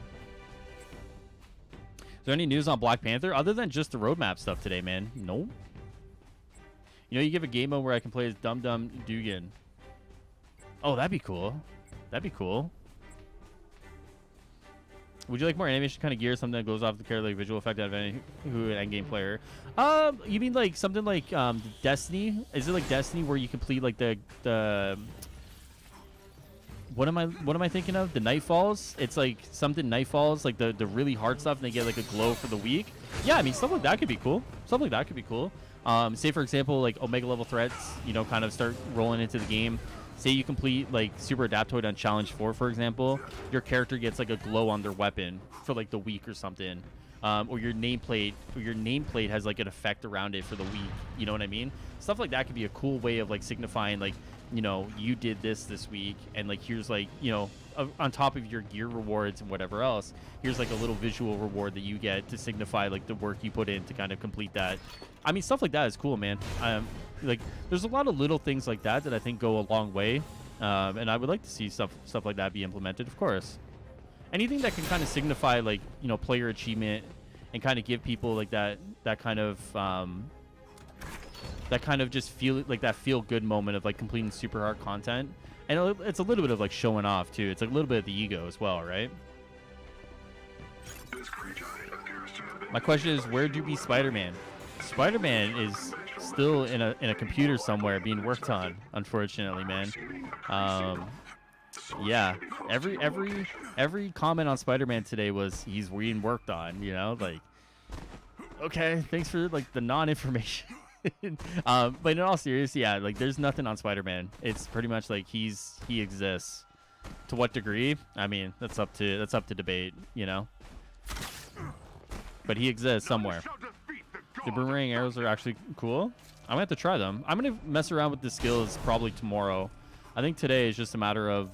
A: Is there any news on Black Panther other than just the roadmap stuff today, man? No. You know, you give a game mode where I can play as Dum Dum Dugan. Oh, that'd be cool. That'd be cool. Would you like more animation kind of gear, something that goes off the character, like visual effect out of any who an endgame player? You mean like something like Destiny? Is it like Destiny where you complete like the what am I thinking of? The Nightfalls? It's like something Nightfalls, like the really hard stuff, and they get like a glow for the week. Yeah, I mean stuff like that could be cool. Stuff like that could be cool. Say for example, like Omega level threats, you know, kind of start rolling into the game. Say you complete like Super Adaptoid on Challenge 4, for example, your character gets like a glow on their weapon for like the week or something. Or your nameplate has like an effect around it for the week. You know what I mean? Stuff like that could be a cool way of like signifying like, you know, you did this week, and like here's like, you know, on top of your gear rewards and whatever else, here's like a little visual reward that you get to signify like the work you put in to kind of complete that. I mean, stuff like that is cool, man. Like there's a lot of little things like that that I think go a long way, and I would like to see stuff like that be implemented, of course. Anything that can kind of signify like, you know, player achievement and kind of give people like that kind of just feel like that feel good moment of like completing super hard content, and it's a little bit of like showing off too. It's like a little bit of the ego as well, right? My question is, where'd you be Spider-Man? Spider-Man is still in a computer somewhere being worked on, unfortunately, man. Yeah, every comment on Spider-Man today was he's being worked on, you know, like, okay, thanks for like the non-information. But in all seriousness, yeah, like there's nothing on Spider-Man. It's pretty much like he exists. To what degree? I mean, that's up to debate, you know. But he exists somewhere. The boomerang arrows are actually cool. I'm gonna have to try them. I'm gonna mess around with the skills probably tomorrow. I think today is just a matter of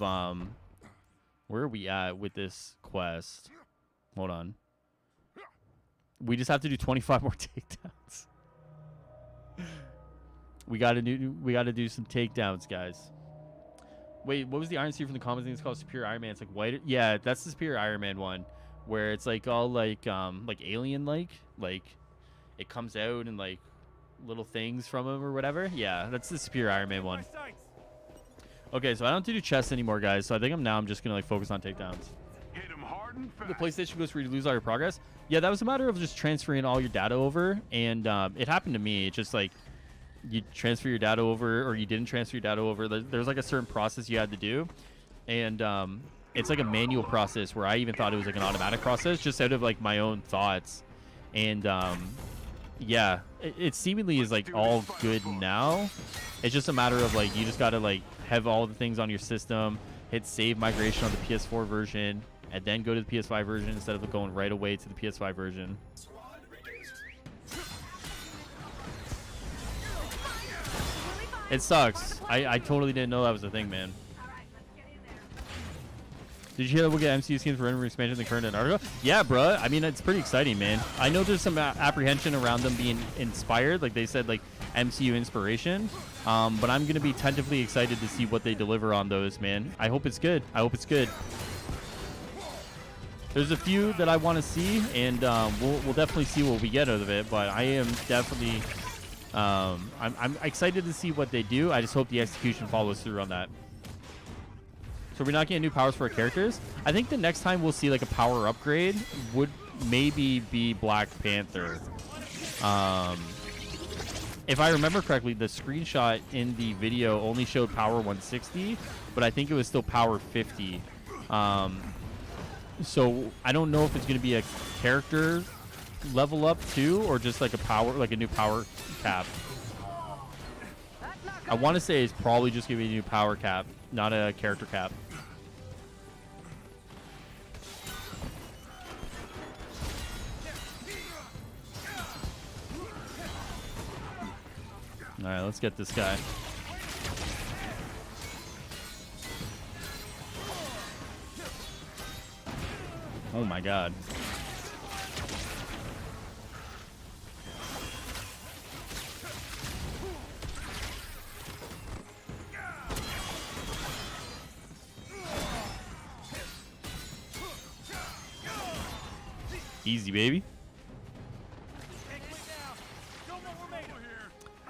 A: where are we at with this quest? Hold on. We just have to do 25 more takedowns. We gotta do some takedowns, guys. Wait, what was the Iron Suit from the comics? I think it's called Superior Iron Man. It's like white. Yeah, that's the Superior Iron Man one, where it's like all like alien like it comes out and like little things from him or whatever. Yeah, that's the Superior Iron Man one. Okay, so I don't have to do chests anymore, guys. So I think I'm just gonna like focus on takedowns.
B: Hit him hard and fast.
A: The PlayStation goes where you lose all your progress. Yeah, that was a matter of just transferring all your data over, and it happened to me. It's just like you transfer your data over, or you didn't transfer your data over. There's like a certain process you had to do, and it's like a manual process where I even thought it was like an automatic process, just out of like my own thoughts, and yeah, it seemingly is like all good now. It's just a matter of like you just gotta like have all the things on your system, hit save migration on the PS4 version, and then go to the PS5 version instead of going right away to the PS5 version. It sucks. I totally didn't know that was a thing, man. Did you hear that we'll get MCU skins for Random Expansion in the current Antarctica? Yeah, bruh. I mean, it's pretty exciting, man. I know there's some apprehension around them being inspired. Like they said, like MCU inspiration. But I'm going to be tentatively excited to see what they deliver on those, man. I hope it's good. I hope it's good. There's a few that I want to see, and we'll definitely see what we get out of it. But I am definitely... I'm excited to see what they do. I just hope the execution follows through on that. So we're not getting new powers for our characters. I think the next time we'll see like a power upgrade would maybe be Black Panther. If I remember correctly, the screenshot in the video only showed power 160, but I think it was still power 50. So I don't know if it's going to be a character level up too, or just like a new power cap. I want to say it's probably just going to be a new power cap, not a character cap. All right, let's get this guy. Oh my god. Easy, baby.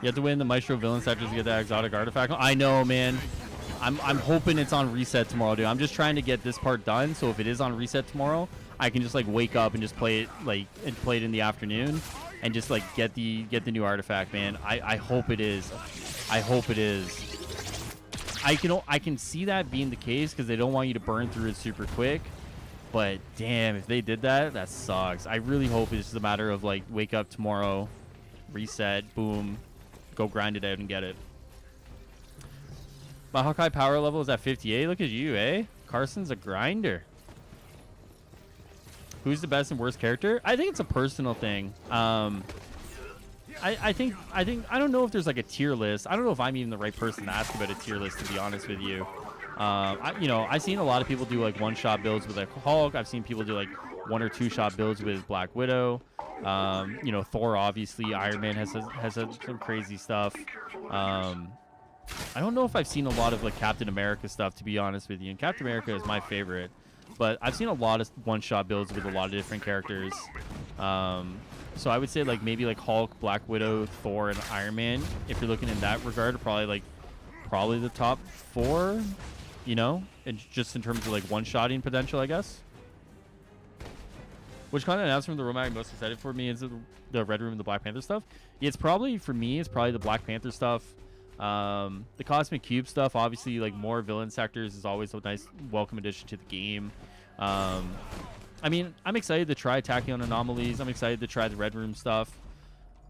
A: You have to win the Maestro villain sectors to get that exotic artifact. I know, man. I'm hoping it's on reset tomorrow, dude. I'm just trying to get this part done, so if it is on reset tomorrow, I can just like wake up and just play it and play it in the afternoon, and just like get the new artifact, man. I hope it is. I hope it is. I can see that being the case because they don't want you to burn through it super quick. But damn, if they did that, that sucks. I really hope it's just a matter of like wake up tomorrow, reset, boom, go grind it out and get it. My Hawkeye power level is at 58. Look at you, eh? Carson's a grinder. Who's the best and worst character? I think it's a personal thing. I think I don't know if there's like a tier list. I don't know if I'm even the right person to ask about a tier list, to be honest with you. I've seen a lot of people do like one-shot builds with like Hulk. I've seen people do like 1 or 2-shot builds with Black Widow. Thor, obviously. Iron Man has some crazy stuff. I don't know if I've seen a lot of like Captain America stuff, to be honest with you. And Captain America is my favorite, but I've seen a lot of one-shot builds with a lot of different characters. So I would say like maybe like Hulk, Black Widow, Thor, and Iron Man. If you're looking in that regard, probably the top 4. And just in terms of like one-shotting potential, I guess. Which kind of announcement of the room I'm most excited for me is the Red Room and the Black Panther stuff. It's probably the Black Panther stuff. The Cosmic Cube stuff, obviously, like more villain sectors is always a nice welcome addition to the game. I'm excited to try Tachyon Anomalies. I'm excited to try the Red Room stuff.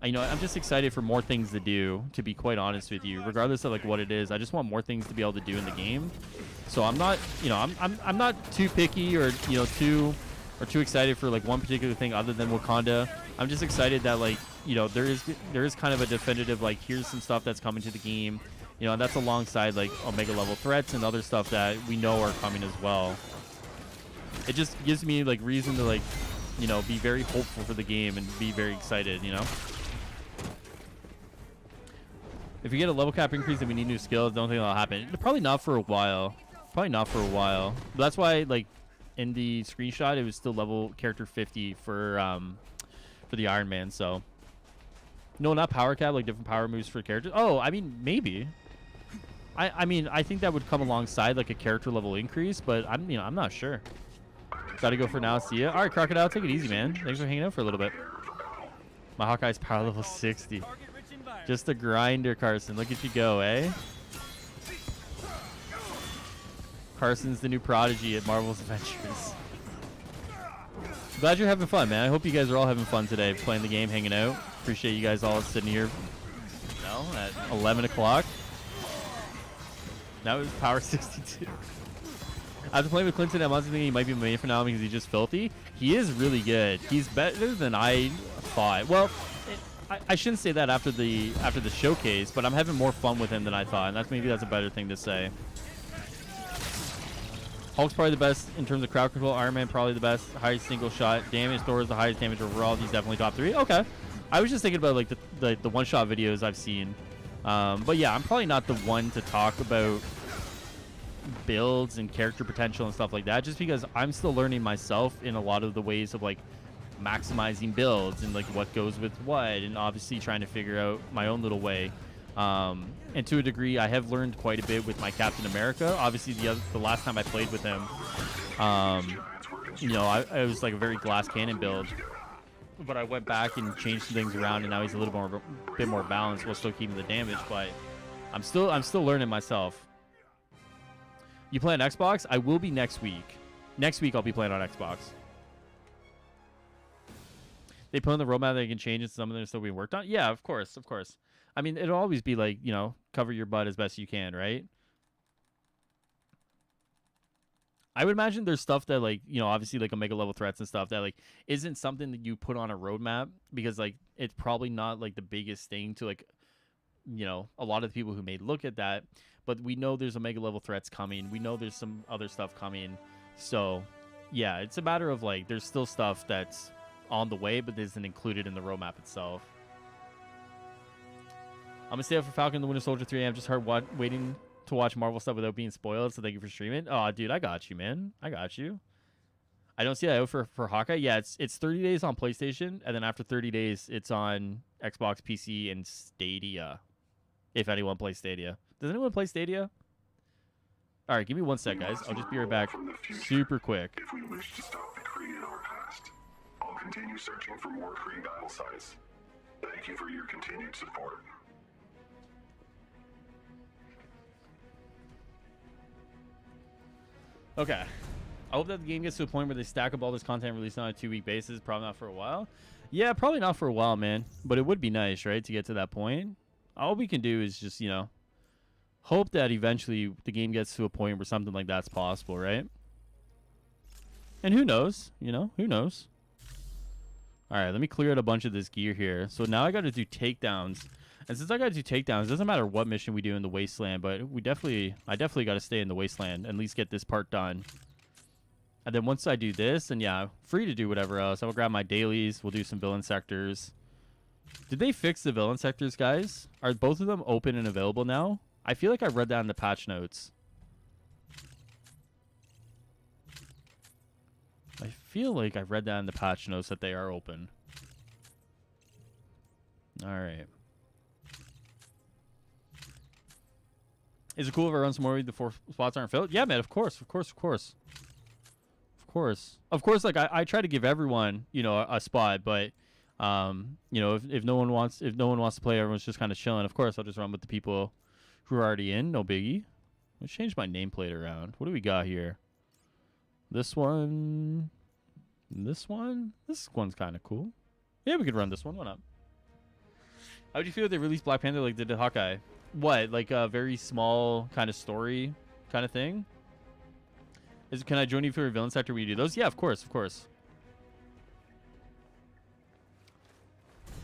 A: I'm just excited for more things to do, to be quite honest with you. Regardless of like what it is, I just want more things to be able to do in the game. So I'm not, I'm not too picky or too excited for like one particular thing other than Wakanda. I'm just excited that like there is kind of a definitive like here's some stuff that's coming to the game, and that's alongside like Omega level threats and other stuff that we know are coming as well. It just gives me like reason to like be very hopeful for the game and be very excited. If you get a level cap increase and we need new skills, don't think that'll happen. Probably not for a while. But that's why like in the screenshot it was still level character 50 for the Iron Man. So no, not power cap, like different power moves for characters. Oh, maybe. I think that would come alongside like a character level increase, but I'm not sure. Gotta go for now. See ya. All right, Crocodile, take it easy, man. Thanks for hanging out for a little bit. My Hawkeye's power level 60. Just a grinder, Carson. Look at you go, eh? Carson's the new prodigy at Marvel's Avengers. Glad you're having fun, man. I hope you guys are all having fun today, playing the game, hanging out. Appreciate you guys all sitting here at 11 o'clock. That was power 62. After playing with Clinton, I'm honestly thinking he might be main for now because he's just filthy. He is really good. He's better than I thought. Well, I shouldn't say that after the showcase, but I'm having more fun with him than I thought, and maybe that's a better thing to say. Hulk's probably the best in terms of crowd control. Iron Man probably the best. Highest single shot damage. Thor is the highest damage overall. He's definitely top 3. Okay. I was just thinking about like the one-shot videos I've seen. But yeah, I'm probably not the one to talk about builds and character potential and stuff like that, just because I'm still learning myself in a lot of the ways of like maximizing builds and like what goes with what, and obviously trying to figure out my own little way. And to a degree, I have learned quite a bit with my Captain America. Obviously, the last time I played with him, I was like a very glass cannon build, but I went back and changed some things around, and now he's a bit more balanced while still keeping the damage. But I'm still learning myself. You play on Xbox? I will be next week. Next week I'll be playing on Xbox. They put on the roadmap that they can change it. Some of them are still being worked on. Yeah, of course. It'll always be like, cover your butt as best you can, right? I would imagine there's stuff that like, obviously like Omega level threats and stuff that like isn't something that you put on a roadmap because like it's probably not like the biggest thing to like, a lot of the people who may look at that, but we know there's Omega level threats coming. We know there's some other stuff coming. So yeah, it's a matter of like, there's still stuff that's on the way, but isn't included in the roadmap itself. I'm gonna stay up for Falcon and the Winter Soldier 3. I'm just hard waiting to watch Marvel stuff without being spoiled. So thank you for streaming. Oh, dude, I got you, man. I got you. I don't see that out for Hawkeye. Yeah, it's 30 days on PlayStation, and then after 30 days, it's on Xbox, PC, and Stadia. If anyone plays Stadia, does anyone play Stadia? All right, give me 1 sec, guys. I'll just be right back super quick.
B: If we wish to stop the Kree in our past, I'll continue searching for more Kree battle sites. Thank you for your continued support.
A: Okay. I hope that the game gets to a point where they stack up all this content released on a 2-week basis. Probably not for a while. Yeah, probably not for a while, man. But it would be nice, right, to get to that point. All we can do is just, you know, hope that eventually the game gets to a point where something like that's possible, right? And who knows? You know, who knows? All right, let me clear out a bunch of this gear here. So now I got to do takedowns. And since I got to do takedowns, it doesn't matter what mission we do in the Wasteland, but I definitely got to stay in the Wasteland and at least get this part done. And then once I do this, then yeah, free to do whatever else. I will grab my dailies. We'll do some villain sectors. Did they fix the villain sectors, guys? Are both of them open and available now? I feel like I read that in the patch notes. I feel like I read that in the patch notes that they are open. All right. Is it cool if I run some more? The 4 spots aren't filled? Yeah, man. Of course. Of course. Of course. Of course. Of course. Like I try to give everyone, you know, a spot, but you know, if no one wants to play, everyone's just kind of chilling. Of course, I'll just run with the people who are already in. No biggie. Let's change my nameplate around. What do we got here? This one. This one. This one's kind of cool. Yeah, we could run this one. Why not? How would you feel if they released Black Panther like they did Hawkeye? What, like a very small kind of story kind of thing? Can I join you for a villain sector when you do those? Yeah, of course, of course.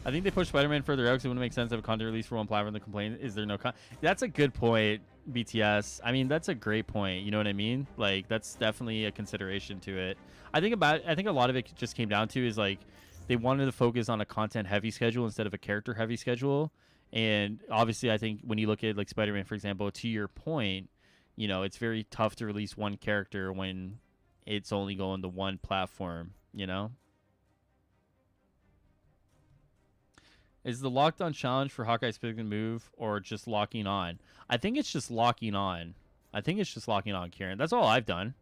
A: I think they pushed Spider-Man further out because it wouldn't make sense to have a content release for one platform. The complaint is there no That's a good point, BTS. I mean, that's a great point. You know what I mean? Like, that's definitely a consideration to it. I think a lot of it just came down to is like they wanted to focus on a content heavy schedule instead of a character heavy schedule. And obviously, I think when you look at like Spider-Man, for example, to your point, you know, it's very tough to release one character when it's only going to one platform, you know? Is the lockdown challenge for Hawkeye specifically move or just locking on? I think it's just locking on. Kieran. That's all I've done.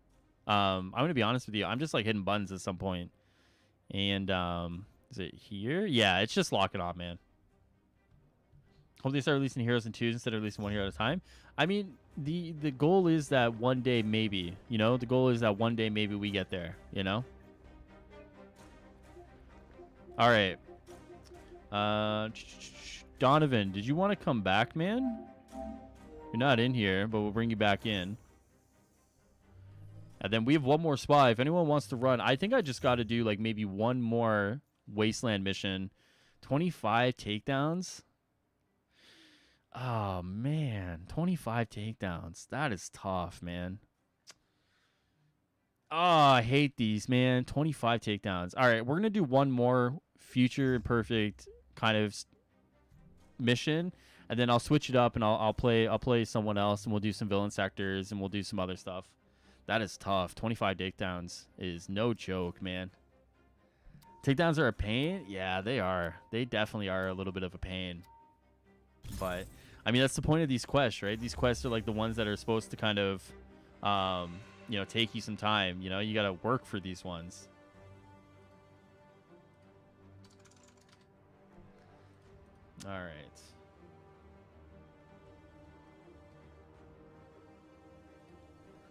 A: I'm going to be honest with you. I'm just like hitting buttons at some point. And is it here? Yeah, it's just locking on, man. Hope they start releasing heroes in 2s instead of releasing 1 hero at a time. I mean, the goal is that one day maybe, you know, the goal is that one day maybe we get there, you know? All right. Donovan, did you want to come back, man? You're not in here, but we'll bring you back in. And then we have one more spot. If anyone wants to run, I think I just got to do like maybe one more Wasteland mission. 25 takedowns. Oh, man. 25 takedowns. That is tough, man. Oh, I hate these, man. 25 takedowns. All right, we're going to do one more Future Imperfect kind of mission, and then I'll switch it up and I'll play someone else, and we'll do some villain sectors and we'll do some other stuff. That is tough. 25 takedowns is no joke, man. Takedowns are a pain. Yeah, they are. They definitely are a little bit of a pain. But I mean, that's the point of these quests, right? These quests are like the ones that are supposed to kind of you know, take you some time. You know, you got to work for these ones. All right.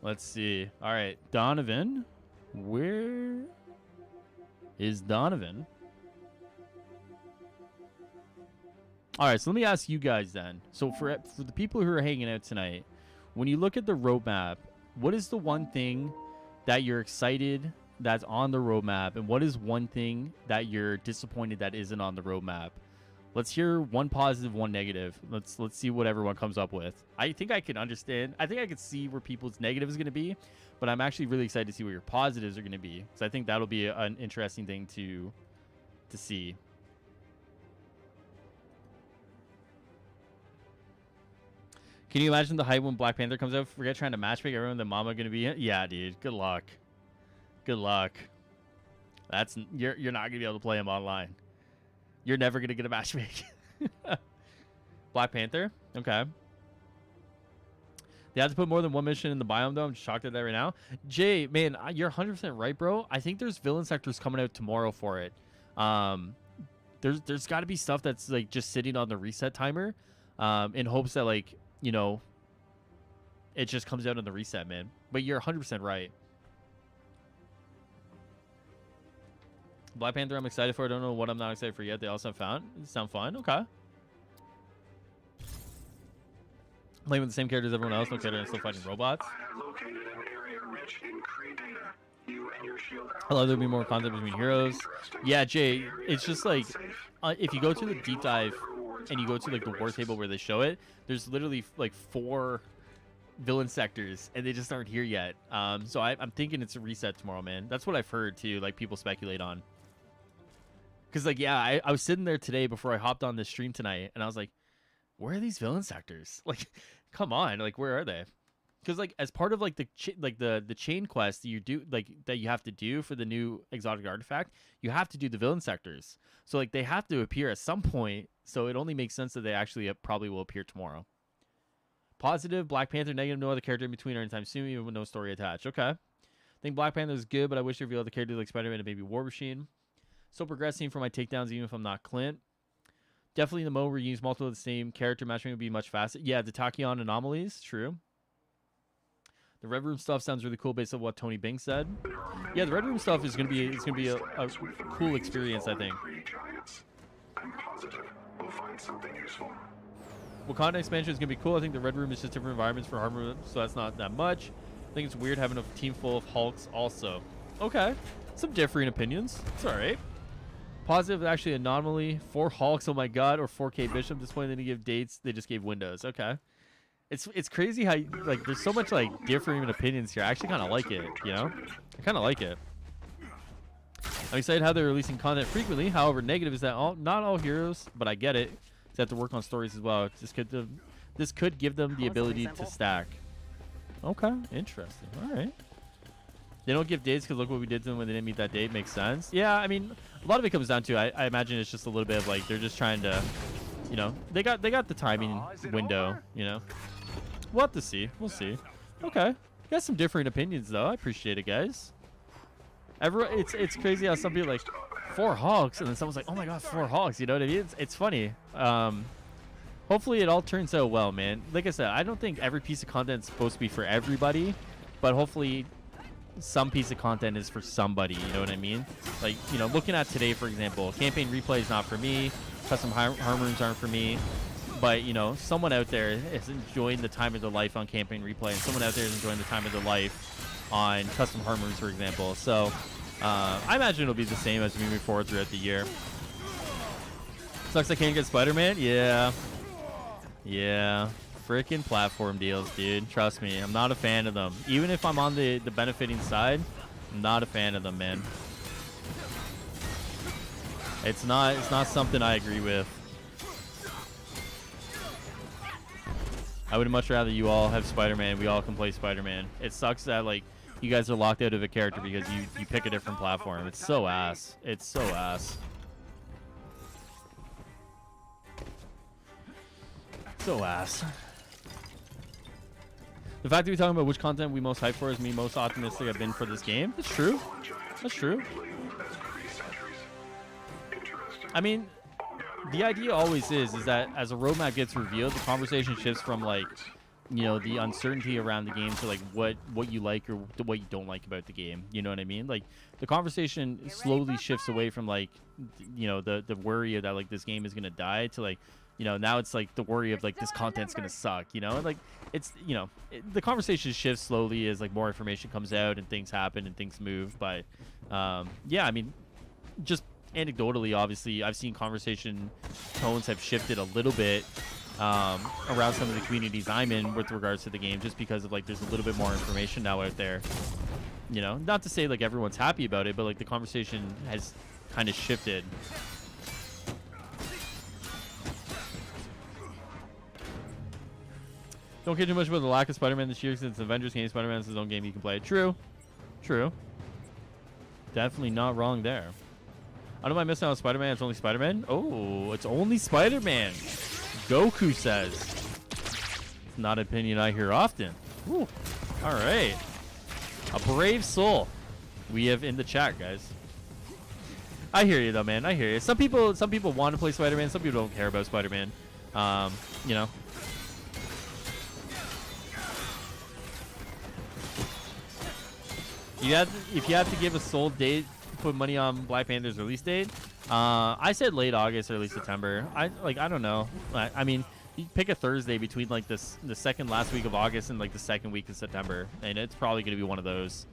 A: Let's see. All right, Donovan. Where is Donovan? All right, so let me ask you guys then. So for the people who are hanging out tonight, when you look at the roadmap, what is the one thing that you're excited that's on the roadmap, and what is one thing that you're disappointed that isn't on the roadmap? Let's hear one positive, one negative. Let's see what everyone comes up with. I think I can understand. I think I can see where people's negative is going to be, but I'm actually really excited to see where your positives are going to be, because I think that'll be an interesting thing to see. Can you imagine the hype when Black Panther comes out? Forget trying to matchmake everyone. The mama going to be in? Yeah, dude. Good luck. Good luck. You're not going to be able to play him online. You're never going to get a matchmake. Black Panther? Okay. They have to put more than one mission in the biome, though. I'm shocked at that right now. Jay, man, you're 100% right, bro. I think there's villain sectors coming out tomorrow for it. There's got to be stuff that's like just sitting on the reset timer, in hopes that like it just comes out on the reset, man. But you're 100% right. Black Panther, I'm excited for. I don't know what I'm not excited for yet. They also sound fun. Okay. Playing with the same characters as everyone else. Looks like they're still fighting robots. I love there'll be more content between heroes. Yeah, Jay, it's just like if you go to the deep dive and you go to like the war table where they show it, there's literally like 4 villain sectors and they just aren't here yet. So I'm thinking it's a reset tomorrow, man. That's what I've heard too. Like people speculate on. Because like yeah, I was sitting there today before I hopped on this stream tonight, and I was like, where are these villain sectors? Like, come on, like where are they? Because like as part of like the chain quest that you do that you have to do for the new exotic artifact, you have to do the villain sectors. So like they have to appear at some point. So it only makes sense that they actually probably will appear tomorrow. Positive, Black Panther. Negative, no other character in between or anytime soon, even with no story attached. Okay. I think Black Panther is good, but I wish they revealed the character like Spider-Man and maybe War Machine. Still progressing for my takedowns, even if I'm not Clint. Definitely in the mode where you use multiple of the same character, matching would be much faster. Yeah, the Tachyon anomalies, true. The Red Room stuff sounds really cool based on what Tony Bing said. Yeah, the Red Room stuff is gonna be a cool experience, I think.
B: I'm positive we'll find something useful.
A: Wakanda expansion is gonna be cool. I think the Red Room is just different environments for Armor, so that's not that much. I think it's weird having a team full of Hulks also. Okay, some differing opinions. It's all right. Positive, actually anomaly. 4 Hulks, oh my god, or 4K Bishop. Disappointed they didn't give dates. They just gave windows. Okay. It's crazy how like there's so much like differing opinions here. I actually kind of like it, you know? I kind of like it. I'm excited how they're releasing content frequently. However, negative is that not all heroes, but I get it. They have to work on stories as well. This could give them the ability to stack. Okay, interesting. All right. They don't give dates because look what we did to them when they didn't meet that date. Makes sense. Yeah, I mean, a lot of it comes down to I imagine it's just a little bit of like they're just trying to, you know, they got the timing window. You know, we'll have to see. We'll see. Okay, got some differing opinions though. I appreciate it, guys. It's crazy how some people like 4 Hulks and then someone's like, oh my god, 4 Hulks. You know what I mean? It's funny. Hopefully it all turns out well, man. Like I said, I don't think every piece of content is supposed to be for everybody, but hopefully some piece of content is for somebody, you know what I mean? Like, you know, looking at today, for example, campaign replay is not for me, custom harm rooms aren't for me, but, you know, someone out there is enjoying the time of their life on campaign replay, and someone out there is enjoying the time of their life on custom harm rooms, for example. So, I imagine it'll be the same as we move forward throughout the year. Sucks I can't get Spider-Man? Yeah. Yeah. Freaking platform deals, dude. Trust me, I'm not a fan of them. Even if I'm on the benefiting side, I'm not a fan of them, man. It's not something I agree with. I would much rather you all have Spider-Man. We all can play Spider-Man. It sucks that like you guys are locked out of a character because you pick a different platform. It's so ass. It's so ass. So ass. The fact that we're talking about which content we most hyped for is me most optimistic I've been for this game. That's true. That's true. I mean, the idea always is that as a roadmap gets revealed, the conversation shifts from like, you know, the uncertainty around the game to like what you like or what you don't like about the game. You know what I mean? Like the conversation slowly shifts away from like, you know, the worry that like this game is gonna die to like, you know, now it's like the worry of like this content's gonna suck, you know, like it's, you know, the conversation shifts slowly as like more information comes out and things happen and things move. But yeah, I mean, just anecdotally, obviously, I've seen conversation tones have shifted a little bit around some of the communities I'm in with regards to the game, just because of like there's a little bit more information now out there. You know, not to say like everyone's happy about it, but like the conversation has kind of shifted. Don't care too much about the lack of Spider-Man this year since Avengers game. Spider-Man is his own game you can play. True. True. Definitely not wrong there. I don't mind missing out on Spider-Man. It's only Spider-Man. Oh, it's only Spider-Man. Goku says. It's not an opinion I hear often. Ooh. All right. A brave soul we have in the chat, guys. I hear you though, man. I hear you. Some people want to play Spider-Man. Some people don't care about Spider-Man. You know. If you have to give a sole date, put money on Black Panther's release date. I said late August, early September. I don't know. I mean, you pick a Thursday between like the second last week of August and like the second week of September, and it's probably going to be one of those.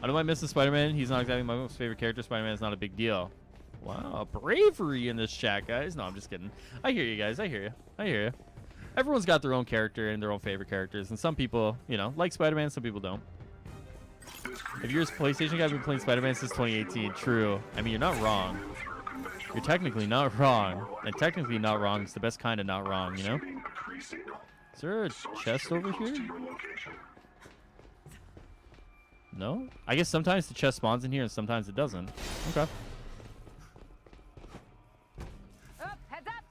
A: I don't mind missing Spider-Man. He's not exactly my most favorite character. Spider-Man is not a big deal. Wow, bravery in this chat, guys. No, I'm just kidding. I hear you guys. I hear you. I hear you. Everyone's got their own character and their own favorite characters, and some people, you know, like Spider-Man, some people don't. If you're a PlayStation guy, I've been playing Spider-Man since 2018. True. I mean, you're not wrong. You're technically not wrong. And technically not wrong is the best kind of not wrong, you know? Is there a chest over here? No? I guess sometimes the chest spawns in here and sometimes it doesn't. Okay.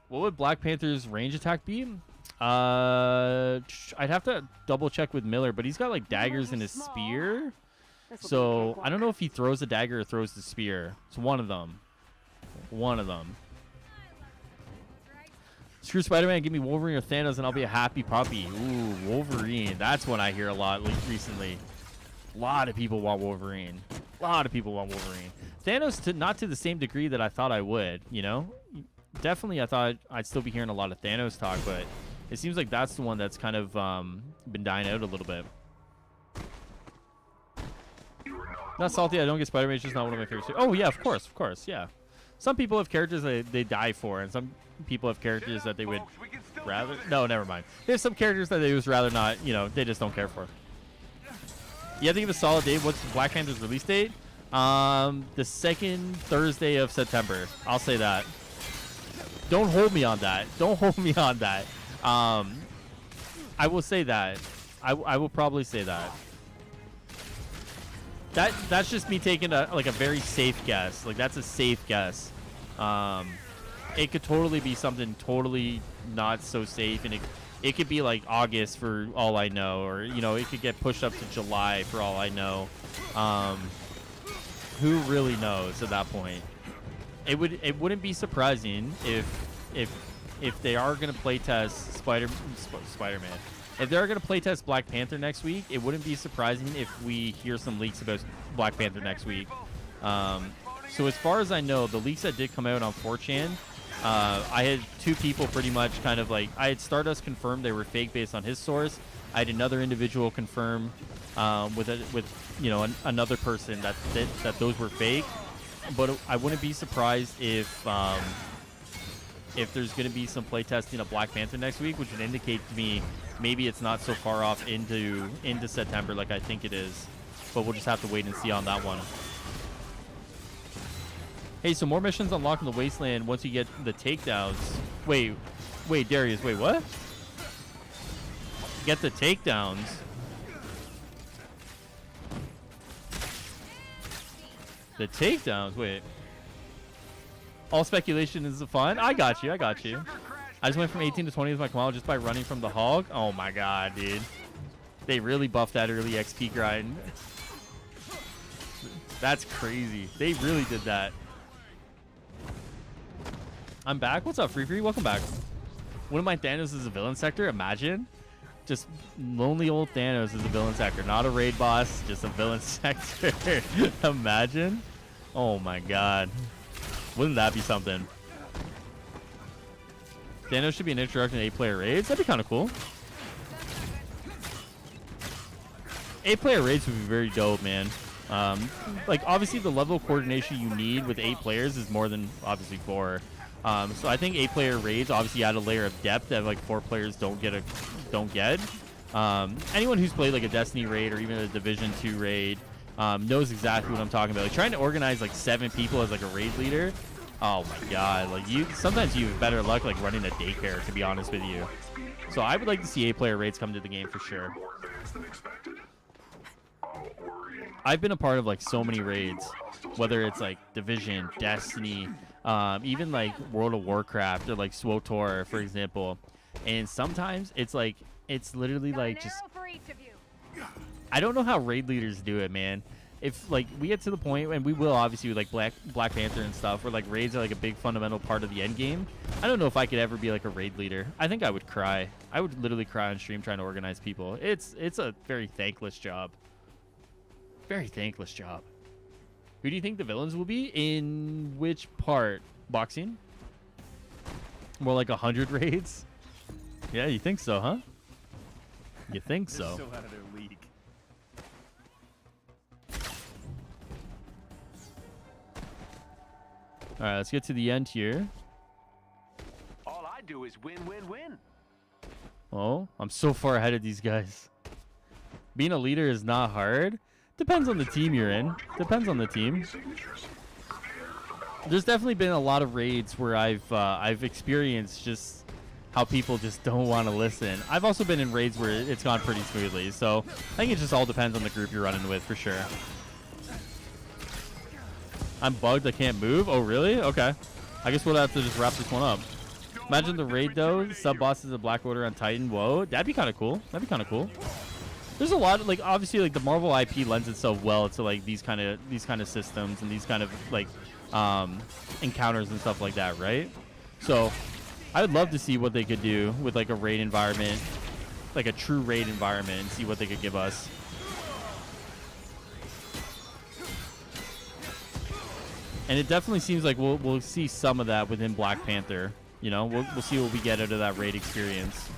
A: What would Black Panther's range attack be? I'd have to double check with Miller, but he's got like daggers in his spear. So I don't know if he throws the dagger or throws the spear. It's one of them. One of them. Screw Spider-Man, give me Wolverine or Thanos and I'll be a happy puppy. Ooh, Wolverine. That's one I hear a lot recently. A lot of people want Wolverine. A lot of people want Wolverine. Thanos, not to the same degree that I thought I would, you know? Definitely I thought I'd still be hearing a lot of Thanos talk, but it seems like that's the one that's kind of been dying out a little bit. Not salty, I don't get Spider-Man, it's just not one of my favorites. Oh yeah, of course, yeah. Some people have characters that they die for, and some people have characters that they would rather... No, never mind. There's some characters that they would rather not, you know, they just don't care for. You have to give a solid date. What's Black Panther's release date? The second Thursday of September. I'll say that. Don't hold me on that. Don't hold me on that. I will say that. I will probably say that. That's just me taking a very safe guess. Like that's a safe guess. It could totally be something totally not so safe, and it could be like August for all I know, or you know, it could get pushed up to July for all I know. Who really knows at that point? It wouldn't be surprising if they are going to playtest Spider-Man. If they're going to playtest Black Panther next week, it wouldn't be surprising if we hear some leaks about Black Panther next week. So as far as I know, the leaks that did come out on 4chan, I had two people pretty much kind of like, I had Stardust confirm they were fake based on his source. I had another individual confirm with you know another person that those were fake. But I wouldn't be surprised if there's going to be some playtesting of Black Panther next week, which would indicate to me maybe it's not so far off into September like I think it is. But we'll just have to wait and see on that one. Hey, so more missions unlocked in the Wasteland once you get the takedowns. Wait, Darius, wait, what? Get the takedowns. The takedowns, wait. All speculation is fun. I got you. I just went from 18 to 20 with my Kamala just by running from the hog. Oh my god, dude. They really buffed that early XP grind. That's crazy. They really did that. I'm back. What's up, Free? Welcome back. One of my Thanos is a villain sector. Imagine. Just lonely old Thanos is a villain sector. Not a raid boss, just a villain sector. Imagine. Oh my god. Wouldn't that be something? Thanos should be an introduction to 8-player raids. That'd be kind of cool. 8-player raids would be very dope, man. Like, obviously, the level of coordination you need with 8 players is more than, obviously, 4. So I think 8-player raids obviously add a layer of depth that, like, 4 players don't get. Anyone who's played, like, a Destiny raid or even a Division 2 raid knows exactly what I'm talking about. Like, trying to organize, like, 7 people as, like, a raid leader. Oh, my God. Like, sometimes you have better luck, like, running a daycare, to be honest with you. So I would like to see 8-player raids come to the game for sure. I've been a part of like so many raids, whether it's like Division, Destiny, even like World of Warcraft or like SWTOR, for example. and sometimes it's like it's literally
C: Got an
A: like just
C: arrow for each of you.
A: I don't know how raid leaders do it, man. If like we get to the point, and we will obviously with like Black Panther and stuff, where like raids are like a big fundamental part of the end game. I don't know if I could ever be like a raid leader. I think I would cry. I would literally cry on stream trying to organize people. It's a very thankless job. Very thankless job. Who do you think the villains will be? In which part? Boxing? More like 100 raids? Yeah, you think so, huh? You think
F: They're
A: so?
F: so out of their league.
A: All right, let's get to the end here.
D: All I do is win, win, win.
A: Oh, I'm so far ahead of these guys. Being a leader is not hard. Depends on the team you're in. Depends on the team.
B: Signatures. Prepare for battle.
A: There's definitely been a lot of raids where I've experienced just how people just don't want to listen. I've also been in raids where it's gone pretty smoothly. So I think it just all depends on the group you're running with for sure. I'm bugged. I can't move. Oh, really? Okay. I guess we'll have to just wrap this one up. Imagine the raid though. Sub bosses of Black Order on Titan. Whoa, that'd be kind of cool. That'd be kind of cool. There's a lot of like obviously like the Marvel IP lends itself well to like these kind of systems and these kind of like encounters and stuff like that, right? So I would love to see what they could do with like a raid environment, like a true raid environment, and see what they could give us. And it definitely seems like we'll see some of that within Black Panther. You know, we'll see what we get out of that raid experience.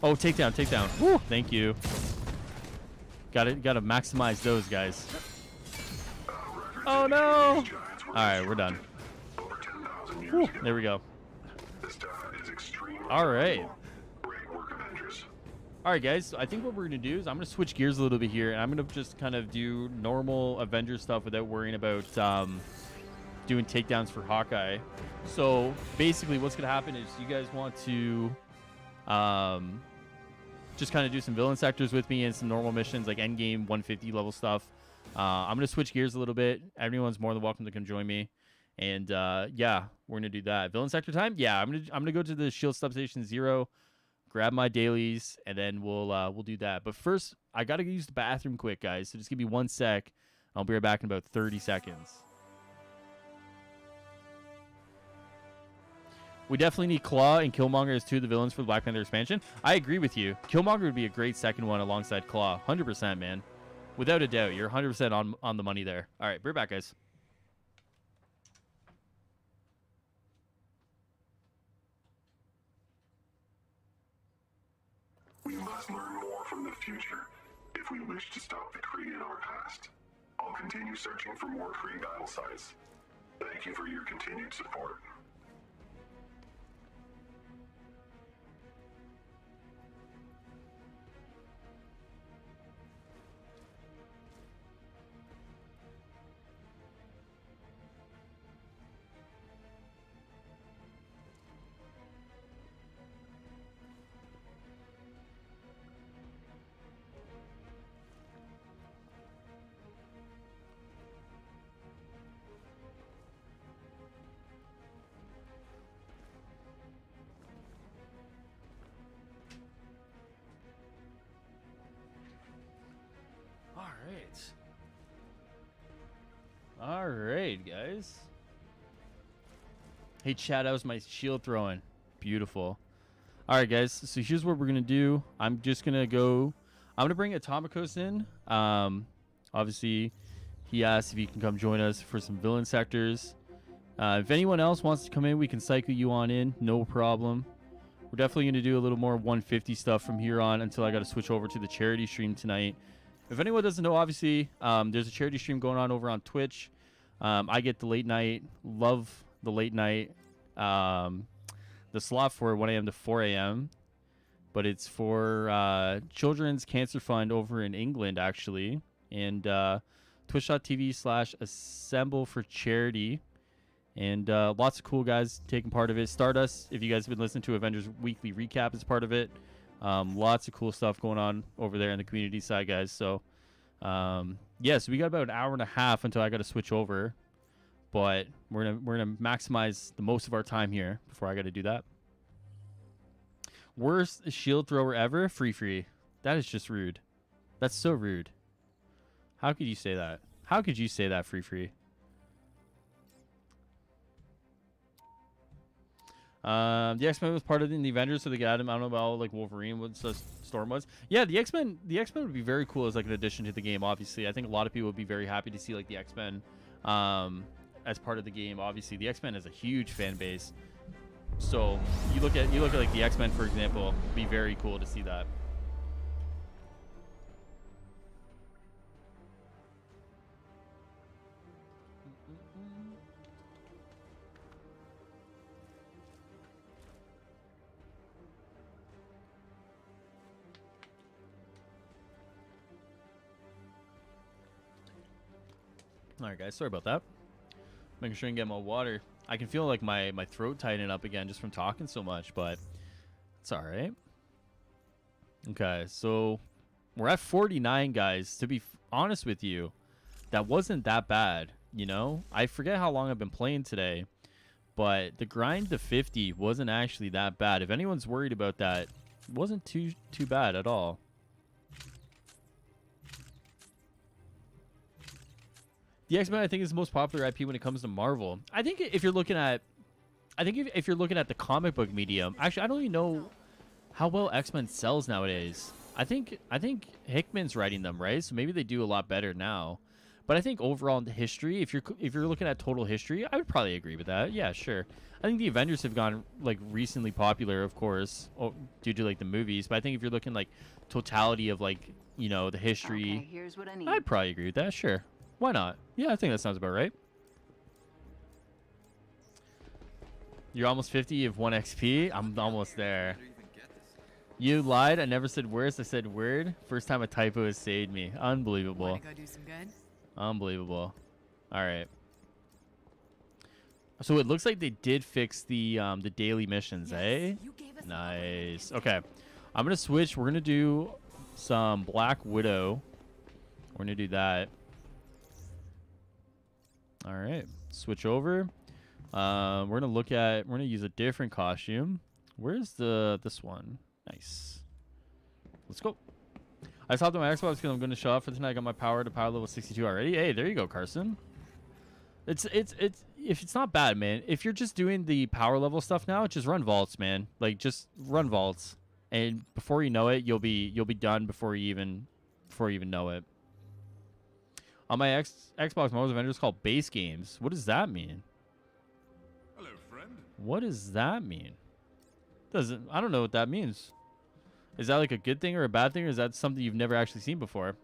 A: Oh, takedown, takedown. Woo, thank you. Gotta maximize those guys. Oh no! All right, we're done.
B: Over 10,000 years
A: Woo,
B: ago.
A: there we go.
B: This data is extremely
A: All right.
B: valuable. Great work, Avengers.
A: All right, guys. So I think what we're gonna do is I'm gonna switch gears a little bit here, and I'm gonna just kind of do normal Avengers stuff without worrying about doing takedowns for Hawkeye. So basically, what's gonna happen is you guys want to just kind of do some villain sectors with me and some normal missions like end game 150 level stuff. I'm gonna switch gears a little bit. Everyone's more than welcome to come join me, and yeah, we're gonna do that. Villain sector time. Yeah, I'm gonna go to the Shield Substation 0. Grab my dailies, and then we'll do that. But first, I gotta use the bathroom quick, guys. So just give me 1 sec. I'll be right back in about 30 seconds. We definitely need Claw and Killmonger as two of the villains for the Black Panther expansion. I agree with you. Killmonger would be a great second one alongside Claw. 100%, man. Without a doubt. You're 100% on the money there. All right, be right back, guys.
B: We must learn more from the future if we wish to stop the Kree in our past. I'll continue searching for more Kree battle sites. Thank you for your continued support.
A: All right, guys. Hey, Chad, that was my shield throwing. Beautiful. All right, guys. So here's what we're going to do. I'm going to bring Atomicos in. Obviously, he asked if he can come join us for some villain sectors. If anyone else wants to come in, we can cycle you on in. No problem. We're definitely going to do a little more 150 stuff from here on until I got to switch over to the charity stream tonight. If anyone doesn't know, obviously, there's a charity stream going on over on Twitch. I get the late night. Love the late night. The slot for 1 a.m. to 4 a.m. But it's for Children's Cancer Fund over in England, actually. And twitch.tv/assemble for charity. And lots of cool guys taking part of it. Stardust, if you guys have been listening to Avengers Weekly Recap, is part of it. Lots of cool stuff going on over there in the community side, guys. So, Yes, we got about an hour and a half until I got to switch over, but we're gonna maximize the most of our time here before I got to do that. Worst shield thrower ever? Free. That is just rude. That's so rude. How could you say that? How could you say that, Free? The X-Men was part of the Avengers, so they got him. I don't know about like Wolverine, what Storm was. Yeah, the X-Men would be very cool as like an addition to the game. Obviously, I think a lot of people would be very happy to see like the X-Men as part of the game. Obviously, the X-Men is a huge fan base. So you look at like the X-Men, for example, it'd be very cool to see that. All right, guys, sorry about that. Making sure I can get my water. I can feel like my throat tightening up again just from talking so much, but it's all right. Okay, so we're at 49, guys. To be honest with you, that wasn't that bad, you know? I forget how long I've been playing today, but the grind to 50 wasn't actually that bad. If anyone's worried about that, it wasn't too bad at all. The X-Men, I think, is the most popular IP when it comes to Marvel. I think if you're looking at, if you're looking at the comic book medium, actually, I don't even know how well X-Men sells nowadays. I think Hickman's writing them, right? So maybe they do a lot better now. But I think overall in the history, if you're looking at total history, I would probably agree with that. Yeah, sure. I think the Avengers have gone like recently popular, of course, due to like the movies. But I think if you're looking like totality of like, you know, the history,
G: Okay, here's what I need.
A: I'd probably agree with that. Sure. Why not? Yeah, I think that sounds about right. You're almost 50. You have 1 XP. I'm almost there. You lied. I never said words. I said word. First time a typo has saved me. Unbelievable.
C: Want to go do some good?
A: Unbelievable. All right. So it looks like they did fix the daily missions, eh?
C: You gave us
A: Nice. Okay. I'm gonna switch. We're gonna do some Black Widow. We're gonna do that. All right, switch over. We're gonna use a different costume. Where's this one? Nice. Let's go. I stopped on my Xbox because I'm going to show off for tonight. I got my power to power level 62 already. Hey, there you go, Carson. It's if it's not bad, man. If you're just doing the power level stuff now, just run vaults, man. Like just run vaults, and before you know it, you'll be done before you even know it. On my Xbox, Marvel's Avengers called base games. What does that mean?
B: Hello, friend.
A: What does that mean? I don't know what that means. Is that like a good thing or a bad thing, or is that something you've never actually seen before?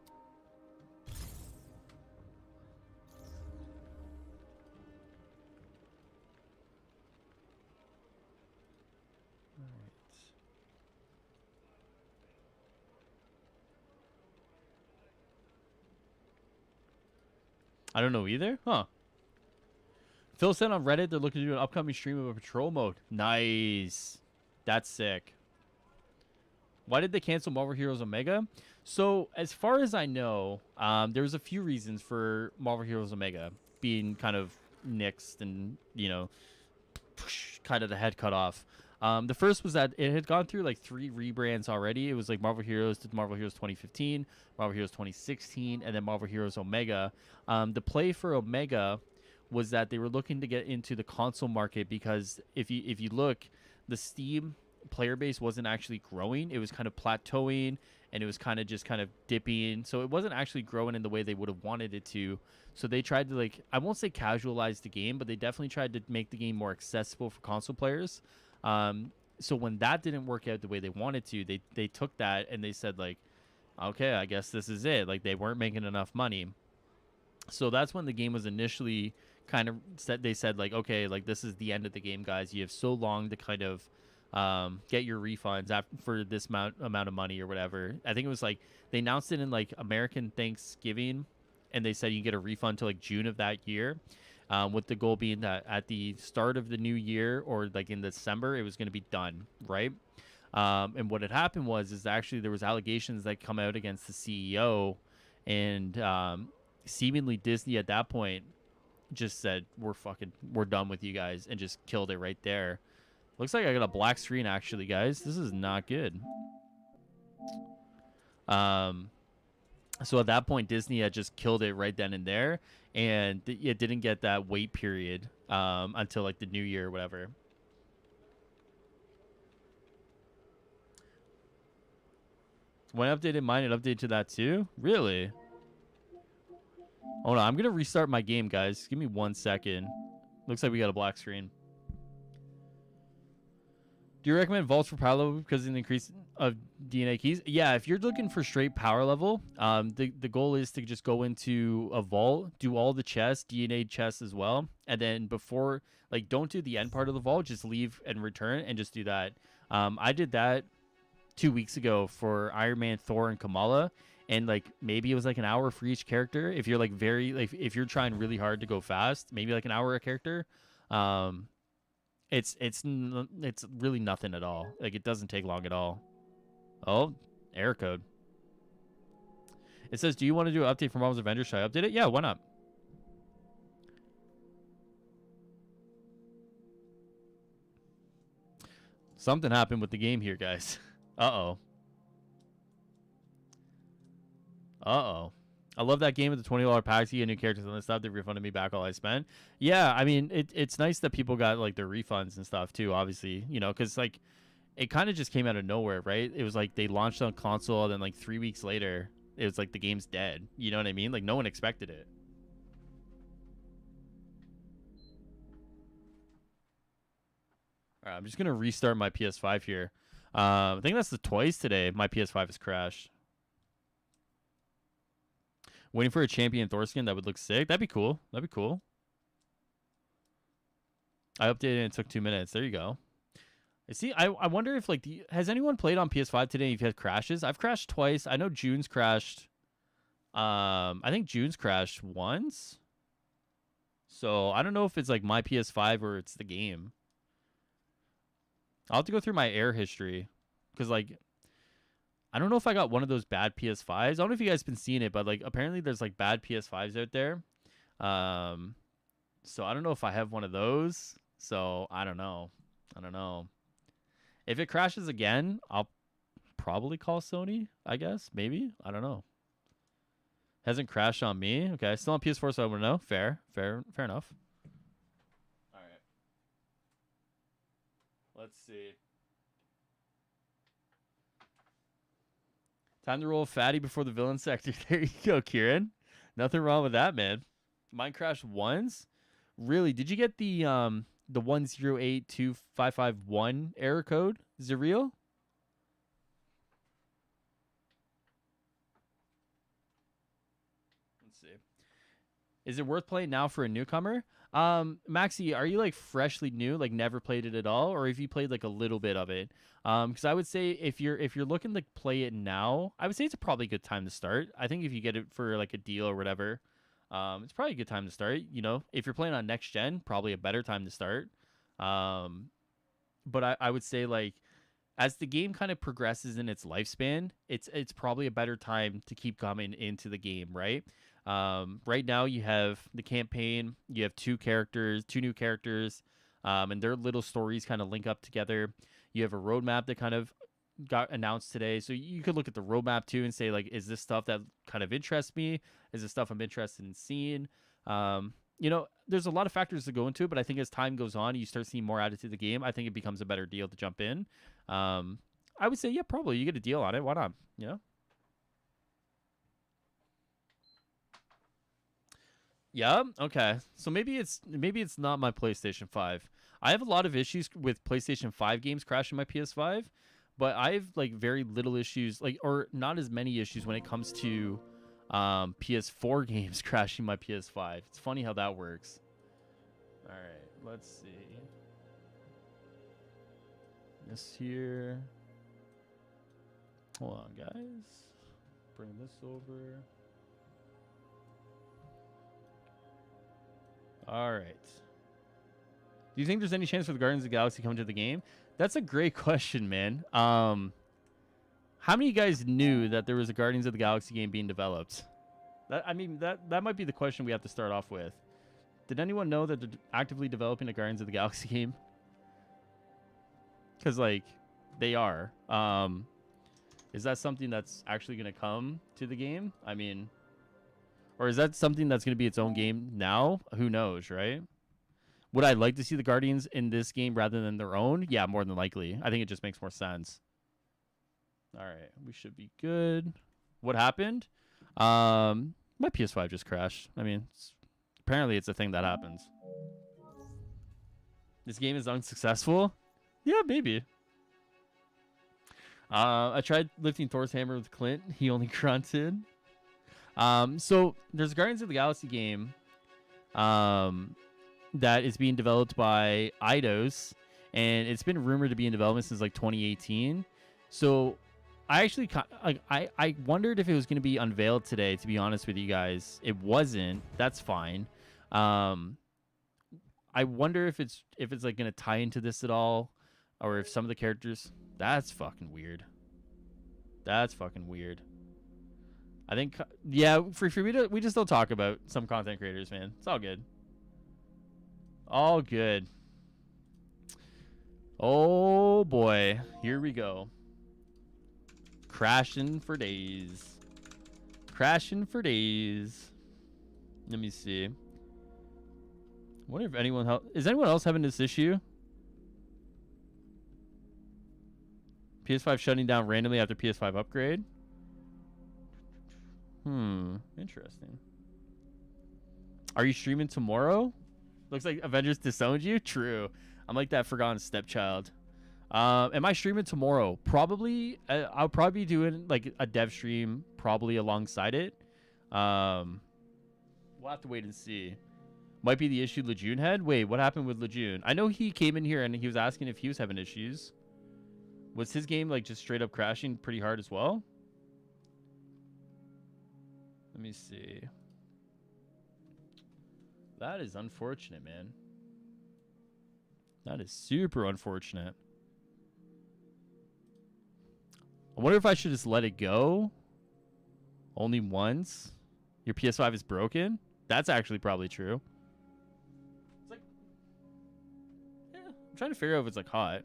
A: I don't know either. Huh. Phil said on Reddit they're looking to do an upcoming stream of a patrol mode. Nice. That's sick. Why did they cancel Marvel Heroes Omega? So, as far as I know, there was a few reasons for Marvel Heroes Omega being kind of nixed and, you know, kind of the head cut off. The first was that it had gone through like 3 rebrands already. It was like Marvel Heroes to Marvel Heroes 2015, Marvel Heroes 2016, and then Marvel Heroes Omega. The play for Omega was that they were looking to get into the console market because if you look, the Steam player base wasn't actually growing. It was kind of plateauing, and it was kind of dipping. So it wasn't actually growing in the way they would have wanted it to. So they tried to, like, I won't say casualize the game, but they definitely tried to make the game more accessible for console players. So when that didn't work out the way they wanted to, they took that and they said, like, okay, I guess this is it. Like, they weren't making enough money. So that's when the game was initially kind of they said, like, okay, like, this is the end of the game, guys. You have so long to kind of get your refunds for this amount of money or whatever. I think it was like they announced it in like American Thanksgiving, and they said you can get a refund till like June of that year, with the goal being that at the start of the new year or like in December it was going to be done, right? And what had happened is actually there was allegations that come out against the CEO, and seemingly Disney at that point just said we're done with you guys and just killed it right there. Looks like I got a black screen actually, guys. This is not good. So at that point, Disney had just killed it right then and there, and it didn't get that wait period until like the new year or whatever. When I updated mine, it updated to that too? Really? Hold on, I'm going to restart my game, guys. Give me 1 second. Looks like we got a black screen. Do you recommend vaults for power level because of the increase of DNA keys? Yeah, if you're looking for straight power level, the goal is to just go into a vault, do all the chests, DNA chests as well, and then before, like, don't do the end part of the vault, just leave and return and just do that. I did that 2 weeks ago for Iron Man, Thor, and Kamala, and like maybe it was like an hour for each character. If you're like if you're trying really hard to go fast, maybe like an hour a character. It's really nothing at all. Like, it doesn't take long at all. Oh, error code. It says, do you want to do an update for Marvel's Avengers? Should I update it? Yeah, why not? Something happened with the game here, guys. Uh-oh. Uh-oh. I love that game with the $20 packs. You get new characters and stuff. They refunded me back all I spent. Yeah, I mean, it's nice that people got like their refunds and stuff too, obviously, you know, because like it kind of just came out of nowhere, right? It was like they launched on console, and then like 3 weeks later, it was like the game's dead. You know what I mean? Like, no one expected it. All right, I'm just going to restart my PS5 here. I think that's the twice today my PS5 has crashed. Waiting for a champion Thor skin that would look sick. That'd be cool. That'd be cool. I updated and it took 2 minutes. There you go. See, I wonder if like has anyone played on PS5 today? If you had crashes, I've crashed twice. I know June's crashed. I think June's crashed once. So I don't know if it's like my PS5 or it's the game. I'll have to go through my air history because like. I don't know if I got one of those bad PS5s. I don't know if you guys been seeing it, but like apparently there's like bad PS5s out there. So I don't know if I have one of those. So I don't know. If it crashes again, I'll probably call Sony, I guess. Maybe. I don't know. Hasn't crashed on me. Okay, still on PS4, so I want to know. Fair enough. All right. Let's see. Time to roll a fatty before the villain sector. There you go, Kieran. Nothing wrong with that, man. Mine crashed once. Really? Did you get the 1082551 error code? Is it real? Let's see. Is it worth playing now for a newcomer? Maxi, are you like freshly new, like never played it at all, or have you played like a little bit of it? Because I would say if you're looking to play it now, I would say it's probably a good time to start. I think if you get it for like a deal or whatever, it's probably a good time to start. You know, if you're playing on next gen, probably a better time to start. But I would say like as the game kind of progresses in its lifespan, it's probably a better time to keep coming into the game, right? Right now you have the campaign, you have two new characters, and their little stories kind of link up together. You have a roadmap that kind of got announced today. So you could look at the roadmap too and say like, is this stuff that kind of interests me? Is this stuff I'm interested in seeing? You know, there's a lot of factors that go into it, but I think as time goes on, you start seeing more added to the game. I think it becomes a better deal to jump in. I would say, yeah, probably you get a deal on it. Why not? You know? Yeah. Okay. So maybe it's not my PlayStation 5. I have a lot of issues with PlayStation 5 games crashing my PS5, but I have like very little issues, like, or not as many issues when it comes to PS4 games crashing my PS5. It's funny how that works. All right. Let's see. This here. Hold on, guys. Bring this over. All right. Do you think there's any chance for the Guardians of the Galaxy coming to the game? That's a great question, man. How many of you guys knew that there was a Guardians of the Galaxy game being developed? I mean, that might be the question we have to start off with. Did anyone know that they're actively developing a Guardians of the Galaxy game? Because, like, they are. Is that something that's actually going to come to the game? I mean, or is that something that's going to be its own game now? Who knows, right? Would I like to see the Guardians in this game rather than their own? Yeah, more than likely. I think it just makes more sense. All right, we should be good. What happened? My PS5 just crashed. I mean, apparently it's a thing that happens. This game is unsuccessful? Yeah, maybe. I tried lifting Thor's hammer with Clint. He only grunted. So there's a Guardians of the Galaxy game that is being developed by Eidos, and it's been rumored to be in development since like 2018. So I actually I wondered if it was going to be unveiled today, to be honest with you guys. It wasn't. That's fine. I wonder if it's like going to tie into this at all, or if some of the characters. That's fucking weird. That's fucking weird. I think, yeah, for we just don't talk about some content creators, man. It's all good. All good. Oh boy, here we go. Crashing for days. Crashing for days. Let me see. I wonder if anyone is anyone else having this issue? PS5 shutting down randomly after PS5 upgrade. Interesting. Are you streaming tomorrow? Looks like Avengers disowned you. True. I'm like that forgotten stepchild. Am I streaming tomorrow? Probably. I'll probably be doing like a dev stream probably alongside it. We'll have to wait and see. Might be the issue Lejeune had. Wait, what happened with Lejeune? I know he came in here and he was asking if he was having issues. Was his game like just straight up crashing pretty hard as well? Let me see. That is unfortunate, man. That is super unfortunate. I wonder if I should just let it go. Only once? Your PS5 is broken? That's actually probably true. It's like, yeah, I'm trying to figure out if it's like hot.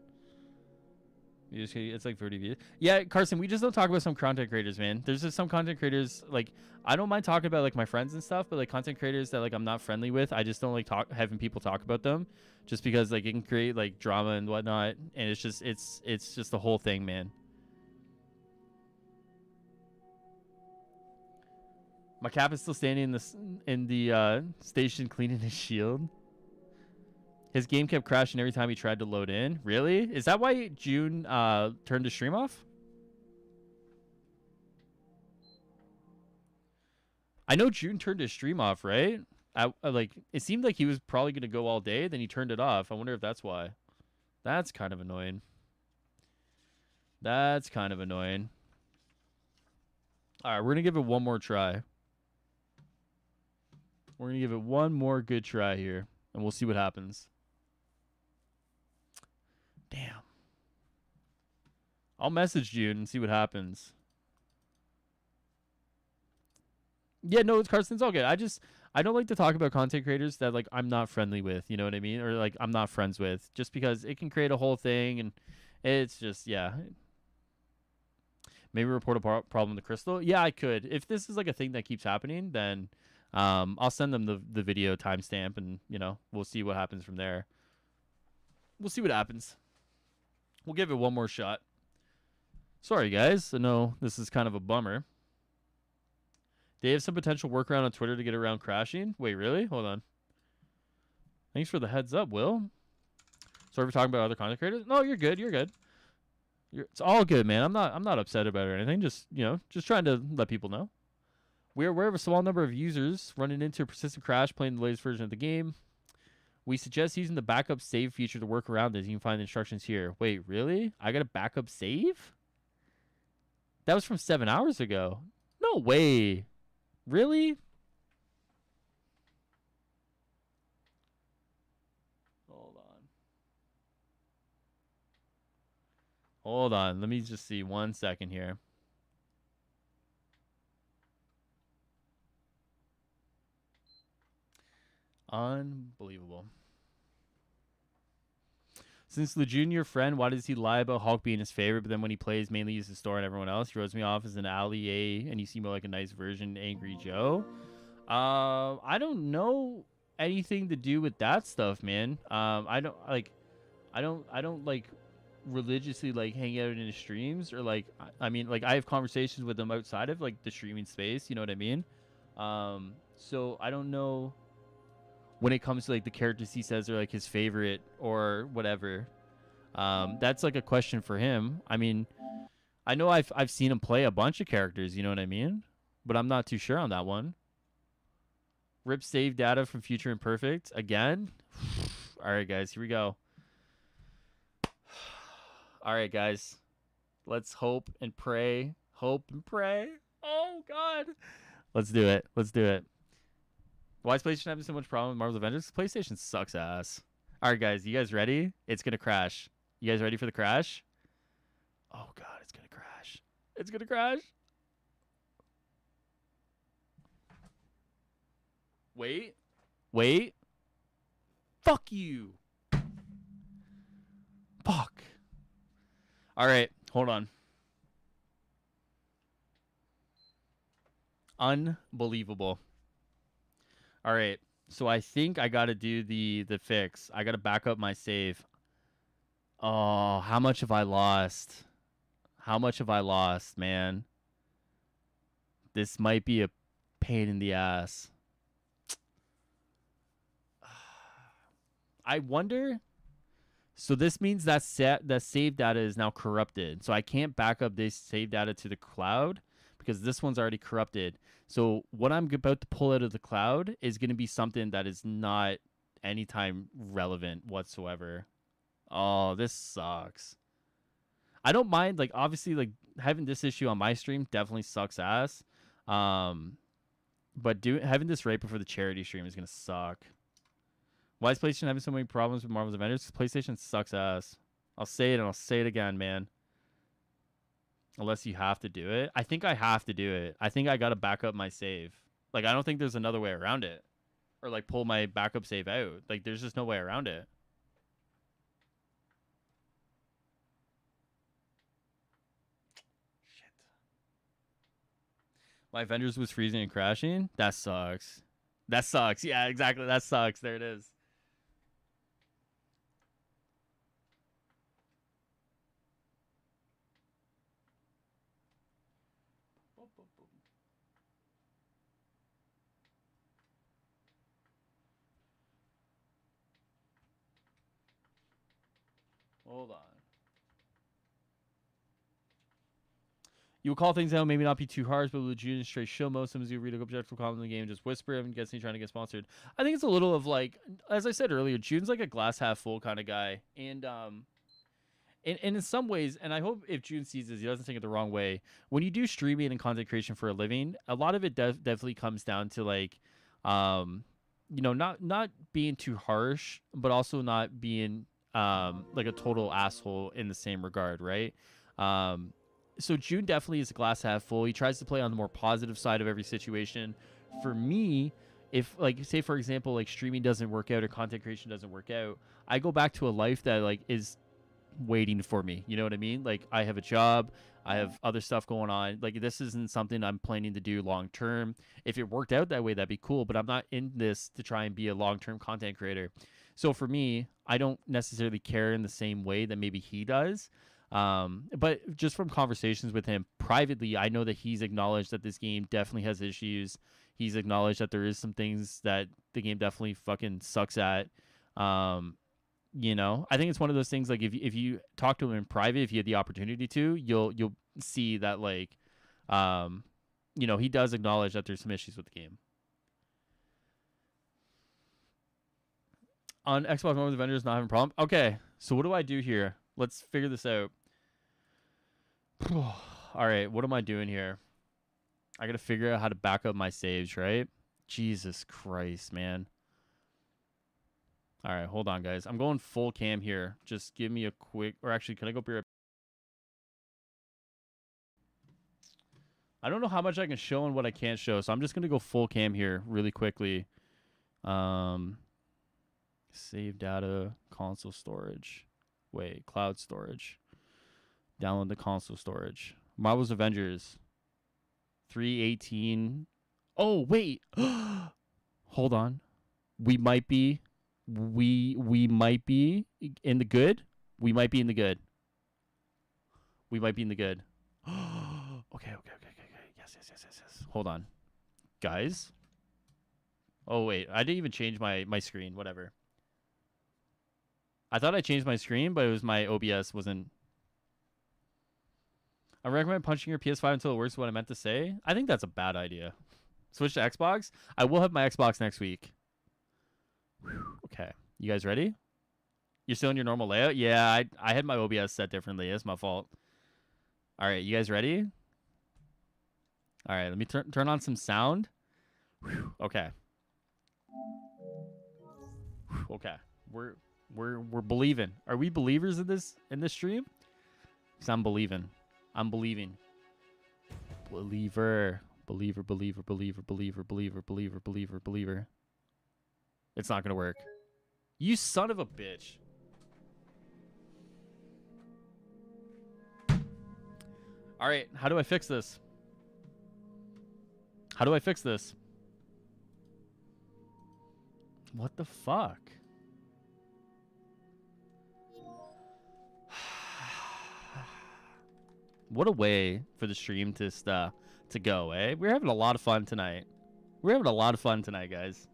A: It's like 30 views. Yeah, Carson, we just don't talk about some content creators, man. There's just some content creators, like, I don't mind talking about like my friends and stuff, but like content creators that like I'm not friendly with, I just don't like having people talk about them, just because like it can create like drama and whatnot, and it's just the whole thing, man. My cap is still standing in the station cleaning his shield. His game kept crashing every time he tried to load in. Really? Is that why June turned his stream off? I know June turned his stream off, right? Like it seemed like he was probably going to go all day, then he turned it off. I wonder if that's why. That's kind of annoying. That's kind of annoying. All right, we're going to give it one more try. We're going to give it one more good try here, and we'll see what happens. Damn. I'll message June and see what happens. Yeah, no, it's Carson's all good. I don't like to talk about content creators that like I'm not friendly with, you know what I mean? Or like I'm not friends with, just because it can create a whole thing, and it's just, yeah. Maybe report a problem to Crystal. Yeah, I could. If this is like a thing that keeps happening, then I'll send them the video timestamp, and you know, we'll see what happens from there. We'll see what happens. We'll give it one more shot. Sorry, guys. I know this is kind of a bummer. They have some potential workaround on Twitter to get around crashing. Wait, really? Hold on. Thanks for the heads up, Will. Sorry for talking about other content creators. No, you're good. You're good. It's all good, man. I'm not upset about it or anything. Just, you know, just trying to let people know. We're aware of a small number of users running into a persistent crash playing the latest version of the game. We suggest using the backup save feature to work around this. You can find the instructions here. Wait, really? I got a backup save? That was from 7 hours ago. No way. Really? Hold on. Hold on. Let me just see 1 second here. Unbelievable. Since Lejeune your friend, why does he lie about Hulk being his favorite, but then when he plays, mainly uses Store and everyone else? He throws me off as an ally A, and you seem more like a nice version, Angry Joe. I don't know anything to do with that stuff, man. I don't like religiously like hang out in his streams or like I mean like I have conversations with him outside of like the streaming space. You know what I mean? So I don't know when it comes to like the characters he says are like his favorite or whatever. That's like a question for him. I mean, I know I've seen him play a bunch of characters. You know what I mean? But I'm not too sure on that one. Rip save data from Future Imperfect again. All right, guys, here we go. All right, guys, let's hope and pray. Hope and pray. Oh God, let's do it. Let's do it. Why is PlayStation having so much problem with Marvel's Avengers? PlayStation sucks ass. All right, guys, you guys ready? It's gonna crash. You guys ready for the crash? Oh God, it's gonna crash. It's gonna crash. Wait. Wait. Fuck you. Fuck. All right, hold on. Unbelievable. All right, so I think I got to do the fix. I got to back up my save. Oh, how much have I lost? How much have I lost, man? This might be a pain in the ass. I wonder. So this means that save data is now corrupted. So I can't back up this save data to the cloud because this one's already corrupted. So what I'm about to pull out of the cloud is going to be something that is not anytime relevant whatsoever. Oh, this sucks. I don't mind, like, obviously, like, having this issue on my stream definitely sucks ass. But having this right before the charity stream is going to suck. Why is PlayStation having so many problems with Marvel's Avengers? PlayStation sucks ass. I'll say it and I'll say it again, man. Unless you have to do it. I think I have to do it. I think I got to back up my save. Like, I don't think there's another way around it. Or, like, pull my backup save out. Like, there's just no way around it. Shit. My Avengers was freezing and crashing? That sucks. That sucks. Yeah, exactly. That sucks. There it is. Hold on. You will call things out, maybe not be too harsh, but legit straight show most of them you read a objective comment in the game, just whisper. I'm guessing trying to get sponsored. I think it's a little of like, as I said earlier, June's like a glass half full kind of guy, and in some ways, and I hope if June sees this, he doesn't take it the wrong way. When you do streaming and content creation for a living, a lot of it definitely comes down to like, you know, not being too harsh, but also not being like a total asshole in the same regard, right? So June definitely is a glass half full. He tries to play on the more positive side of every situation. For me, if like say for example like streaming doesn't work out or content creation doesn't work out, I go back to a life that like is waiting for me. You know what I mean? Like I have a job, I have other stuff going on. Like this isn't something I'm planning to do long term. If it worked out that way, that'd be cool, but I'm not in this to try and be a long-term content creator. So for me, I don't necessarily care in the same way that maybe he does. But just from conversations with him privately, I know that he's acknowledged that this game definitely has issues. He's acknowledged that there is some things that the game definitely fucking sucks at. You know, I think it's one of those things like if you talk to him in private, if you had the opportunity to, you'll see that like, you know, he does acknowledge that there's some issues with the game. On Xbox One with Avengers not having a problem. Okay, so what do I do here? Let's figure this out. All right, what am I doing here? I got to figure out how to back up my saves, right? Jesus Christ, man. All right, hold on, guys. I'm going full cam here. Just give me a quick... Or actually, can I go be right... I don't know how much I can show and what I can't show, so I'm just going to go full cam here really quickly. Save data, console storage. Wait, cloud storage. Download the console storage. Marvel's Avengers. 318. Oh, wait. Hold on. We might be in the good. We might be in the good. We might be in the good. Okay. Yes. Hold on. Guys. Oh, wait. I didn't even change my screen. Whatever. I thought I changed my screen, but it was my OBS wasn't. I recommend punching your PS5 until it works, what I meant to say. I think that's a bad idea. Switch to Xbox. I will have my Xbox next week. Whew. Okay. You guys ready? You're still in your normal layout? Yeah, I had my OBS set differently. It's my fault. All right, you guys ready? All right, let me turn on some sound. Whew. Okay. Whew. Okay. We're believing. Are we believers in this stream? Because I'm believing. Believer. It's not gonna work. You son of a bitch. All right, how do I fix this? What the fuck? What a way for the stream to go, eh? We're having a lot of fun tonight. Guys.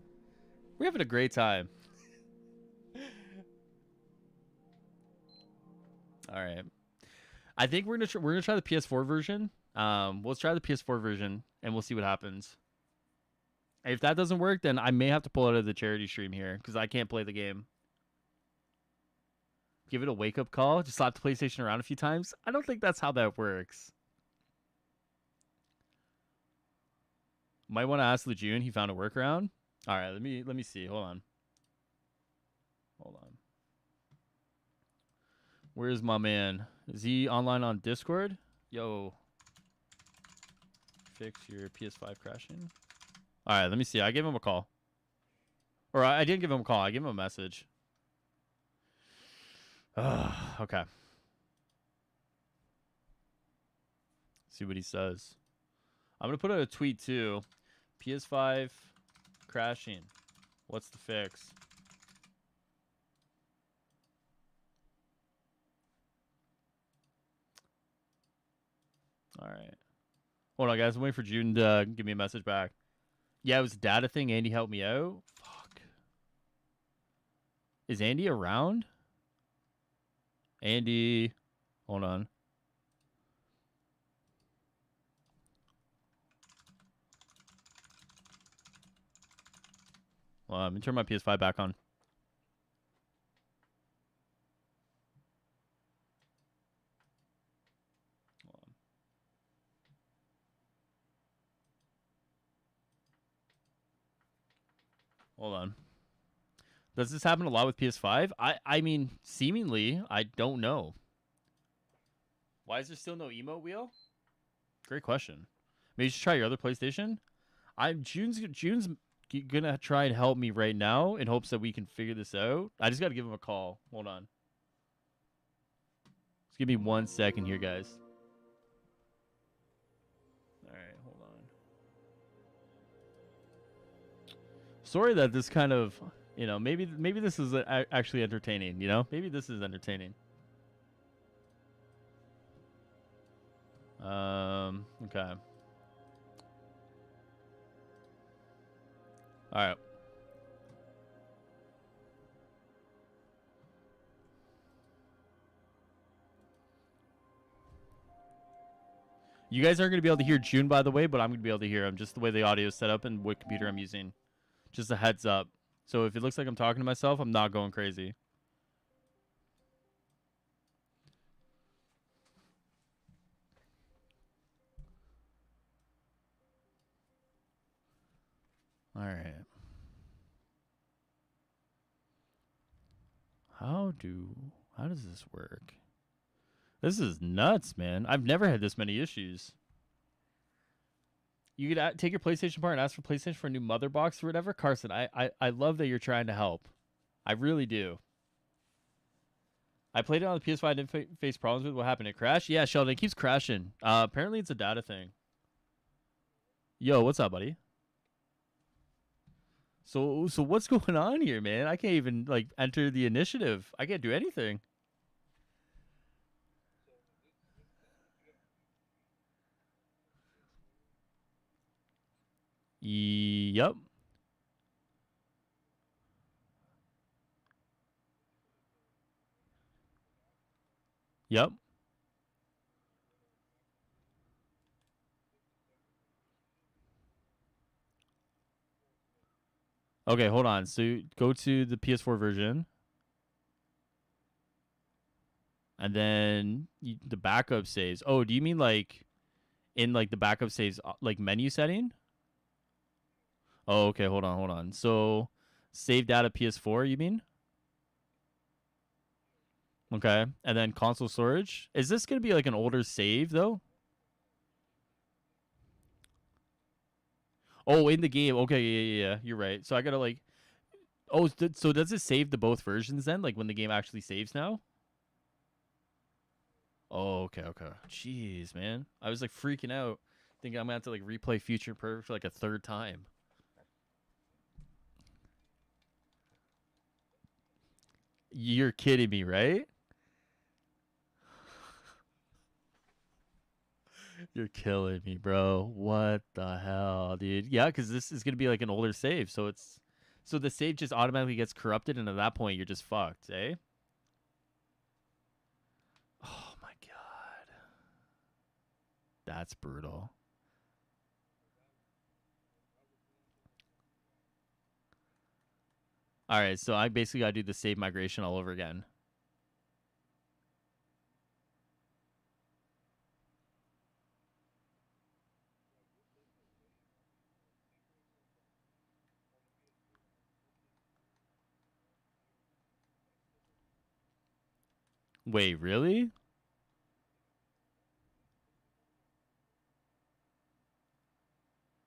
A: We're having a great time. All right. I think we're gonna try the PS4 version. Let's try the PS4 version and we'll see what happens. If that doesn't work, then I may have to pull out of the charity stream here because I can't play the game. Give it a wake-up call. Just slap the PlayStation around a few times. I don't think that's how that works. Might want to ask Lejeune. He found a workaround. All right, let me see. Hold on. Where's my man? Is he online on Discord? Yo. Fix your PS5 crashing. All right, let me see. I gave him a call. Or I didn't give him a call. I gave him a message. Okay. See what he says. I'm going to put out a tweet too. PS5 crashing. What's the fix? All right. Hold on, guys. I'm waiting for June to give me a message back. Yeah, it was a data thing. Andy helped me out. Fuck. Is Andy around? Andy, hold on. Well, let me turn my PS5 back on. Hold on. Does this happen a lot with PS5? I mean, seemingly, I don't know. Why is there still no emote wheel? Great question. Maybe you should try your other PlayStation. June's gonna try and help me right now in hopes that we can figure this out. I just gotta give him a call. Hold on. Just give me 1 second here, guys. All right, hold on. Sorry that this kind of, you know, maybe this is actually entertaining, you know? Maybe this is entertaining. Okay. All right. You guys aren't going to be able to hear June, by the way, but I'm going to be able to hear him just the way the audio is set up and what computer I'm using. Just a heads up. So if it looks like I'm talking to myself, I'm not going crazy. All right. How does this work? This is nuts, man. I've never had this many issues. You could take your PlayStation apart and ask for PlayStation for a new mother box or whatever. Carson, I love that you're trying to help. I really do. I played it on the PS5. Didn't face problems with what happened. It crashed. Yeah, Sheldon, it keeps crashing. Apparently it's a data thing. Yo, what's up, buddy? So what's going on here, man? I can't even like enter the initiative. I can't do anything. Yep. Yep. Okay, hold on. So go to the PS4 version, and then the backup saves. Oh, do you mean like in like the backup saves like menu setting? Oh, okay. Hold on. So save data PS4. You mean? Okay, and then console storage. Is this gonna be like an older save though? Oh, in the game. Okay, yeah. You're right. So I gotta like. Oh, so does it save the both versions then? Like when the game actually saves now? Oh, okay. Jeez, man. I was like freaking out, thinking I'm gonna have to like replay Future Imperfect for like a third time. You're kidding me, right? You're killing me, bro. What the hell, dude? Yeah, because this is gonna be like an older save, so the save just automatically gets corrupted, and at that point you're just fucked, eh? Oh my god, that's brutal. All right, so I basically gotta do the save migration all over again. Wait, really?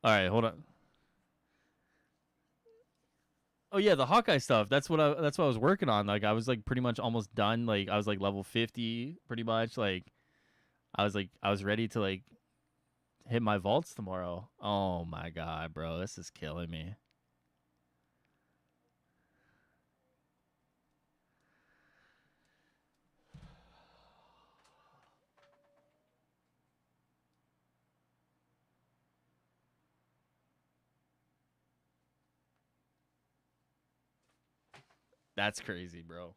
A: All right, hold on. Oh yeah, the Hawkeye stuff. That's what I was working on. Like I was like pretty much almost done. Like I was like level 50 pretty much. Like I was ready to like hit my vaults tomorrow. Oh my god, bro. This is killing me. That's crazy, bro.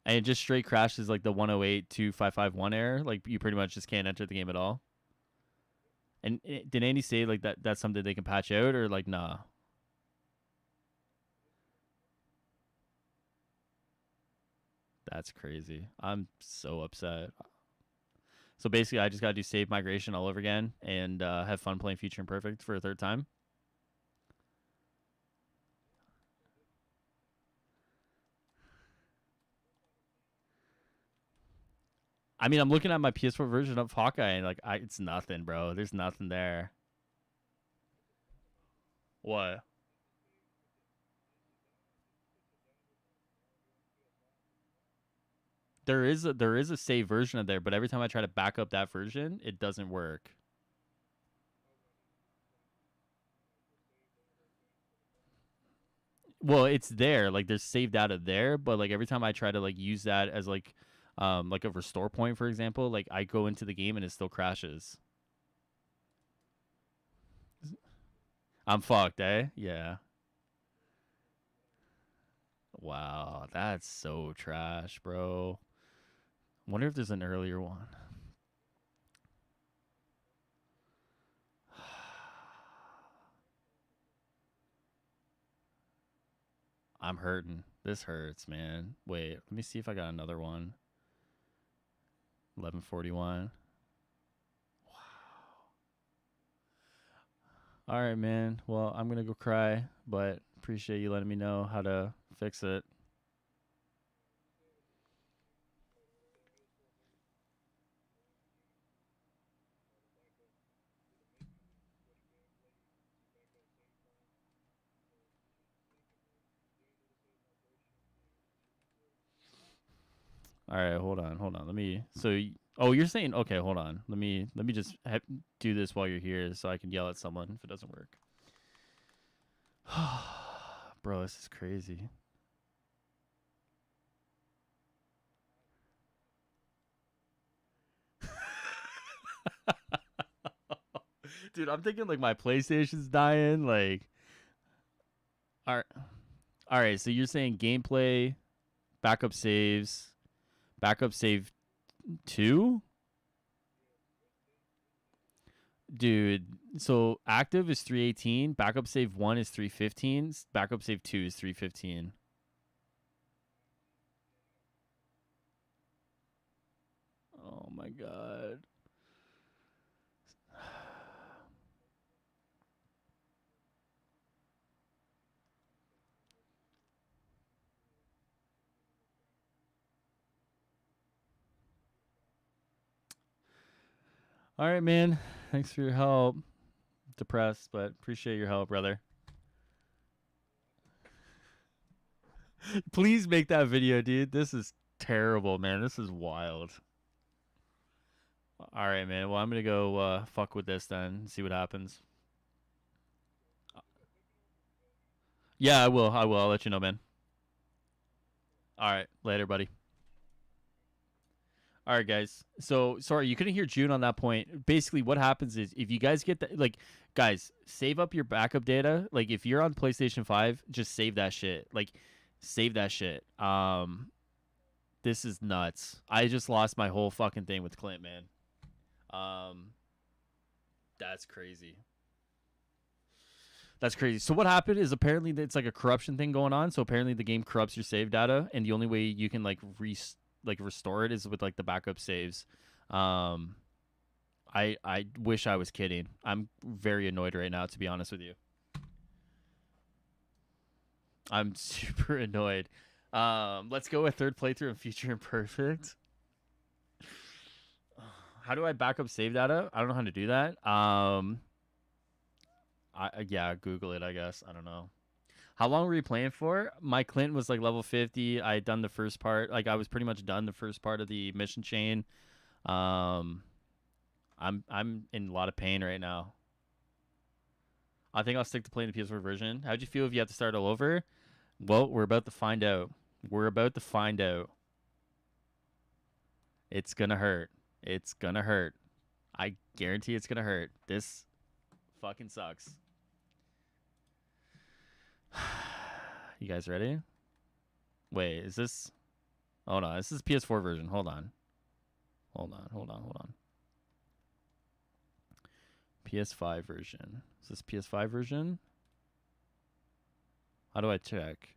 A: And it just straight crashes like the 108.2.551 error. Like you pretty much just can't enter the game at all. And did Andy say like that's something they can patch out or like nah? That's crazy. I'm so upset. So basically, I just got to do save migration all over again and have fun playing Future Imperfect for a third time. I mean, I'm looking at my PS4 version of Hawkeye and like, it's nothing, bro. There's nothing there. What? There is a save version of there, but every time I try to back up that version, it doesn't work. Well, it's there, like there's saved out of there, but like every time I try to like use that as like a restore point, for example, like I go into the game and it still crashes. I'm fucked, eh? Yeah. Wow, that's so trash, bro. Wonder if there's an earlier one. I'm hurting. This hurts, man. Wait, let me see if I got another one. 1141. All right, man. Well, I'm going to go cry, but appreciate you letting me know how to fix it. All right, hold on. Let me. Oh, you're saying okay? Hold on. Let me just do this while you're here, so I can yell at someone if it doesn't work. Bro, this is crazy. Dude, I'm thinking like my PlayStation's dying. Like, all right. So you're saying gameplay, backup saves, backup save 2? Dude, so active is 318, backup save 1 is 315, backup save 2 is 315. Oh my god. All right, man. Thanks for your help. Depressed, but appreciate your help, brother. Please make that video, dude. This is terrible, man. This is wild. All right, man. Well, I'm going to go fuck with this then and see what happens. Yeah, I will. I'll let you know, man. All right. Later, buddy. All right, guys. So, sorry, you couldn't hear June on that point. Basically, what happens is if you guys get that, like, guys, save up your backup data. Like, if you're on PlayStation 5, just save that shit. Like, save that shit. This is nuts. I just lost my whole fucking thing with Clint, man. That's crazy. That's crazy. So what happened is apparently it's like a corruption thing going on. So apparently the game corrupts your save data, and the only way you can like restore it is with like the backup saves. I wish I was kidding. I'm very annoyed right now, to be honest with you. I'm super annoyed. Let's go with third playthrough of Future Imperfect. How do I back up save data? I don't know how to do that. Yeah, Google it, I guess. I don't know. How long were you playing for? My Clint was like level 50. I had done the first part. Like I was pretty much done the first part of the mission chain. I'm in a lot of pain right now. I think I'll stick to playing the PS4 version. How'd you feel if you had to start all over? Well, we're about to find out. It's gonna hurt. It's gonna hurt. I guarantee it's gonna hurt. This fucking sucks. You guys ready? Wait, is this... Hold on. This is PS4 version. Hold on. PS5 version. Is this PS5 version? How do I check?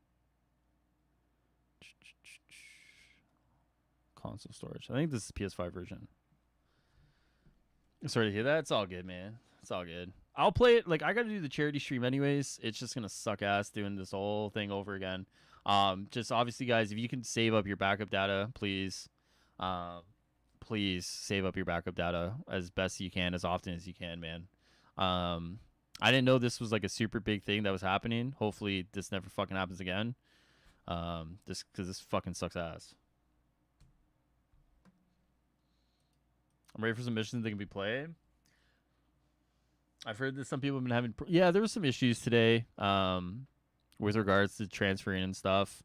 A: Console storage. I think this is PS5 version. Sorry to hear that. It's all good, man. It's all good. I'll play it. Like, I got to do the charity stream anyways. It's just going to suck ass doing this whole thing over again. Just obviously, guys, if you can save up your backup data, please. Please save up your backup data as best you can, as often as you can, man. I didn't know this was like a super big thing that was happening. Hopefully this never fucking happens again. Because this fucking sucks ass. I'm ready for some missions that can be played. I've heard that some people have been having... Yeah, there was some issues today with regards to transferring and stuff.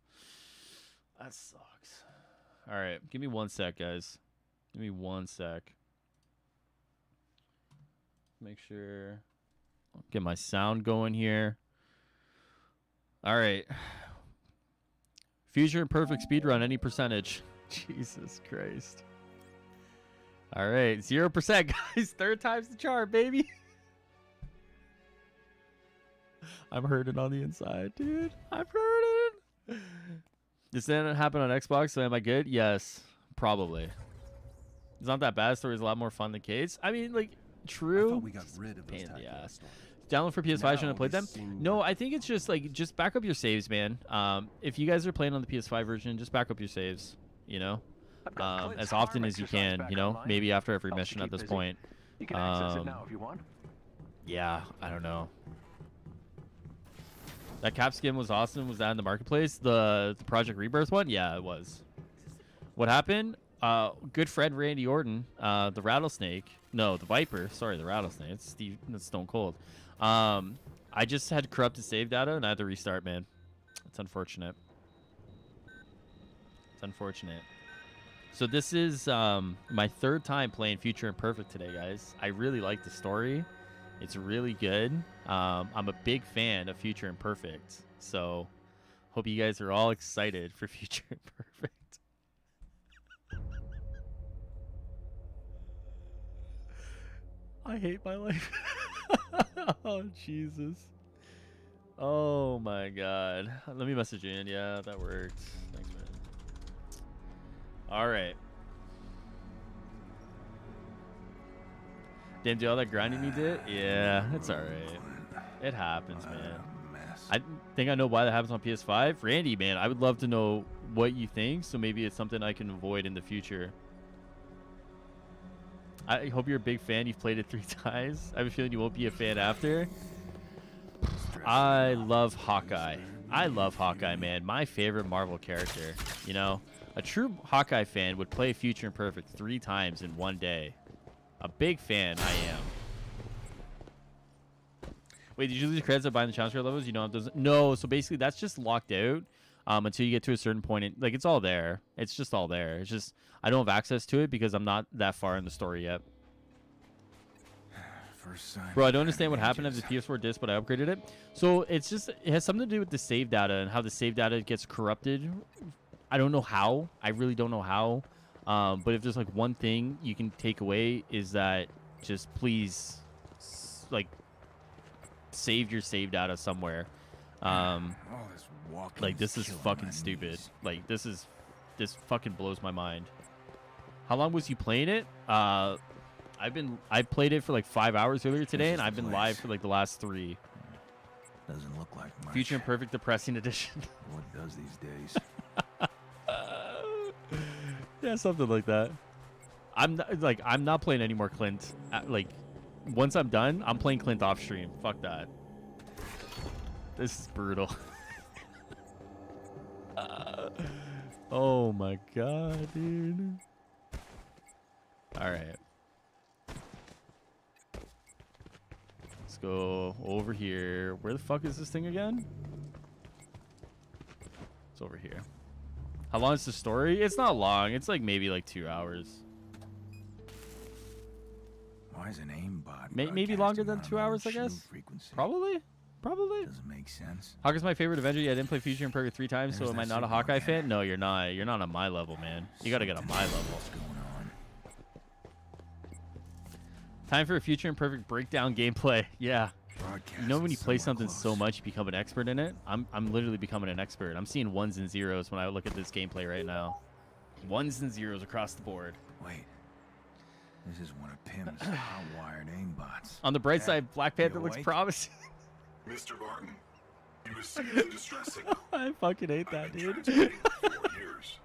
A: That sucks. All right, give me 1 sec, guys. Give me 1 sec. Make sure... Get my sound going here. All right. Future Imperfect speedrun, any percentage. Jesus Christ. All right, 0%, guys. Third time's the charm, baby. I'm hurting on the inside, dude. I'm hurting. Does that happen on Xbox? So am I good? Yes, probably. It's not that bad. Story's a lot more fun than Kate's. I mean, like, true.
E: I thought we got rid of those
A: Pain in the
E: tactical
A: ass.
E: stories.
A: Download for PS5. Shouldn't have played them. No, I think it's just like just back up your saves, man. If you guys are playing on the PS5 version, just back up your saves. You know, as often as you can. You know, maybe after every mission at this point.
D: You can access it now if you want.
A: Yeah, I don't know. That cap skin was awesome. Was that in the marketplace? The Project Rebirth one? Yeah, it was. What happened? Good friend Randy Orton, the rattlesnake. No, the Viper. Sorry, the rattlesnake. It's Steve. That's Stone Cold. I just had corrupted save data and I had to restart, man. It's unfortunate. It's unfortunate. So this is my third time playing Future Imperfect today, guys. I really like the story. It's really good. I'm a big fan of Future Imperfect. So hope you guys are all excited for Future Imperfect. I hate my life. Oh, Jesus. Oh, my God. Let me message you in. Yeah, that worked. Thanks, man. All right. Damn, do all that grinding you did? Yeah, it's all right. It happens, man. I think I know why that happens on PS5. Randy, man, I would love to know what you think, so maybe it's something I can avoid in the future. I hope you're a big fan. You've played it 3 times. I have a feeling you won't be a fan after. I love Hawkeye. I love Hawkeye, man. My favorite Marvel character. You know, a true Hawkeye fan would play Future Imperfect 3 times in one day. A big fan, I am. Wait, did you lose credits by buying the challenge levels? You know, it doesn't. No, so basically that's just locked out until you get to a certain point. Like, it's all there. It's just all there. It's just I don't have access to it because I'm not that far in the story yet. Bro, I don't understand what happened to the PS4 disc, but I upgraded it. So it's just it has something to do with the save data and how the save data gets corrupted. I don't know how. I really don't know how. But if there's like one thing you can take away is that just please like save your save data somewhere. Like this is fucking stupid. Like this fucking blows my mind. How long was you playing it? I played it for like 5 hours earlier today, and I've been live for like the last 3.
E: Doesn't look like much.
A: Future Imperfect Depressing Edition.
E: What does these days?
A: Yeah, something like that. I'm not playing any more Clint. Like, once I'm done, I'm playing Clint off stream. Fuck that. This is brutal. Oh my god, dude. All right. Let's go over here. Where the fuck is this thing again? It's over here. How long is the story? It's not long. It's like maybe like 2 hours.
E: Why is an aimbot?
A: Maybe longer than 2 hours, I guess. Probably.
E: Doesn't make sense.
A: Hawkeye's my favorite Avenger. Yeah, I didn't play Future Imperfect 3 times, so am I not a Hawkeye fan? No, you're not. You're not on my level, man. You gotta get on my level.
E: What's going on?
A: Time for a Future Imperfect breakdown gameplay. Yeah. You know when you play something so much, you become an expert in it? I'm literally becoming an expert. I'm seeing 1s and 0s when I look at this gameplay right now. 1s and 0s across the board.
E: Wait. This is one of Pim's hot-wired aimbots.
A: On the bright side, Black Panther looks
E: awake?
A: promising.
B: Mr. Barton, you received the distressing.
A: I fucking hate that, dude.
B: Transmitting for 4 years.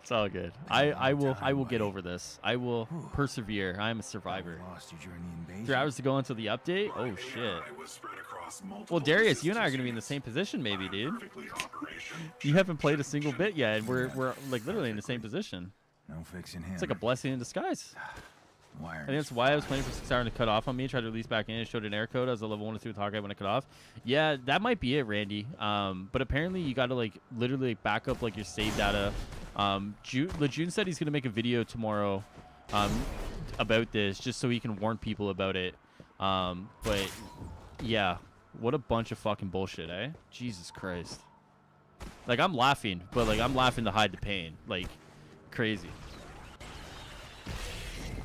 A: It's all good. I will get over this. I will persevere. I am a survivor.
E: Lost you during the invasion.
A: 3 hours to go until the update? Oh
B: My
A: shit.
B: AI was spread across multiple
A: Well, Darius, you and I are
B: systems
A: gonna be in the same position, maybe, dude.
B: perfectly operation.
A: You haven't played a single bit yet, and we're like literally in the same position.
E: No fixing him.
A: It's like a blessing in disguise.
E: Wired
A: I think that's why I was playing for 6 hours to cut off on me. Tried to release back in. It showed an error code as a level 1 or 2 with Hawkeye when it cut off. Yeah, that might be it, Randy. But apparently you got to like literally back up like your save data. Lejeune said he's gonna make a video tomorrow about this, just so he can warn people about it. But yeah, what a bunch of fucking bullshit, eh? Jesus Christ. Like I'm laughing, but like I'm laughing to hide the pain. Like crazy.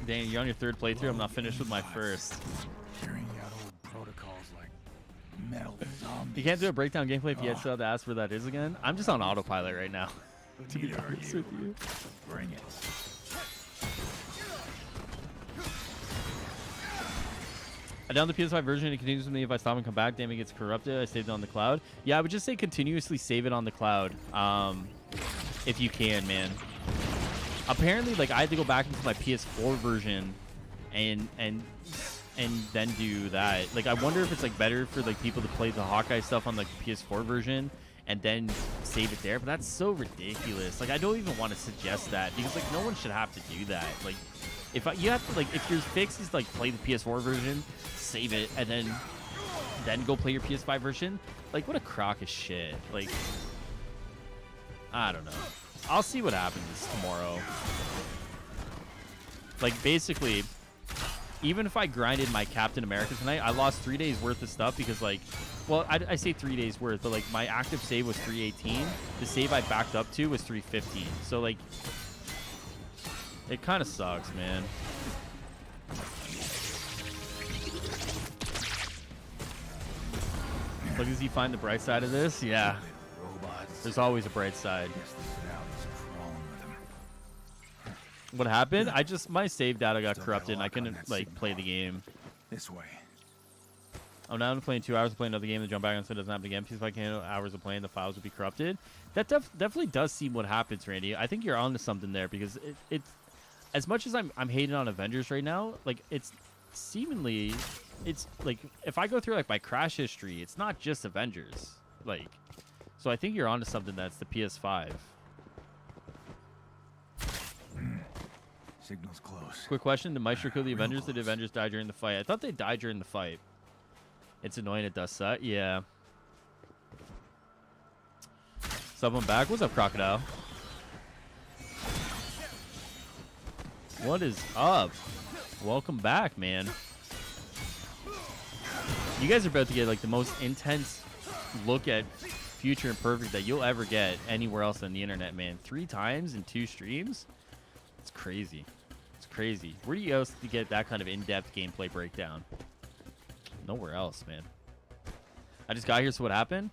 A: Danny, you're on your 3rd playthrough. I'm not finished with my 1st.
E: Carrying out old protocols like metal zombies.
A: You can't do a breakdown gameplay if you still have to ask where that is again. I'm just on autopilot right now. To be honest with you.
E: Bring it.
A: I downloaded the PS5 version. It continues with me if I stop and come back. Damn, it gets corrupted. I saved it on the cloud. Yeah, I would just say continuously save it on the cloud. If you can, man. Apparently, like, I had to go back into my PS4 version and then do that. Like, I wonder if it's like better for like people to play the Hawkeye stuff on like the PS4 version and then save it there. But that's so ridiculous. Like, I don't even want to suggest that because like no one should have to do that. Like, you have to like if your fix is like play the PS4 version, save it, and then go play your PS5 version. Like, what a crock of shit. Like, I don't know. I'll see what happens tomorrow. Like, basically, even if I grinded my Captain America tonight, I lost 3 days worth of stuff because, like, well, I say 3 days worth, but, like, my active save was 318. The save I backed up to was 315. So, like, it kind of sucks, man. Look, does he find the bright side of this? Yeah. There's always a bright side. What happened? My save data got corrupted and I couldn't like play the game.
E: This way.
A: I'm now playing 2 hours of playing another game and jump back on so it doesn't happen again. Because if I can't hours of playing, the files will be corrupted. That definitely does seem what happens, Randy. I think you're onto something there because it's as much as I'm hating on Avengers right now, like it's seemingly it's like if I go through like my crash history, it's not just Avengers. Like, so I think you're onto something that's the PS5.
E: Signal's close.
A: Quick question: did Maestro kill the Avengers? Did the Avengers die during the fight? I thought they died during the fight. It's annoying it does that. Yeah. Someone back. What's up, Crocodile? What is up? Welcome back, man. You guys are about to get like the most intense look at Future Imperfect that you'll ever get anywhere else on the internet, man. 3 times in 2 streams? It's crazy. It's crazy. Where do you else to get that kind of in-depth gameplay breakdown? Nowhere else, man. I just got here, so what happened?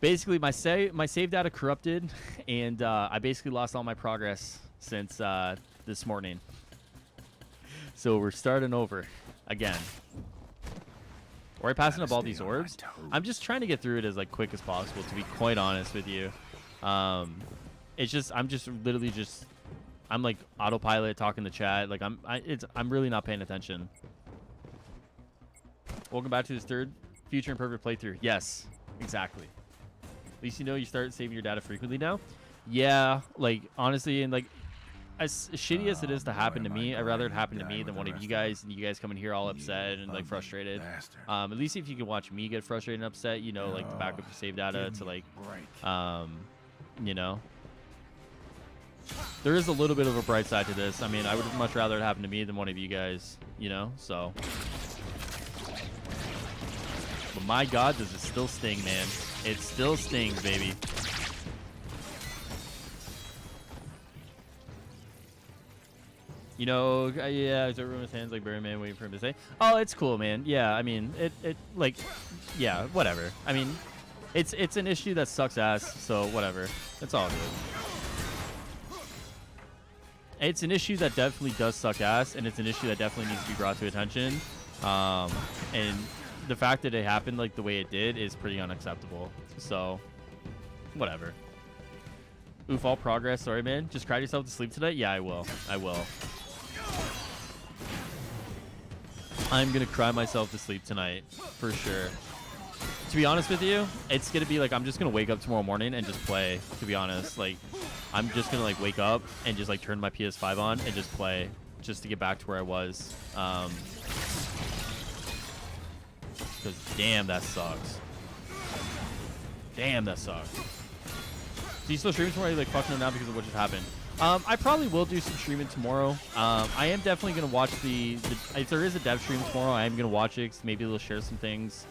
A: Basically, my save data corrupted, and I basically lost all my progress since this morning. So we're starting over again. Or I passing up all these orbs. I'm just trying to get through it as like quick as possible, to be quite honest with you. It's just I'm like autopilot talking to chat. Like I'm really not paying attention. Welcome back to this 3rd Future Imperfect playthrough. Yes, exactly. At least you know you start saving your data frequently now. Yeah, like honestly, and like as shitty as it is to happen to me, I'd rather it happen to me than one of you guys, and you guys come in here all upset and like frustrated. At least if you can watch me get frustrated and upset, you know, like to back up your save data to like, you know. There is a little bit of a bright side to this. I mean, I would much rather it happen to me than one of you guys, you know, so. But my God, does it still sting, man. It still stings, baby. You know, yeah, it's over his hands like Barry Man waiting for him to say. Oh, it's cool, man. Yeah, I mean, it like, yeah, whatever. I mean, it's an issue that sucks ass, so whatever. It's all good. It's an issue that definitely does suck ass, and it's an issue that definitely needs to be brought to attention. And the fact that it happened like the way it did is pretty unacceptable. So, whatever. Oof, all progress. Sorry, man. Just cried yourself to sleep tonight? Yeah, I will. I will. I'm going to cry myself to sleep tonight, for sure. To be honest with you, it's going to be like I'm just going to wake up tomorrow morning and just play, to be honest. Like, I'm just going to like wake up and just like turn my PS5 on and just play just to get back to where I was. Because damn, that sucks. Damn, that sucks. Do you still stream tomorrow? Are you like fucking them now because of what just happened? I probably will do some streaming tomorrow. I am definitely going to watch the if there is a dev stream tomorrow, I am going to watch it 'cause maybe they'll share some things.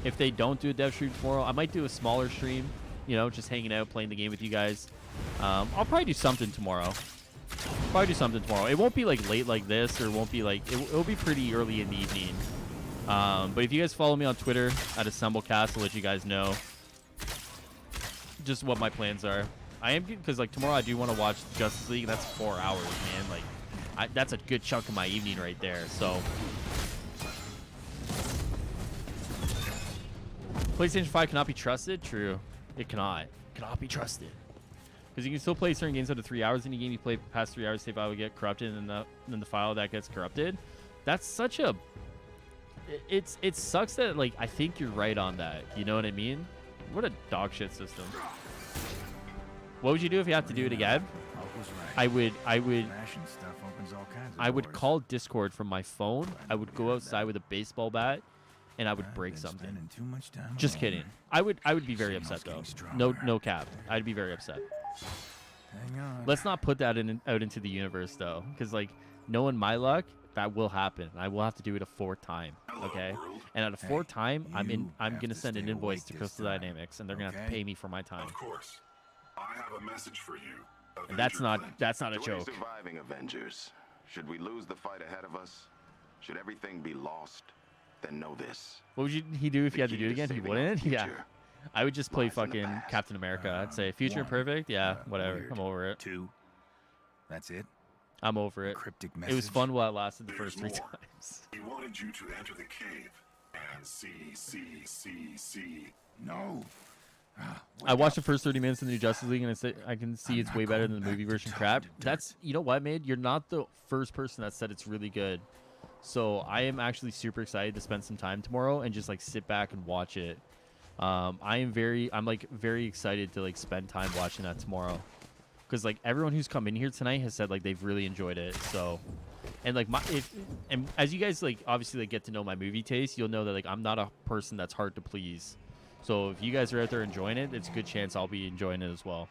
A: If they don't do a dev stream tomorrow, I might do a smaller stream, you know, just hanging out, playing the game with you guys. I'll probably do something tomorrow. It won't be like late like this, or it won't be like, it'll be pretty early in the evening. But if you guys follow me on Twitter at AssembleCast, I'll let you guys know just what my plans are. I am, because like tomorrow I do want to watch Justice League. That's 4 hours, man. Like, that's a good chunk of my evening right there. So, PlayStation 5 cannot be trusted. True, it cannot. Cannot be trusted. Because you can still play certain games up to 3 hours. Any game you play past 3 hours, save file will get corrupted, and then the file that gets corrupted. That's such a it sucks that like I think you're right on that. You know what I mean? What a dog shit system. What would you do if you had to do it again? I would
D: Smashing stuff opens all kinds of
A: I would
D: doors.
A: call Discord from my phone. I would go outside with a baseball bat, and I would
D: I've
A: break
D: been
A: something.
D: spending too much time
A: Just
D: alone.
A: kidding. I would be very upset though. No cap. I'd be very upset.
D: Hang on.
A: Let's not put that out into the universe though, because like knowing my luck, that will happen. I will have to do it a fourth time. Okay, and at a fourth time, I'm
D: you have
A: gonna
D: to
A: send an
D: stay
A: invoice
D: awake
A: to
D: this
A: Crystal
D: time,
A: Dynamics, and they're gonna have to
D: okay?
A: pay me for my time.
B: Of course. I have a message for you.
A: And that's not
B: Clint.
A: that's not a
G: To any
A: joke.
G: surviving Avengers, should we lose the fight ahead of us? Should everything be lost? Then know this.
A: What would he do if
G: The
A: you had to
G: key
A: do it again? He
G: saving our
A: wouldn't. Yeah,
G: future
A: I would just play
G: lies in the
A: fucking
G: past.
A: Captain America. I'd say Future
D: One.
A: Imperfect. Yeah, whatever.
D: Weird.
A: I'm over it.
D: 2. That's it.
A: I'm over it.
D: Cryptic
A: It was
D: message.
A: fun while it lasted the
B: There's
A: first 3
B: more.
A: times.
B: He wanted you to enter the cave and see.
D: No.
A: I watched the first 30 minutes of the new Justice League, and I can see
D: I'm
A: it's
D: not
A: way better
D: going
A: than the
D: back
A: movie
D: to
A: version
D: talking
A: crap.
D: to dirt.
A: That's, you know what, Made? You're not the first person that said it's really good. So I am actually super excited to spend some time tomorrow and just like sit back and watch it. I'm like very excited to like spend time watching that tomorrow, because like everyone who's come in here tonight has said like they've really enjoyed it. So, and like and as you guys like obviously like get to know my movie taste, you'll know that like I'm not a person that's hard to please. So if you guys are out there enjoying it, it's a good chance I'll be enjoying it as well.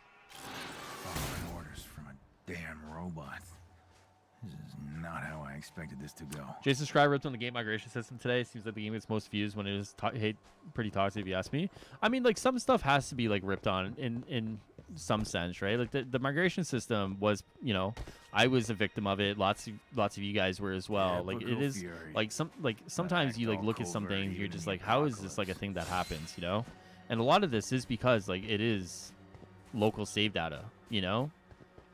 D: Following orders from a damn robot. This is not how I expected this to go.
A: Jason Scribe wrote on the game migration system today. Seems like the game gets most views when it is pretty toxic, if you ask me. I mean, like some stuff has to be like ripped on in some sense, right? Like the migration system was, you know, I was a victim of it. Lots of you guys were as well. Like it
D: Typical
A: is
D: fury.
A: like sometimes
D: act
A: you like
D: all
A: look at some
D: covert
A: things, you're
D: even
A: just
D: in
A: like,
D: the
A: how is this like a
D: apocalypse.
A: thing that happens, you know? And a lot of this is because like it is local save data, you know,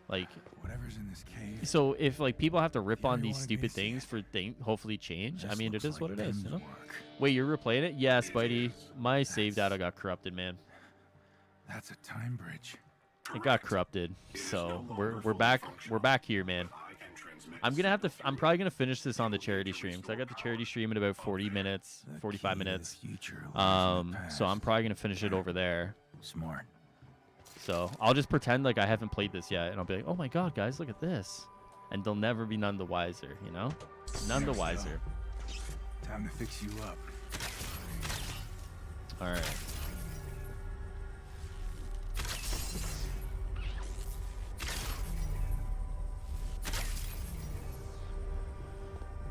A: like.
D: Whatever's in this cave.
A: So if like people have to rip
D: You
A: on
D: really
A: these
D: wanna
A: stupid
D: be a
A: things for hopefully change, I
D: this
A: mean it
D: looks
A: is what
D: like
A: it is. You
D: Ben's
A: know?
D: work.
A: Wait, you're replaying it? Yeah, Spidey. My save data got corrupted, man.
D: That's a time bridge.
A: It got corrupted. So we're back here, man. I'm probably gonna finish this on the charity stream. So I got the charity stream in about 40 minutes,
D: The
A: 45
D: key to the
A: minutes.
D: future lies in the
A: So I'm
D: past.
A: probably gonna finish it over there.
D: Smart.
A: So I'll just pretend like I haven't played this yet, and I'll be like, oh my god, guys, look at this, and they'll never be none the wiser, you know? None the wiser.
D: Time to fix you up.
A: All right.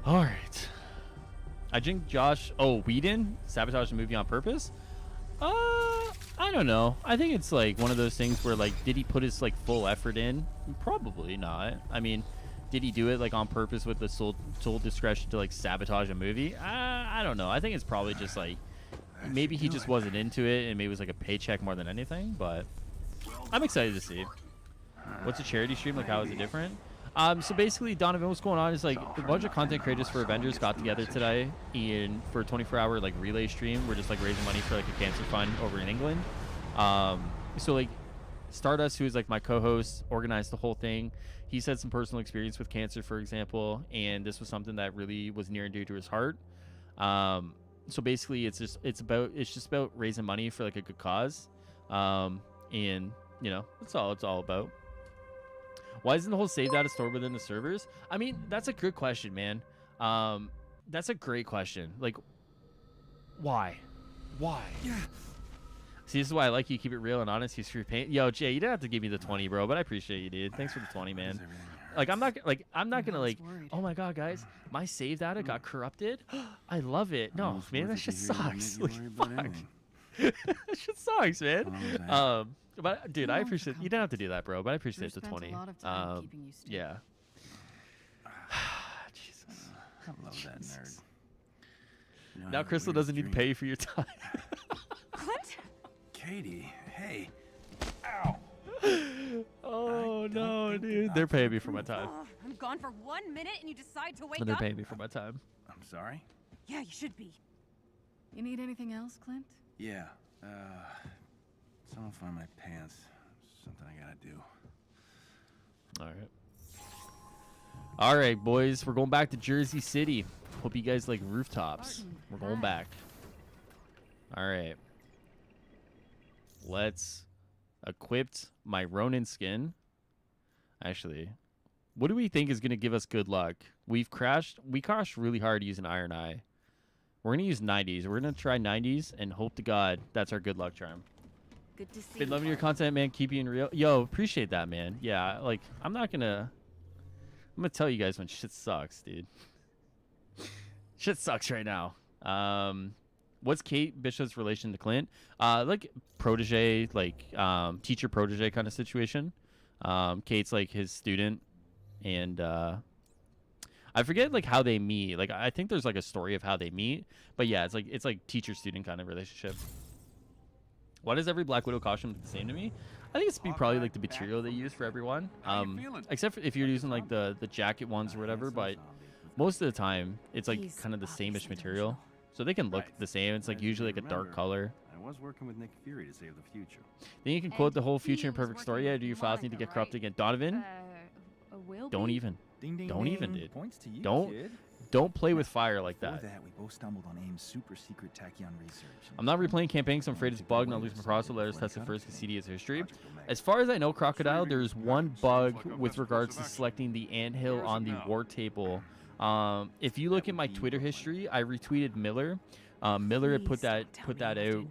A: All right. I think Josh. Oh, Whedon sabotaged the movie on purpose. I don't know. I think it's like one of those things where like, did he put his like full effort in? Probably not. I mean, did he do it like on purpose with the sole discretion to like sabotage a movie? I don't know. I think it's probably just like maybe he just wasn't into it and maybe it was like a paycheck more than anything. But I'm excited to see. What's a charity stream like? How is it different? So basically, Donovan, what's going on is like a bunch of content creators for Avengers got together today for a 24-hour like relay stream. We're just like raising money for like a cancer fund over in England. So like Stardust, who is like my co-host, organized the whole thing. He's had some personal experience with cancer, for example, and this was something that really was near and dear to his heart. So basically, it's just about raising money for like a good cause, and you know that's all it's all about. Why isn't the whole save data stored within the servers? I mean, that's a good question, man. That's a great question. Like, why?
E: Yeah.
A: See, this is why I like you. Keep it real and honest. He's free paint. Yo, Jay, you didn't have to give me the 20, bro, but I appreciate you, dude. Thanks for the 20, man. Like, I'm not gonna
C: I was
A: like.
C: worried.
A: Oh my god, guys, my save data got corrupted. I love it. No,
D: Almost
A: man,
D: worth
A: that
D: it
A: shit
D: to hear you
A: sucks.
D: make
A: Like,
D: you worry about
A: fuck.
D: anything.
A: That shit sucks, man.
D: What was that?
A: But dude,
C: No,
A: I
C: it's
A: appreciate. You don't have to do that, bro. But I appreciate
C: Drew
A: the
C: spent
A: 20.
C: a lot of time keeping you still.
A: Yeah. Jesus.
D: I love that nerd. You know, I
A: Now
D: had a
A: Crystal
D: weird
A: doesn't need to
D: dream.
A: pay you for your time.
C: Clint?
D: Katie, hey. Ow.
A: Oh
D: I don't
A: no,
D: think
A: dude.
D: that
A: They're
D: I'm
A: paying me for my time.
C: Oh, I'm gone for 1 minute and you decide to wake
A: And they're
C: up?
A: paying me for my time.
D: I'm sorry?
C: Yeah, you should be.
H: You need anything else, Clint?
D: Yeah. Someone find my pants. Something I gotta do.
A: All right. All right, boys, we're going back to Jersey City. Hope you guys like rooftops.
H: Martin,
A: We're going
H: hi.
A: back. All right. Let's equipped my Ronin skin. Actually, what do we think is going to give us good luck? We crashed really hard using Iron Eye. We're going to use 90s. We're going to try 90s and hope to God that's our good luck charm.
H: Good to see
A: Been
H: you.
A: loving your content, man. Keep being real. Yo, appreciate that, man. Yeah, like, I'm going to tell you guys when shit sucks, dude. Shit sucks right now. What's Kate Bishop's relation to Clint? Like protege, like teacher protege kind of situation. Kate's like his student, and I forget like how they meet. Like I think there's like a story of how they meet, but yeah, it's like teacher student kind of relationship. Why does every Black Widow costume look the same to me? I think it's probably like the material they use for everyone. Except for if you're using like the jacket ones or whatever, but most of the time it's like
H: He's
A: kind of the same-ish
H: obviously
A: material. So they can look the same. It's like usually like a dark color.
I: I was working with Nick Fury to save the future.
A: Then you can quote
H: And
A: the whole
H: he
A: Future
H: was
A: Imperfect
H: working
A: story. Yeah,
H: with
A: do your files need to
H: Monica,
A: get corrupted
H: right?
A: again? Donovan,
H: Will
A: don't
H: be?
A: even.
D: Ding, ding,
A: Don't
D: ding.
A: even, dude.
D: Points to you,
A: Don't-
D: kid.
A: Don't play with fire like
D: Before
A: that.
D: that, we both stumbled on AIM's super secret tachyon research.
A: I'm not replaying campaign because I'm afraid it's bugged and I'll lose my process. Let us test it first because CD is history. As far as I know, Crocodile, there's one bug with regards to selecting the anthill on the war table. If you look at my Twitter history, I retweeted Miller. Miller had put that out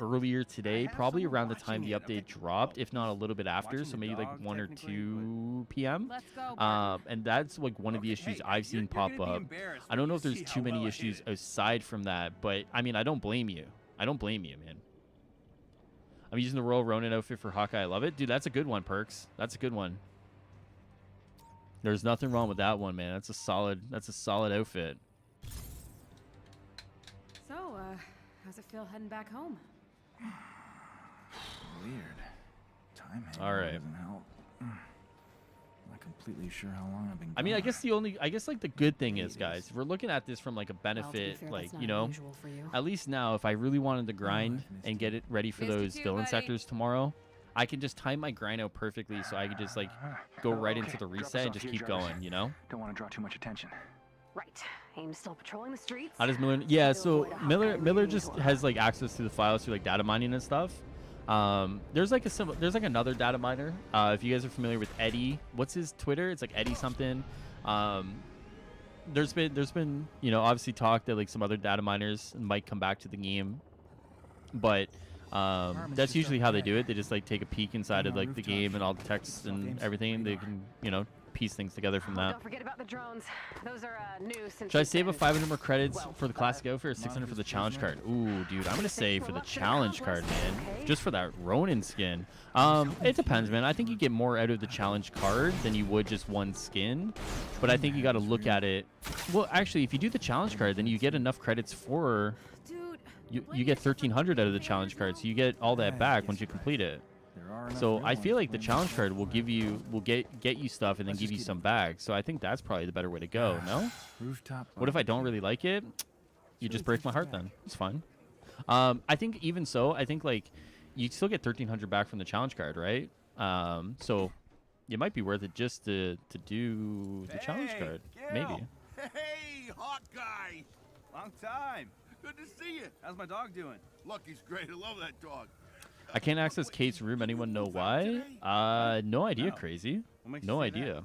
A: earlier today, probably around the time the update dropped, if not a little bit after, so maybe like 1 or 2 p.m.
C: Let's go. Martin.
A: And that's like one of the issues I've seen pop up. I don't know if there's too many issues aside from that, but I mean, I don't blame you. I don't blame you, man. I'm using the Royal Ronin outfit for Hawkeye. I love it. Dude, that's a good one, Perks. That's a good one. There's nothing wrong with that one, man. That's a solid outfit.
H: So, how's it feel heading back home?
D: Weird. Time
A: All right.
D: doesn't help. Not completely sure how long I've been
A: I mean, I
D: gone.
A: guess like the good thing is, guys, if we're looking at this from like a benefit,
H: fair,
A: like,
H: that's not
A: you know,
H: unusual for you.
A: at least now if I really wanted to grind and get it ready for
C: Missed you
A: those
C: too,
A: villain
C: buddy.
A: sectors tomorrow, I can just time my grind out perfectly so I can just like go right into the reset and just keep going, you know?
E: Don't want to draw too much attention.
J: Right. AIM's still patrolling the streets.
A: How does Miller? Yeah, so Miller just has like access to the files through like data mining and stuff. There's like another data miner. If you guys are familiar with Eddie, what's his Twitter? It's like Eddie something. There's been you know, obviously talk that like some other data miners might come back to the game, but that's usually how they do it. They just like take a peek inside of like the game and all the text and everything. They can, you know, piece things together from that.
J: Don't forget about the drones. Those are new since
A: Should I
J: the
A: save a
J: end.
A: 500 more credits for the classic outfit or 600 for the challenge card? Ooh, dude, I'm gonna save for the challenge card, man. Just for that Ronin skin. It depends, man. I think you get more out of the challenge card than you would just one skin. But I think you got to look at it. Well, actually, if you do the challenge card, then you get enough credits for.
C: Dude,
A: You get 1,300 out of the challenge card, so you get all that back once you complete it. So I feel like the challenge card will get you stuff and then give you some back. So I think that's probably the better way to go. No?
D: Rooftop.
A: What if I don't really like it? You just break my heart then. It's fine. I think even so, I think like you still get 1,300 back from the challenge card, right? So it might be worth it just to do the challenge card. Maybe.
F: Hey, Hawkeye! Long time. Good to see you. How's my dog doing?
B: Lucky's great. I love that dog.
A: I can't access Kate's room. Anyone know why? No idea, Crazy. No idea.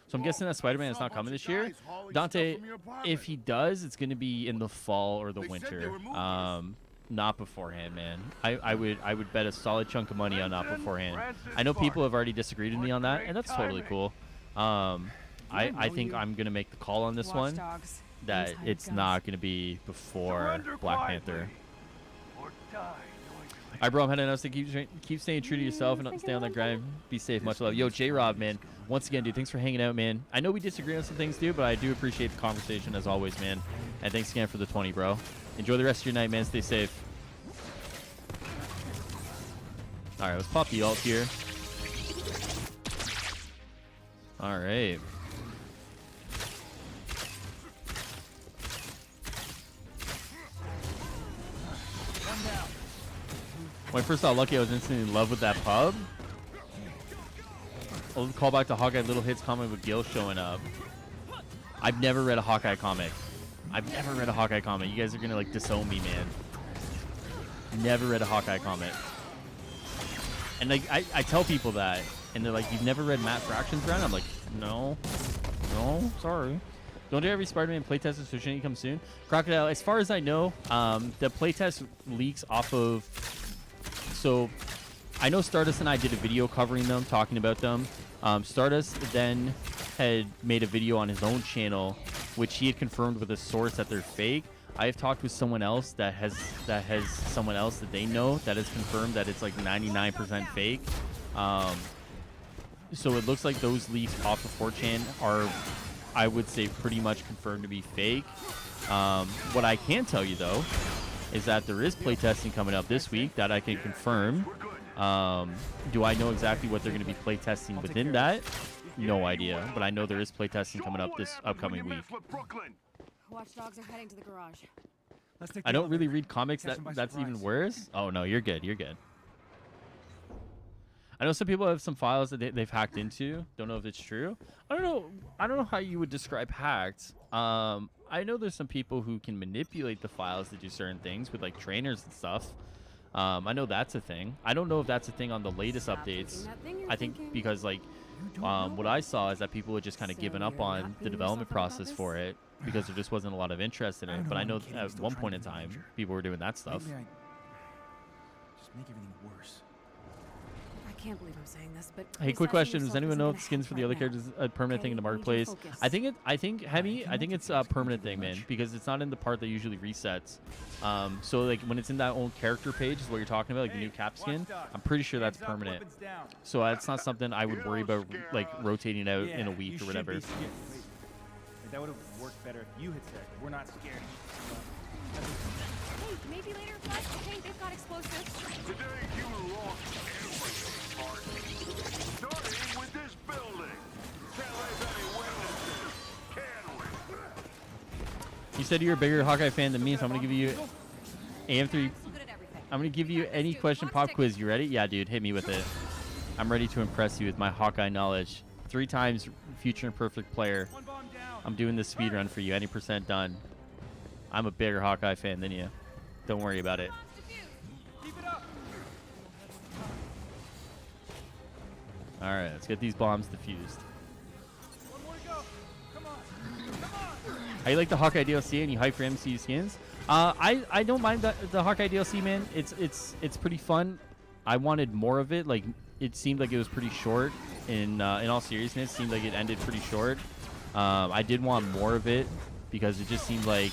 A: So I'm guessing that Spider-Man is not coming this year. Dante, if he does, it's going to be in the fall or the winter. Not beforehand, man. I would bet a solid chunk of money on not beforehand. I know people have already disagreed with me on that, and that's totally cool. I think I'm going to make the call on this one that it's not going to be before Black Panther. All right, bro, I'm heading out. So keep staying true to yourself and stay on that grind. Be safe. Much love. Yo, J-Rob, man. Once again, dude, thanks for hanging out, man. I know we disagree on some things, dude, but I do appreciate the conversation as always, man. And thanks again for the 20, bro. Enjoy the rest of your night, man. Stay safe. All right, let's pop the ult here. All right. When I first saw Lucky, I was instantly in love with that pub. I'll call back to Hawkeye Little Hits comment with Gil showing up. I've never read a Hawkeye comic. I've never read a Hawkeye comic. You guys are gonna like disown me, man. Never read a Hawkeye comic. And like I tell people that, and they're like, "You've never read Matt Fraction's run?" I'm like, "No, sorry." Don't do every Spider-Man playtest, so shouldn't it come soon? Crocodile, as far as I know, the playtest leaks off of. So, I know Stardust and I did a video covering them, talking about them. Stardust then had made a video on his own channel, which he had confirmed with a source that they're fake. I have talked with someone else that has someone else that they know that has confirmed that it's like 99% fake. So it looks like those leaks off of 4chan are, I would say, pretty much confirmed to be fake. What I can tell you though is that there is playtesting coming up this week that I can confirm. Do I know exactly what they're going to be playtesting within that? No idea, but I know there is playtesting coming up this upcoming week.
H: Watchdogs are heading to the garage.
A: I don't really read comics that's even worse. Oh no, you're good. You're good. I know some people have some files that they've hacked into. Don't know if it's true. I don't know how you would describe hacked. I know there's some people who can manipulate the files to do certain things with like trainers and stuff. I know that's a thing. I don't know if that's a thing on the latest updates. I think because like what I saw is that people had just kind of given up on the development process for it because there just wasn't a lot of interest in it. But I know at one point in time people were doing that stuff.
D: Maybe I just make everything worse.
H: I can't believe I'm saying this, but
A: Hey, quick question: does anyone know if skins for the other characters is a permanent thing in the marketplace? I think it's a permanent thing, man, because it's not in the part that usually resets. So like when it's in that old character page is what you're talking about, like the new cap skin. I'm pretty sure that's permanent. So that's not something I would worry about like rotating out in a week or whatever.
I: That would have worked better if you had said, "We're not scared."
H: Hey, maybe later, but I think they've got explosives.
B: Today you lost everything, Mark. Starting with this building. Can't let any witnesses, can we?
A: You said you're a bigger Hawkeye fan than me, so I'm gonna give you AM3. I'm gonna give you any question pop quiz. You ready? Yeah, dude, hit me with it. I'm ready to impress you with my Hawkeye knowledge. 3 times Future Imperfect player. I'm doing this speed run for you. Any percent done. I'm a bigger Hawkeye fan than you. Don't worry about it. All right, let's get these bombs defused. How you like the Hawkeye DLC and you hype for MCU skins? I don't mind the Hawkeye DLC, man. It's pretty fun. I wanted more of it. Like it seemed like it was pretty short. In all seriousness, it seemed like it ended pretty short. I did want more of it because it just seemed like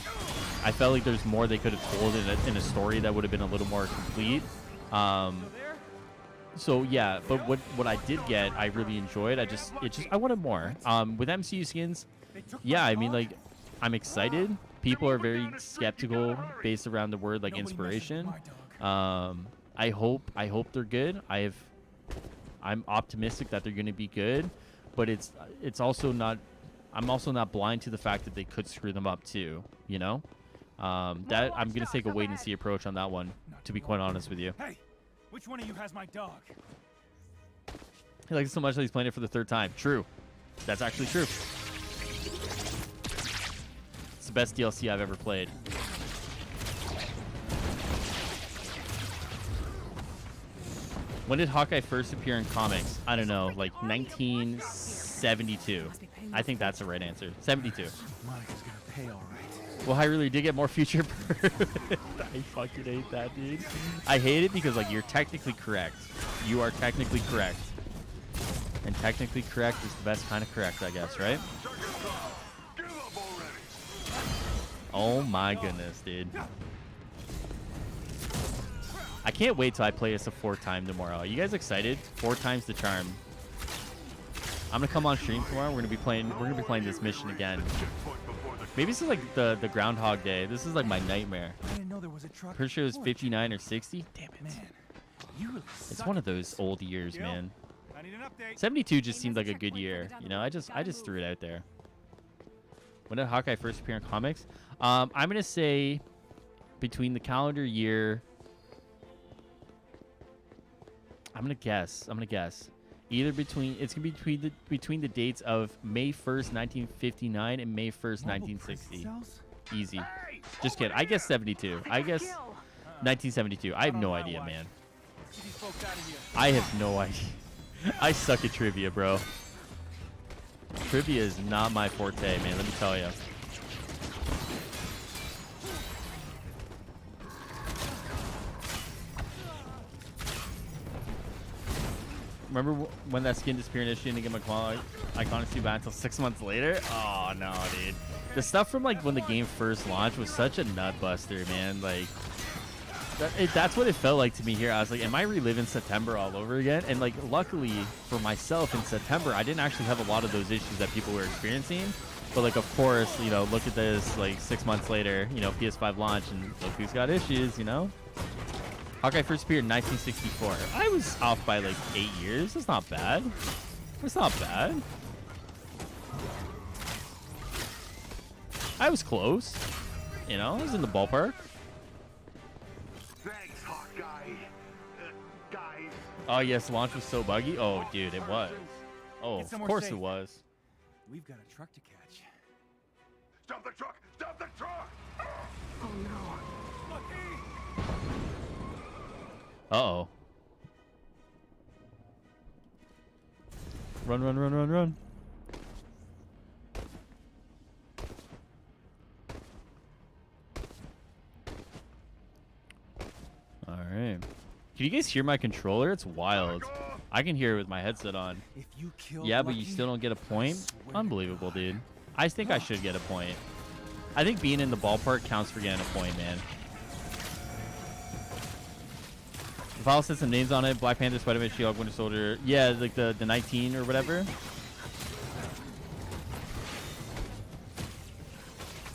A: I felt like there's more they could have told in a story that would have been a little more complete. So yeah, but what I did get, I really enjoyed. I wanted more. With MCU skins, yeah, I mean like I'm excited. People are very skeptical based around the word like inspiration. I hope they're good. I'm optimistic that they're going to be good, but it's also not. I'm also not blind to the fact that they could screw them up too. You know, that I'm going to take a wait and see approach on that one. To be quite honest with you.
I: Hey, which one of you has my dog?
A: He likes it so much that he's playing it for the 3rd time. True, that's actually true. It's the best DLC I've ever played. When did Hawkeye first appear in comics? I don't know, like 1972. I think that's the right answer. 72.
D: Monica's gonna pay all right.
A: Well, I really did get more Future Perfect. I fucking hate that, dude. I hate it because, like, you're technically correct. You are technically correct. And technically correct is the best kind of correct, I guess, right? Oh my goodness, dude. I can't wait till I play this a 4th time tomorrow. Are you guys excited? 4 times the charm. I'm gonna come on stream tomorrow. We're gonna be playing this mission again. Maybe this is like the Groundhog Day. This is like my nightmare.
D: I didn't know there was a truck.
A: Pretty sure it was 59 or 60. Damn it.
D: Man, you really
A: It's
D: suck
A: one
D: at
A: of those
D: this.
A: old years, man.
I: I need an update.
A: 72 just seemed like a good year. You know, I just threw it out there. When did Hawkeye first appear in comics? I'm gonna say between the calendar year. I'm gonna guess. Either between it's gonna be between the dates of May 1st, 1959 and May 1st, 1960. Easy. Just kidding. I guess 72. I guess 1972. I have no idea, man. I have no idea. I suck at trivia, bro. Trivia is not my forte, man. Let me tell you. Remember when that skin disappeared initially and didn't get my iconic suit back until 6 months later? Oh, no, dude. The stuff from, like, when the game first launched was such a nut buster, man. Like, that's what it felt like to me here. I was like, am I reliving September all over again? And, like, luckily for myself in September, I didn't actually have a lot of those issues that people were experiencing. But, like, of course, you know, look at this, like, 6 months later, you know, PS5 launch, and look who's got issues, you know? Hawkeye first appeared in 1964. I was off by like 8 years. That's not bad. That's not bad. I was close. You know, I was in the ballpark.
B: Thanks, Hawkeye. Guys.
A: Oh, yes, launch was so buggy. Oh, dude, it was. Oh, of course it was.
I: We've got a truck to catch.
B: Stop the truck! Stop the truck!
J: Oh no.
A: Uh-oh. Run, run, run, run, run. All right. Can you guys hear my controller? It's wild. I can hear it with my headset on.
I: If you kill
A: Yeah, but
I: Lucky,
A: you still don't get a point?
I: swear
A: Unbelievable, dude. I think I should get a point. I think being in the ballpark counts for getting a point, man. The file said some names on it. Black Panther, Spider-Man, She-Hulk, Winter Soldier. Yeah, like the 19 or whatever.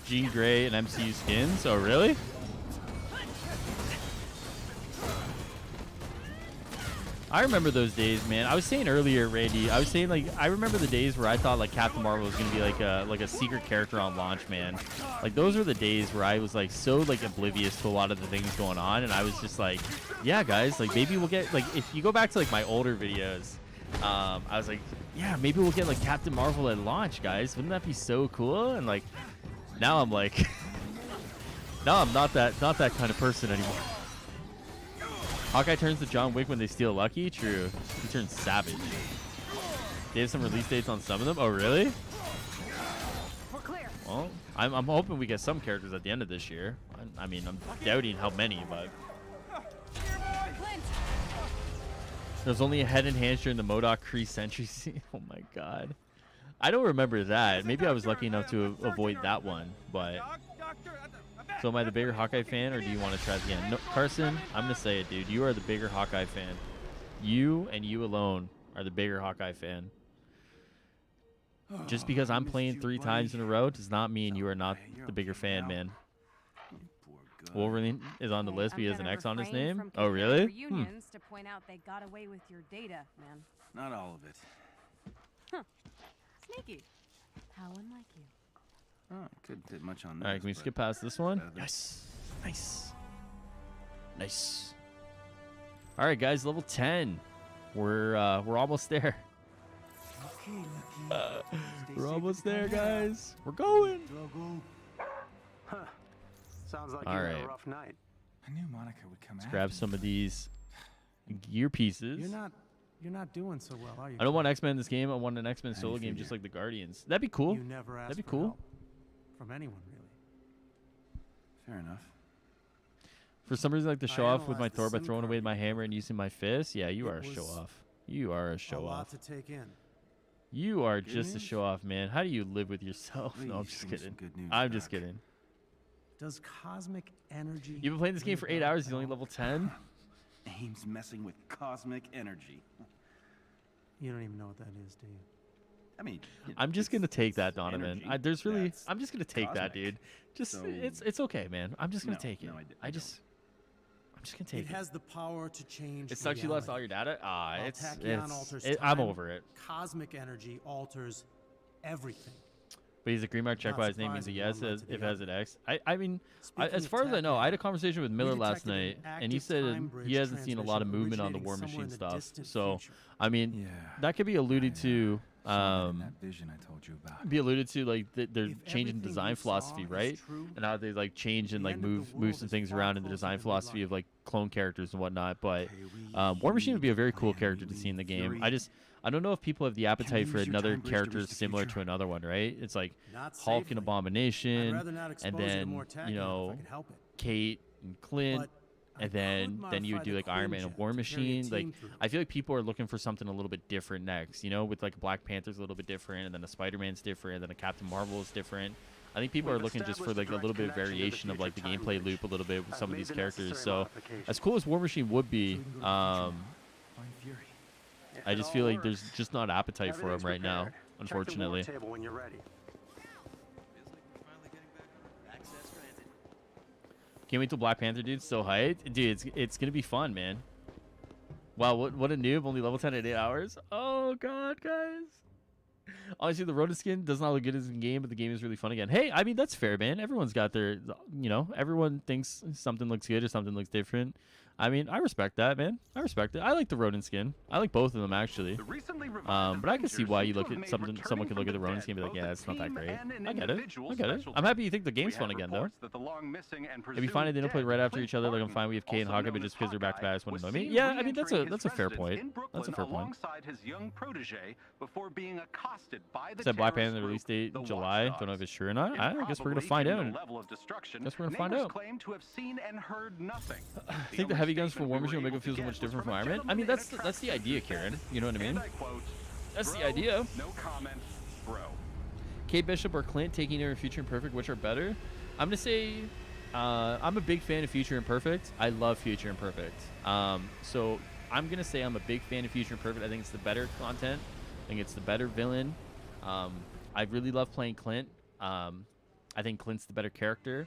A: Jean Grey and MCU skins. Oh, really? I remember those days, man. I was saying earlier, Randy, I was saying, like, I remember the days where I thought, like, Captain Marvel was going to be, like a secret character on launch, man. Like, those were the days where I was, like, so, like, oblivious to a lot of the things going on, and I was just like, yeah, guys, like, maybe we'll get, like, if you go back to, like, my older videos, I was like, yeah, maybe we'll get, like, Captain Marvel at launch, guys. Wouldn't that be so cool? And, like, now I'm, like, now I'm not that kind of person anymore. Hawkeye turns to John Wick when they steal Lucky? True. He turns savage. They have some release dates on some of them? Oh, really?
J: We're clear.
A: Well, I'm hoping we get some characters at the end of this year. I mean, I'm doubting how many, but... There's only a head and hands during the MODOK Kree Sentry scene. Oh, my God. I don't remember that. Maybe I was lucky enough to avoid that one, but... So am I the bigger Hawkeye fan, or do you want to try it again? No, Carson, I'm going to say it, dude. You are the bigger Hawkeye fan. You and you alone are the bigger Hawkeye fan. Just because I'm playing 3 times in a row does not mean you are not the bigger fan, man. Wolverine is on the list, but he has an X on his name. Oh, really?
H: Reunions to point out they got away with your data, man.
F: Not all of it.
H: Huh. Sneaky. How unlike you.
F: Oh, couldn't fit much on that.
A: All right, can we skip past this one? Yes. Nice. Nice. All right, guys, level 10. We're almost there.
E: Okay, Lucky.
A: We're almost there, guys. We're going.
B: Huh. Sounds like
A: All
B: you had
A: right.
B: a rough night.
D: I knew Monica would come
A: Let's
D: after
A: grab
D: me.
A: some of these gear pieces.
K: You're not doing so well, are you?
A: I don't want X-Men in this game. I want an X-Men solo game
D: figure.
A: just like the Guardians. That'd be cool.
K: You never asked
A: That'd be
K: for
A: cool.
K: help from anyone, really.
F: Fair enough.
A: For some reason, I like to show off with my
K: analyzed the
A: Thor by
K: SIM
A: throwing
K: card
A: away
K: you
A: my hammer
K: put.
A: and using my fist. Yeah, you
K: It
A: are a show
K: was
A: off. You are a
K: A
A: show
K: lot
A: off.
K: to take in.
A: You are
F: Good
A: just a
F: news?
A: show off, man. How do you live with yourself? No, I'm
F: Please
A: just
F: bring some
A: kidding.
F: good news
A: I'm just
F: back.
A: kidding.
K: Does cosmic energy?
A: You've been playing this game for 8 hours. He's only level 10.
F: Aim's messing with cosmic energy.
K: You don't even know what that is, do you?
F: I mean,
A: I'm just gonna take that, Donovan.
F: energy.
A: There's really,
F: That's
A: I'm just gonna take that,
F: cosmic.
A: dude. Just
F: So-
A: it's okay, man. I'm just gonna
F: No,
A: take it.
F: no, I
A: I'm
F: don't.
A: just gonna take
K: It
A: it.
K: has the power to change.
A: It sucks you lost all
K: reality.
A: your data. Ah,
K: While
A: it's
K: tachyon alters
A: I'm
K: time,
A: over it.
K: Cosmic energy alters everything.
A: But he's a green mark check
K: Not
A: by his name means a yes
K: surprising,
A: if
K: one
A: it has an X. I mean,
K: Speaking
A: as
K: of
A: far as I
K: tech,
A: know, I had a conversation with Miller last
K: detected
A: night,
K: an
A: and he
K: active
A: said
K: time
A: he
K: bridge
A: hasn't seen a lot of movement on the
K: transmission
A: War
K: originating
A: Machine
K: somewhere in the
A: stuff.
K: distant
A: So,
K: future.
A: I mean,
D: Yeah.
A: that could be alluded to.
D: Saw that in that vision I told you about.
A: Be alluded to like they're
K: If
A: changing
K: everything
A: design
K: we saw
A: philosophy,
K: is
A: right?
K: true,
A: And how they like change and
K: the
A: like
K: end of the
A: move
K: world
A: some
K: is
A: things
K: far
A: around in the
K: closer
A: design
K: than we
A: philosophy
K: like.
A: of like clone characters and whatnot. But
K: Okay, we
A: War Machine would be a
K: heed
A: very
K: the
A: cool
K: plan,
A: character
K: we
A: to see in the
K: leave
A: game.
K: Fury.
A: I don't know if people have the appetite
E: we
A: for
E: use your
A: another
E: time bridge to
A: character
E: reach the
A: similar to
E: future?
A: another one, right? It's like
K: Not
A: Hulk and
K: safely. I'd
A: Abomination,
K: rather not expose
A: and
K: you to
A: then
K: more tech
A: you
K: if I
A: know
K: could help it.
A: Kate and Clint.
K: But I
A: And then
K: could
A: you would
K: modify
A: do
K: the
A: like Iron
K: Queen
A: Man and
K: jet
A: War
K: to carry a
A: Machine. Like
K: team through.
A: I feel like people are looking for something a little bit different next. You know, with like Black Panther's a little bit different, and then a Spider-Man's different, and then a Captain Marvel is different. I think people are looking just for like a little bit of variation of like the gameplay loop a little bit with some of these characters. So as cool as War Machine would be,
D: Find Fury.
A: I just feel like there's just not appetite for him right now, unfortunately.
F: Feels like we're finally getting back. Access granted.
A: Can't wait till Black Panther, dude. So hyped, dude. It's gonna be fun, man. Wow, what a noob! Only level 10 in 8 hours. Oh god, guys. Honestly, the Ronin skin does not look good as in game, but the game is really fun again. Hey, I mean that's fair, man. Everyone's got their, you know, everyone thinks something looks good or something looks different. I mean, I respect that, man. I respect it. I like the Ronin skin. I like both of them actually. But I can see why you look at something. Someone can look at the Ronin skin and be like, yeah, it's not that great. I get it. I get it. I'm happy you think the game's fun again, though. If you find it they don't play right after each other, like I'm fine. We have Kate and Hawkeye, but just because they're back to back, it's one annoy me. Yeah, I mean that's a fair point. That's a fair point. Said Black Panther release date in July. Don't know if it's true or not. I guess we're gonna find out. Guess we're gonna find out. I think the heavy guns from War Machine will make it feel so much different from Iron Man. I mean, that's the idea, Karen. You know what I mean? That's the idea.
F: No comment, bro.
A: Kate Bishop or Clint taking over Future Imperfect, which are better? I'm gonna say, I'm a big fan of Future Imperfect. I love Future Imperfect. So I'm gonna say I'm a big fan of Future Imperfect. I think it's the better content. I think it's the better villain. I really love playing Clint. I think Clint's the better character.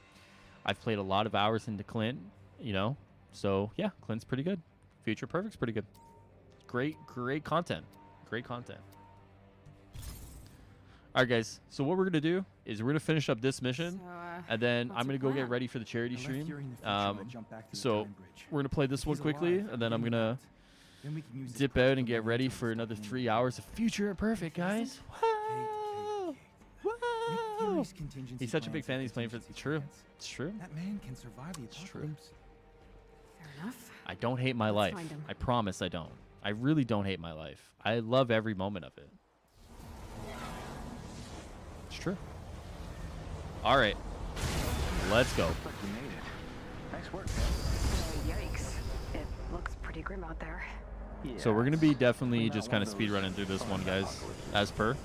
A: I've played a lot of hours into Clint, you know. So yeah, Clint's pretty good. Future Perfect's pretty good. Great content. Great content. All right, guys. So what we're gonna do is we're gonna finish up this mission, and then I'm gonna go get ready for the charity stream. So we're gonna play this one quickly, and then I'm gonna dip out and get ready for another 3 hours of Future Imperfect, guys. Whoa! Whoa! He's such a big fan. He's playing for. It's true. It's true.
D: That man can survive the
A: It's true.
D: apocalypse.
H: Fair enough.
A: I don't hate my life.
H: find him.
A: I promise I don't. I really don't hate my life. I love every moment of it. It's true. All right. Let's go.
E: Looks like you made it. Nice work,
J: Yikes. It looks pretty grim out there.
A: So we're going to be definitely just kind of speed running through this one, guys, as per.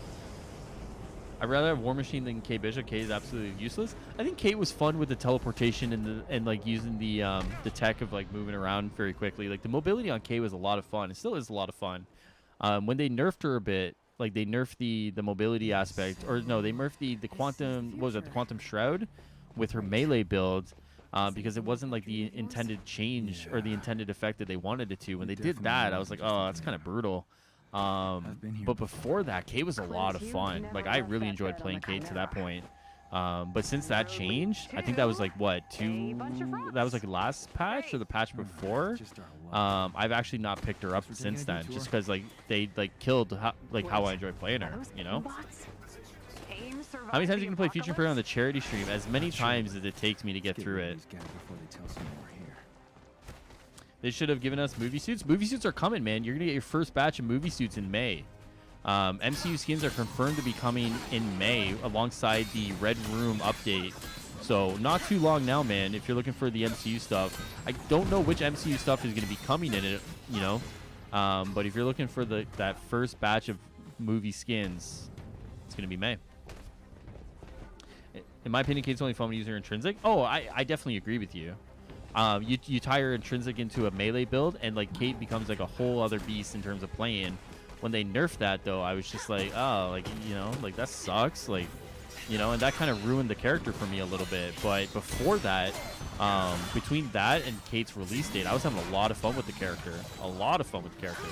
A: I'd rather have War Machine than Kate Bishop. Kate is absolutely useless. I think Kate was fun with the teleportation and like using the tech of like moving around very quickly. Like the mobility on Kate was a lot of fun. It still is a lot of fun. When they nerfed her a bit, like they nerfed the mobility aspect, or no, they nerfed the quantum. What was it? The quantum shroud with her melee build. Because it wasn't like the intended change or the intended effect that they wanted it to. When they did that, I was like, oh, that's kind of brutal. But before that, Kate was a lot of fun. Like I really enjoyed playing Kate to that point. But since that changed, I think that was like what, that was like last patch or the patch before. I've actually not picked her up since then, just because like they like killed how I enjoy playing her. You know. How many times are you gonna play Future Imperfect on the charity stream? As many times as it takes me to get through it. They should have given us movie suits. Movie suits are coming, man. You're gonna get your first batch of movie suits in May. MCU skins are confirmed to be coming in May alongside the Red Room update. So not too long now, man. If you're looking for the MCU stuff, I don't know which MCU stuff is gonna be coming in it, you know. But if you're looking for that first batch of movie skins, it's gonna be May. In my opinion, Kate's only fun when you use her intrinsic. Oh, I definitely agree with you. You tie her intrinsic into a melee build, and like Kate becomes like a whole other beast in terms of playing. When they nerfed that, though, I was just like, oh, like, you know, like that sucks, like, you know, and that kind of ruined the character for me a little bit. But before that, between that and Kate's release date, I was having a lot of fun with the character. A lot of fun with the character.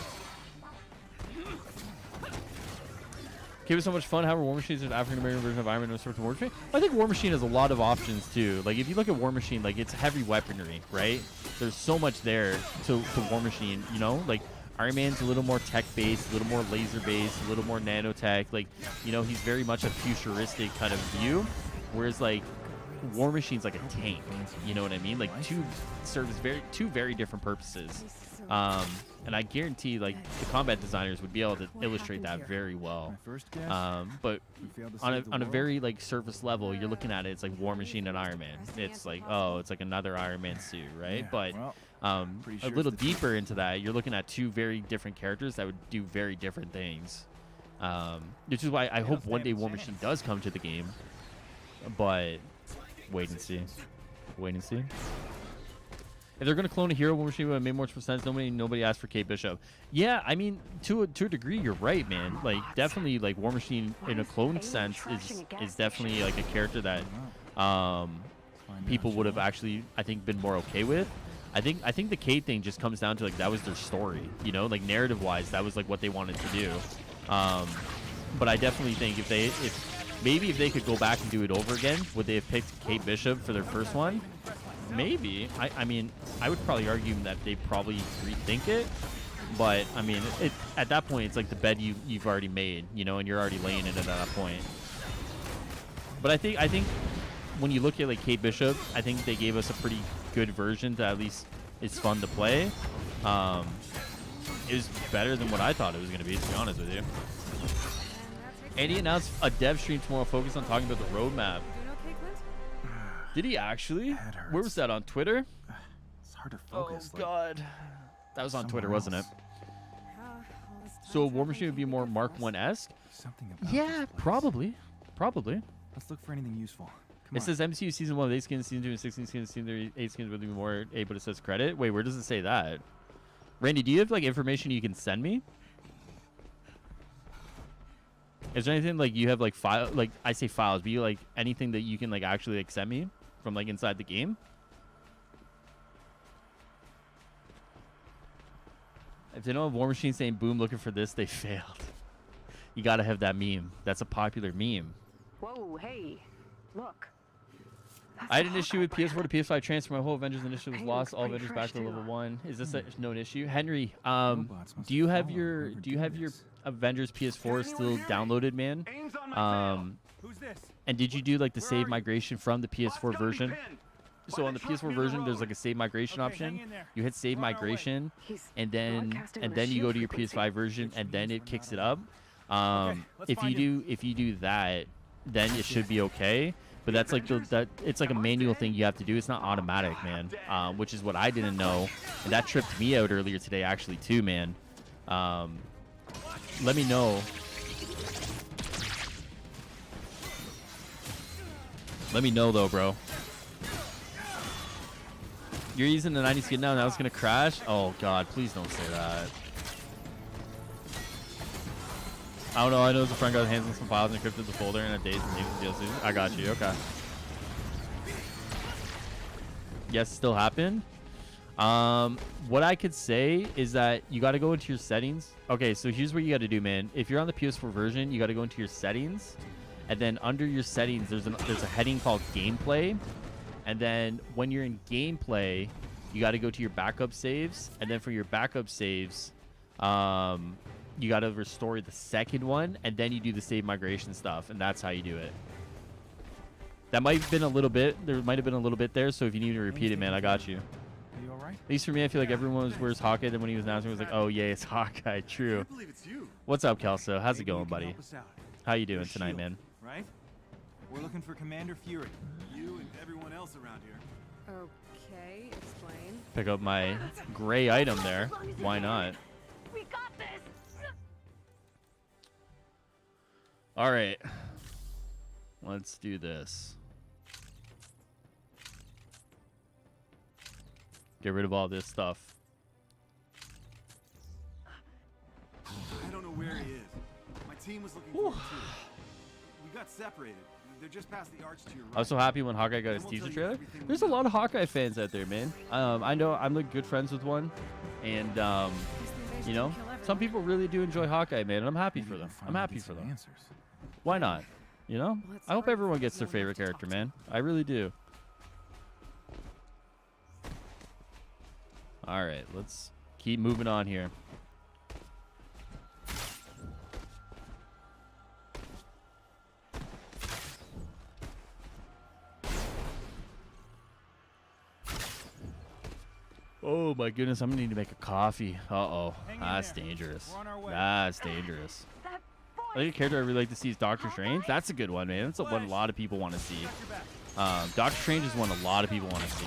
A: It was so much fun. However, War Machine is an African American version of Iron Man. No sort of War Machine. I think War Machine has a lot of options too. Like if you look at War Machine, like it's heavy weaponry, right? There's so much there to War Machine. You know, like Iron Man's a little more tech based, a little more laser based, a little more nanotech. Like, you know, he's very much a futuristic kind of view, whereas like War Machine's like a tank. You know what I mean? Like two very different purposes. And I guarantee, like, the combat designers would be able to illustrate that very well. But on a very, like, surface level, you're looking at it, it's like War Machine and Iron Man. It's like, oh, it's like another Iron Man suit, right? But a little deeper into that, you're looking at two very different characters that would do very different things. Which is why I hope one day War Machine does come to the game. But wait and see. Wait and see. If they're gonna clone a hero, War Machine would have made more sense. Nobody asked for Kate Bishop. Yeah, I mean, to a degree, you're right, man. Like, definitely, like War Machine in a clone sense is definitely like a character that people would have actually, I think, been more okay with. I think the Kate thing just comes down to like that was their story, you know, like narrative wise, that was like what they wanted to do. But I definitely think if they could go back and do it over again, would they have picked Kate Bishop for their first one? Maybe. I mean, I would probably argue that they probably rethink it, but I mean, at that point, it's like the bed you've already made, you know, and you're already laying it at that point. But I think when you look at like Kate Bishop, I think they gave us a pretty good version that at least is fun to play. It was better than what I thought it was going to be honest with you. And he announced a dev stream tomorrow focused on talking about the roadmap. Did he actually? Where was that, on Twitter?
D: It's hard to focus.
A: Oh, God. That was on Twitter, wasn't it? So War Machine would be more Mark 1-esque? Yeah, probably. Probably.
D: Let's look for anything useful.
A: It says MCU Season 1 with 8 skins, Season 2 with 16 skins, Season 3 8 skins with even more 8, but it says credit. Wait, where does it say that? Randy, do you have like information you can send me? Is there anything like you have like file, like I say files, but you like anything that you can like actually like send me from like inside the game? If they don't have War Machine saying boom looking for this, they failed. You gotta have that meme. That's a popular meme.
J: Whoa, hey, look.
A: I had an issue with PS4 to PS5 transfer. My whole Avengers initiative was lost. All Avengers back to level 1. Is this a known issue? Henry, do you have your Avengers PS4 still downloaded, man? And did you do like the save migration from the PS4 version? So on the PS4 version, there's like a save migration option. You hit save migration, and then you go to your PS5 version, and then it kicks it up. If you do that, then it should be okay. But that's like it's like a manual thing you have to do. It's not automatic, man. Which is what I didn't know, and that tripped me out earlier today, actually, too, man. Let me know. Let me know though, bro. You're using the 90 skin now, and now it's gonna crash. Oh God, please don't say that. I don't know. I know there's a friend got his hands on some files and encrypted the folder in a days and named DLC. I got you. Okay. Yes, still happened. What I could say is that you got to go into your settings. Okay, so here's what you got to do, man. If you're on the PS4 version, you got to go into your settings, and then under your settings, there's a heading called Gameplay, and then when you're in Gameplay, you got to go to your backup saves, and then for your backup saves, you got to restore the second one, and then you do the save migration stuff, and that's how you do it. That might have been a little bit. There might have been a little bit there, so if you need to repeat it, man, I got you.
D: Are you all right?
A: At least for me, I feel like everyone was where's Hawkeye. Then when he was announcing, it was like, oh yeah, it's Hawkeye. True. What's up, Kelso? How's it going, buddy? How you doing tonight, man?
F: Right? We're looking for Commander Fury. You and everyone else around here.
H: Okay, explain.
A: Pick up my gray item there. Why not?
J: We got this.
A: All right. Let's do this. Get rid of all this stuff.
F: I don't know where he is. My team was looking for him too. We got separated. They're just past the arch to your right.
A: I was so happy when Hawkeye got his teaser trailer. There's a lot of Hawkeye fans out there, man. I know I'm like good friends with one, and you know, some people really do enjoy Hawkeye, man, and I'm happy for them. I'm happy for them. Why not? You know? I hope everyone gets their favorite character, man. I really do. All right, let's keep moving on here. Oh my goodness, I'm gonna need to make a coffee. Uh-oh, that's dangerous. That's dangerous. I think a character I really like to see is Doctor Strange. That's a good one, man. That's one a lot of people want to see. Doctor Strange is one a lot of people want to see.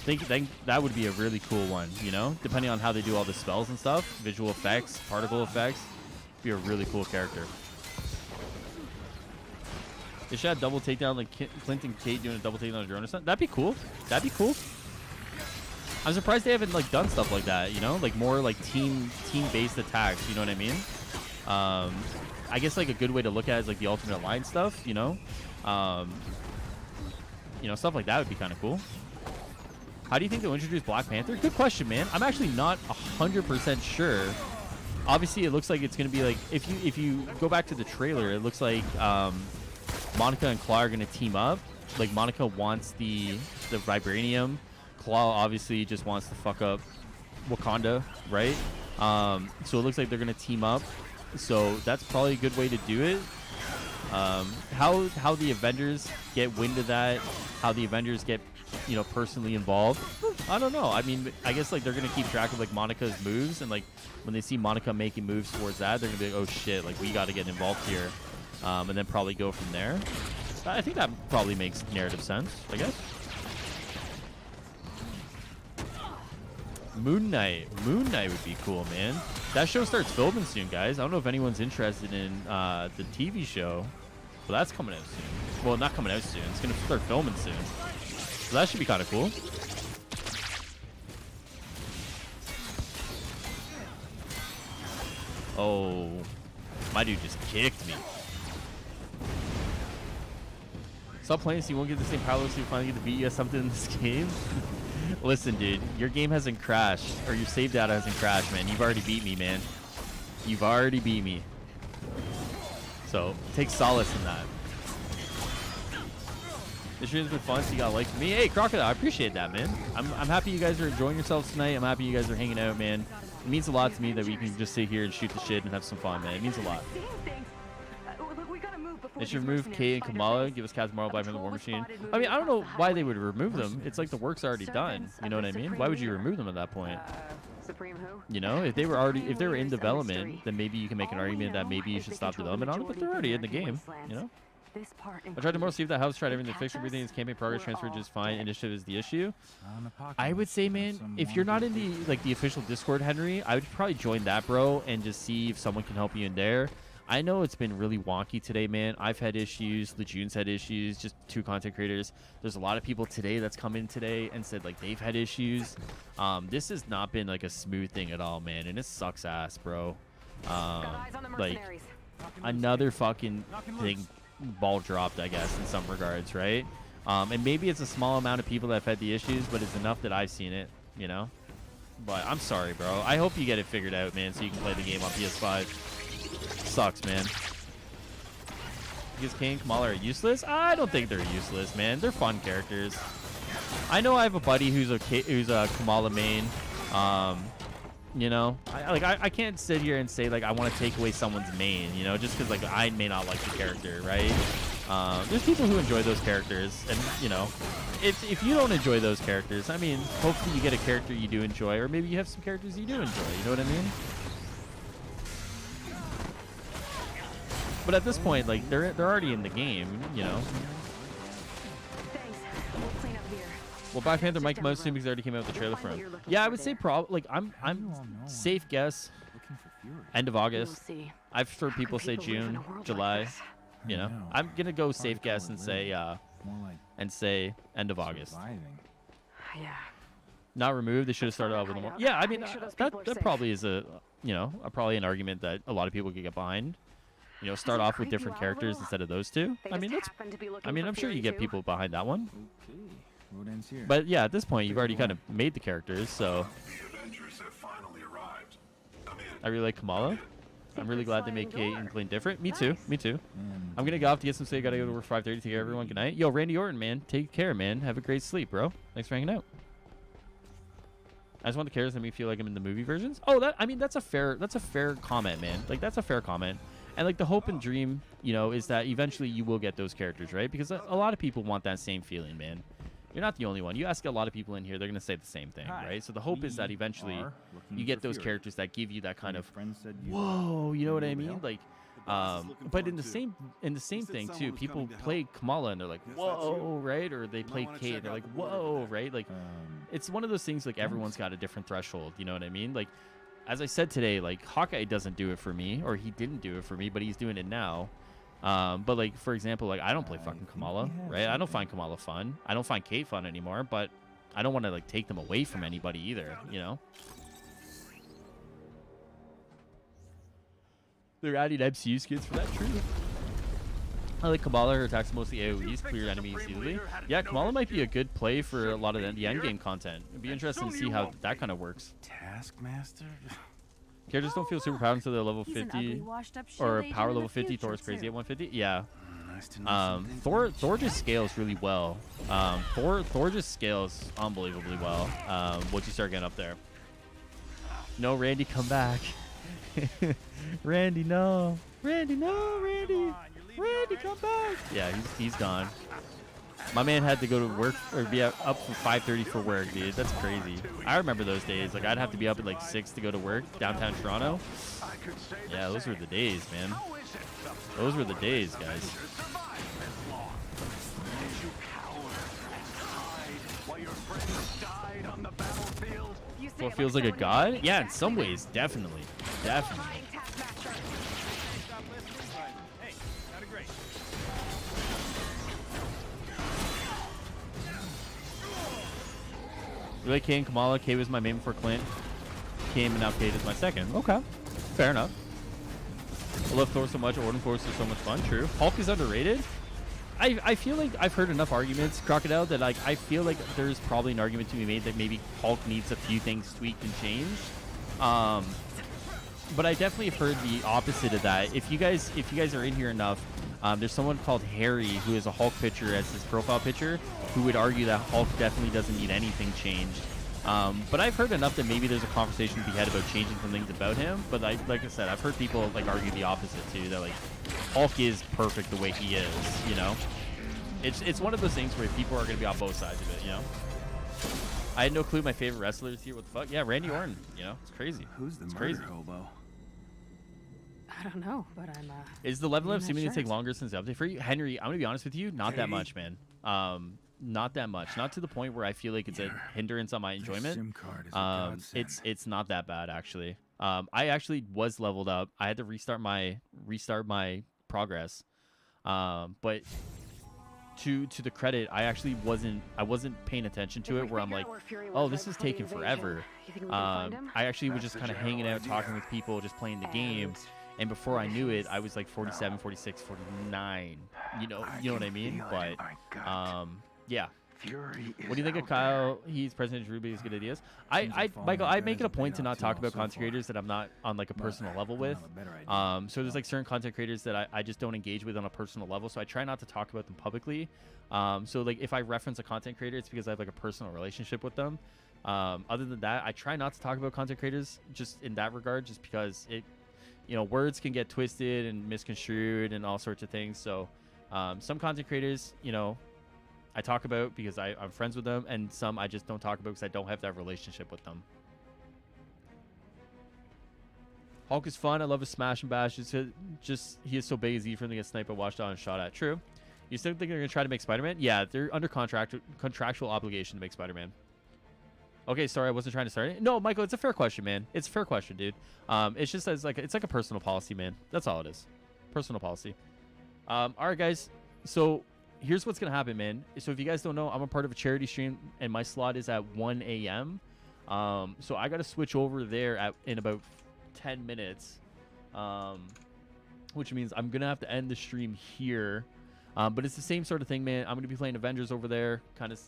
A: Think that would be a really cool one, you know? Depending on how they do all the spells and stuff, visual effects, particle effects, be a really cool character. They should have double takedown like Clint and Kate doing a double takedown on a drone or something. That'd be cool. That'd be cool. I'm surprised they haven't like done stuff like that, you know, like more like team-based attacks. You know what I mean? I guess like a good way to look at it is like the alternate line stuff. You know, stuff like that would be kind of cool. How do you think they'll introduce Black Panther? Good question, man. I'm actually not 100% sure. Obviously, it looks like it's gonna be like if you go back to the trailer, it looks like Monica and Claw are gonna team up. Like Monica wants the vibranium. Claw obviously just wants to fuck up Wakanda, right? So it looks like they're gonna team up. So that's probably a good way to do it. How the Avengers get wind of that? How the Avengers get personally involved? I don't know. I mean, I guess like they're gonna keep track of like Monica's moves, and like when they see Monica making moves towards that, they're gonna be like, oh shit, like we got to get involved here, and then probably go from there. I think that probably makes narrative sense, I guess. Moon Knight would be cool, man. That show starts filming soon, guys. I don't know if anyone's interested in the TV show, but that's coming out soon. Well, not coming out soon. It's gonna start filming soon, so that should be kind of cool. Oh, my dude just kicked me. Stop playing so you won't get the same power so you finally get to beat you at something in this game. Listen, dude, your game hasn't crashed, or your save data hasn't crashed, man. You've already beat me, man. You've already beat me. So, take solace in that. This stream's been fun, so you got a like for me. Hey, Crocodile, I appreciate that, man. I'm happy you guys are enjoying yourselves tonight. I'm happy you guys are hanging out, man. It means a lot to me that we can just sit here and shoot the shit and have some fun, man. It means a lot. They should remove Kate and Kamala, give us Captain Marvel, Black Panther, War Machine. I mean, I don't know why they would remove them. It's like the work's already done. You know what I mean? Why would you remove them at that point? You know, if they were in development, then maybe you can make an argument that maybe you should stop development on it. But they're already in the game. You know. I tried to more see if that house tried everything to fix everything. It's campaign progress transfer just fine. Initiative is the issue. I would say, man, if you're not in the official Discord, Henry, I would probably join that, bro, and just see if someone can help you in there. I know it's been really wonky today, man. I've had issues. Lejeune's had issues. Just two content creators. There's a lot of people today that's come in today and said like they've had issues. This has not been like a smooth thing at all, man, and it sucks ass, bro. Like another fucking thing ball dropped, I guess, in some regards, right? And maybe it's a small amount of people that have had the issues, but it's enough that I've seen it, you know. But I'm sorry, bro. I hope you get it figured out, man, so you can play the game on PS5. Sucks, man. Because Kane and Kamala are useless? I don't think they're useless, man. They're fun characters. I know I have a buddy who's a Kamala main. You know, I can't sit here and say like I want to take away someone's main, you know, just because like I may not like the character, right? There's people who enjoy those characters, and you know, if you don't enjoy those characters, I mean, hopefully you get a character you do enjoy, or maybe you have some characters you do enjoy. You know what I mean? But at this point, like they're already in the game, you know. Well, Black Panther might come out soon because they already came out with the trailer for him. Yeah, I would say probably like I'm safe guess end of August. I've heard people say June, July. You know, I'm gonna go safe guess and say end of August.
J: Yeah.
A: Not removed. They should have started off with more. Yeah, I mean that probably is probably an argument that a lot of people could get behind. You know, start off with different characters instead of those two. I mean, I'm sure you get people behind that one. But yeah, at this point, you've already kind of made the characters, so. I really like Kamala. I'm really glad they make Kate and Clint different. Me too. Me too. I'm gonna go off to get some sleep. Gotta go to work 5:30. Take care, everyone. Good night. Yo, Randy Orton, man. Take care, man. Have a great sleep, bro. Thanks for hanging out. I just want the characters to make me feel like I'm in the movie versions. Oh, that's a fair comment, man. Like, that's a fair comment. And like the hope and dream, you know, is that eventually you will get those characters, right? Because a lot of people want that same feeling, man. You're not the only one. You ask a lot of people in here, they're going to say the same thing, right? So the hope is that eventually you get those characters that give you that kind of, whoa, you know what I mean? Like, but in the same thing too, people play Kamala and they're like, whoa, right? Or they play Kate and they're like, whoa, right? Like, it's one of those things, like, everyone's got a different threshold, you know what I mean? Like, as I said today, like, Hawkeye doesn't do it for me, or he didn't do it for me, but he's doing it now. But like, for example, like, I don't play fucking Kamala, right? I don't find Kamala fun. I don't find Kate fun anymore, but I don't want to like take them away from anybody either, you know? They're adding MCU skins for that, true. I like Kamala. Her attacks mostly AoEs, clear enemies easily. Yeah, Kamala might be a good play for a lot of the endgame content. It'd be interesting to see how that kind of works.
D: Taskmaster?
A: Characters don't feel super powerful until they're level 50 or power level 50. Thor is crazy at 150. Yeah. Thor just scales really well. Thor just scales unbelievably well. Once you start getting up there. No, Randy, come back. Randy, no. Randy, no, Randy. Randy, come back. Yeah, he's gone. My man had to go to work or be up for 5:30 for work, dude. That's crazy. I remember those days. Like, I'd have to be up at like 6 to go to work downtown Toronto. Yeah, those were the days, man. Those were the days, guys. Thor feels like a god? Yeah, in some ways, definitely. Definitely. You like Kay and Kamala? Kay was my main before Clint. Came and now Kate is my second. Okay. Fair enough. I love Thor so much. Orton Force is so much fun. True. Hulk is underrated. I feel like I've heard enough arguments, Crocodile, that like I feel like there's probably an argument to be made that maybe Hulk needs a few things tweaked and changed. But I definitely have heard the opposite of that. If you guys are in here enough, there's someone called Harry who is a Hulk pitcher as his profile picture who would argue that Hulk definitely doesn't need anything changed. But I've heard enough that maybe there's a conversation to be had about changing some things about him. But like I said, I've heard people like argue the opposite too. That like Hulk is perfect the way he is. You know, it's one of those things where people are going to be on both sides of it. You know, I had no clue my favorite wrestler is here. What the fuck? Yeah, Randy Orton. You know, it's crazy.
D: Who's the
A: crazy
D: hobo?
J: I don't know, but I'm
A: Is the level up seeming to take longer since the update for you, Henry? I'm gonna be honest with you, not that much, man. Not that much. Not to the point where I feel like it's a hindrance on my enjoyment. It's not that bad actually. I actually was leveled up. I had to restart my progress. But to the credit, I actually wasn't paying attention to it where I'm like, oh, this is taking forever. I actually was just kind of hanging out, talking with people, just playing the game. And before I knew it, I was like 47, 46, 49. You know what I mean? But yeah. What do you think of Kyle? He's President Ruby's good ideas. Michael, I make it a point to not talk about content creators that I'm not on like a personal level with. So there's like certain content creators that I just don't engage with on a personal level. So I try not to talk about them publicly. So like if I reference a content creator, it's because I have like a personal relationship with them. Other than that, I try not to talk about content creators just in that regard, just because words can get twisted and misconstrued and all sorts of things. So some content creators, I talk about because I'm friends with them, and some I just don't talk about because I don't have that relationship with them. Hulk is fun. I love his smash and bash. Just he is so big, it's easy for him to get sniped, watched on, and shot at. True. You still think they're going to try to make Spider-Man? Yeah, they're under contractual obligation to make Spider-Man. Okay, sorry, I wasn't trying to start it. No, Michael, it's a fair question, man. It's a fair question, dude. It's just it's like a personal policy, man. That's all it is. Personal policy. All right, guys. So here's what's gonna happen, man. So if you guys don't know, I'm a part of a charity stream, and my slot is at 1 a.m. So I gotta switch over there in about 10 minutes, which means I'm gonna have to end the stream here. But it's the same sort of thing, man. I'm going to be playing Avengers over there, kind of,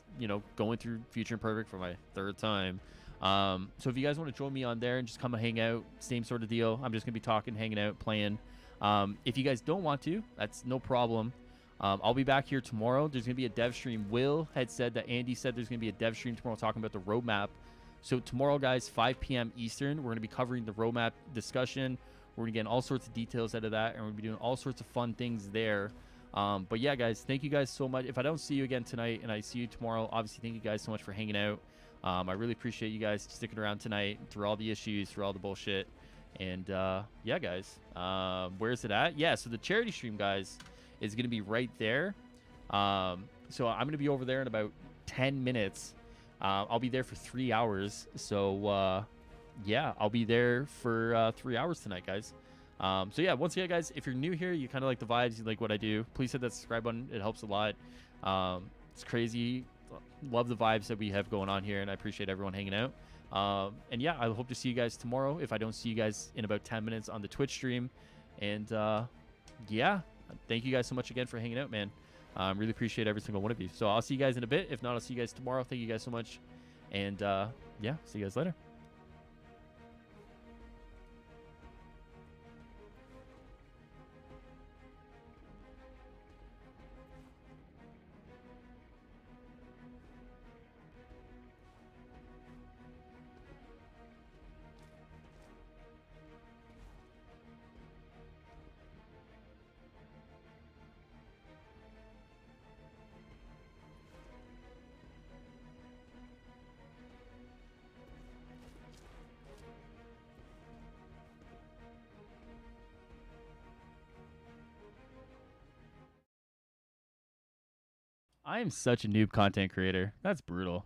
A: going through Future Imperfect for my third time. So if you guys want to join me on there and just come and hang out, same sort of deal. I'm just gonna be talking, hanging out, playing. If you guys don't want to, that's no problem. I'll be back here tomorrow. There's gonna be a dev stream. Will had said that Andy said there's gonna be a dev stream tomorrow talking about the roadmap. So tomorrow, guys, 5 p.m. Eastern, we're gonna be covering the roadmap discussion. We're gonna get all sorts of details out of that, and we're gonna be doing all sorts of fun things there. But yeah, guys, thank you guys so much. If I don't see you again tonight and I see you tomorrow, obviously thank you guys so much for hanging out. I really appreciate you guys sticking around tonight through all the issues, through all the bullshit. And yeah, guys, where is it at? Yeah, so the charity stream, guys, is going to be right there. So I'm going to be over there in about 10 minutes. I'll be there for 3 hours. So yeah, I'll be there for 3 hours tonight, guys. So yeah, once again, guys, if you're new here, you kind of like the vibes, you like what I do, please hit that subscribe button. It helps a lot. It's crazy. Love the vibes that we have going on here, and I appreciate everyone hanging out. And yeah, I hope to see you guys tomorrow if I don't see you guys in about 10 minutes on the Twitch stream. And yeah, thank you guys so much again for hanging out, man. Really appreciate every single one of you. So I'll see you guys in a bit. If not, I'll see you guys tomorrow. Thank you guys so much. And yeah, see you guys later. I am such a noob content creator. That's brutal.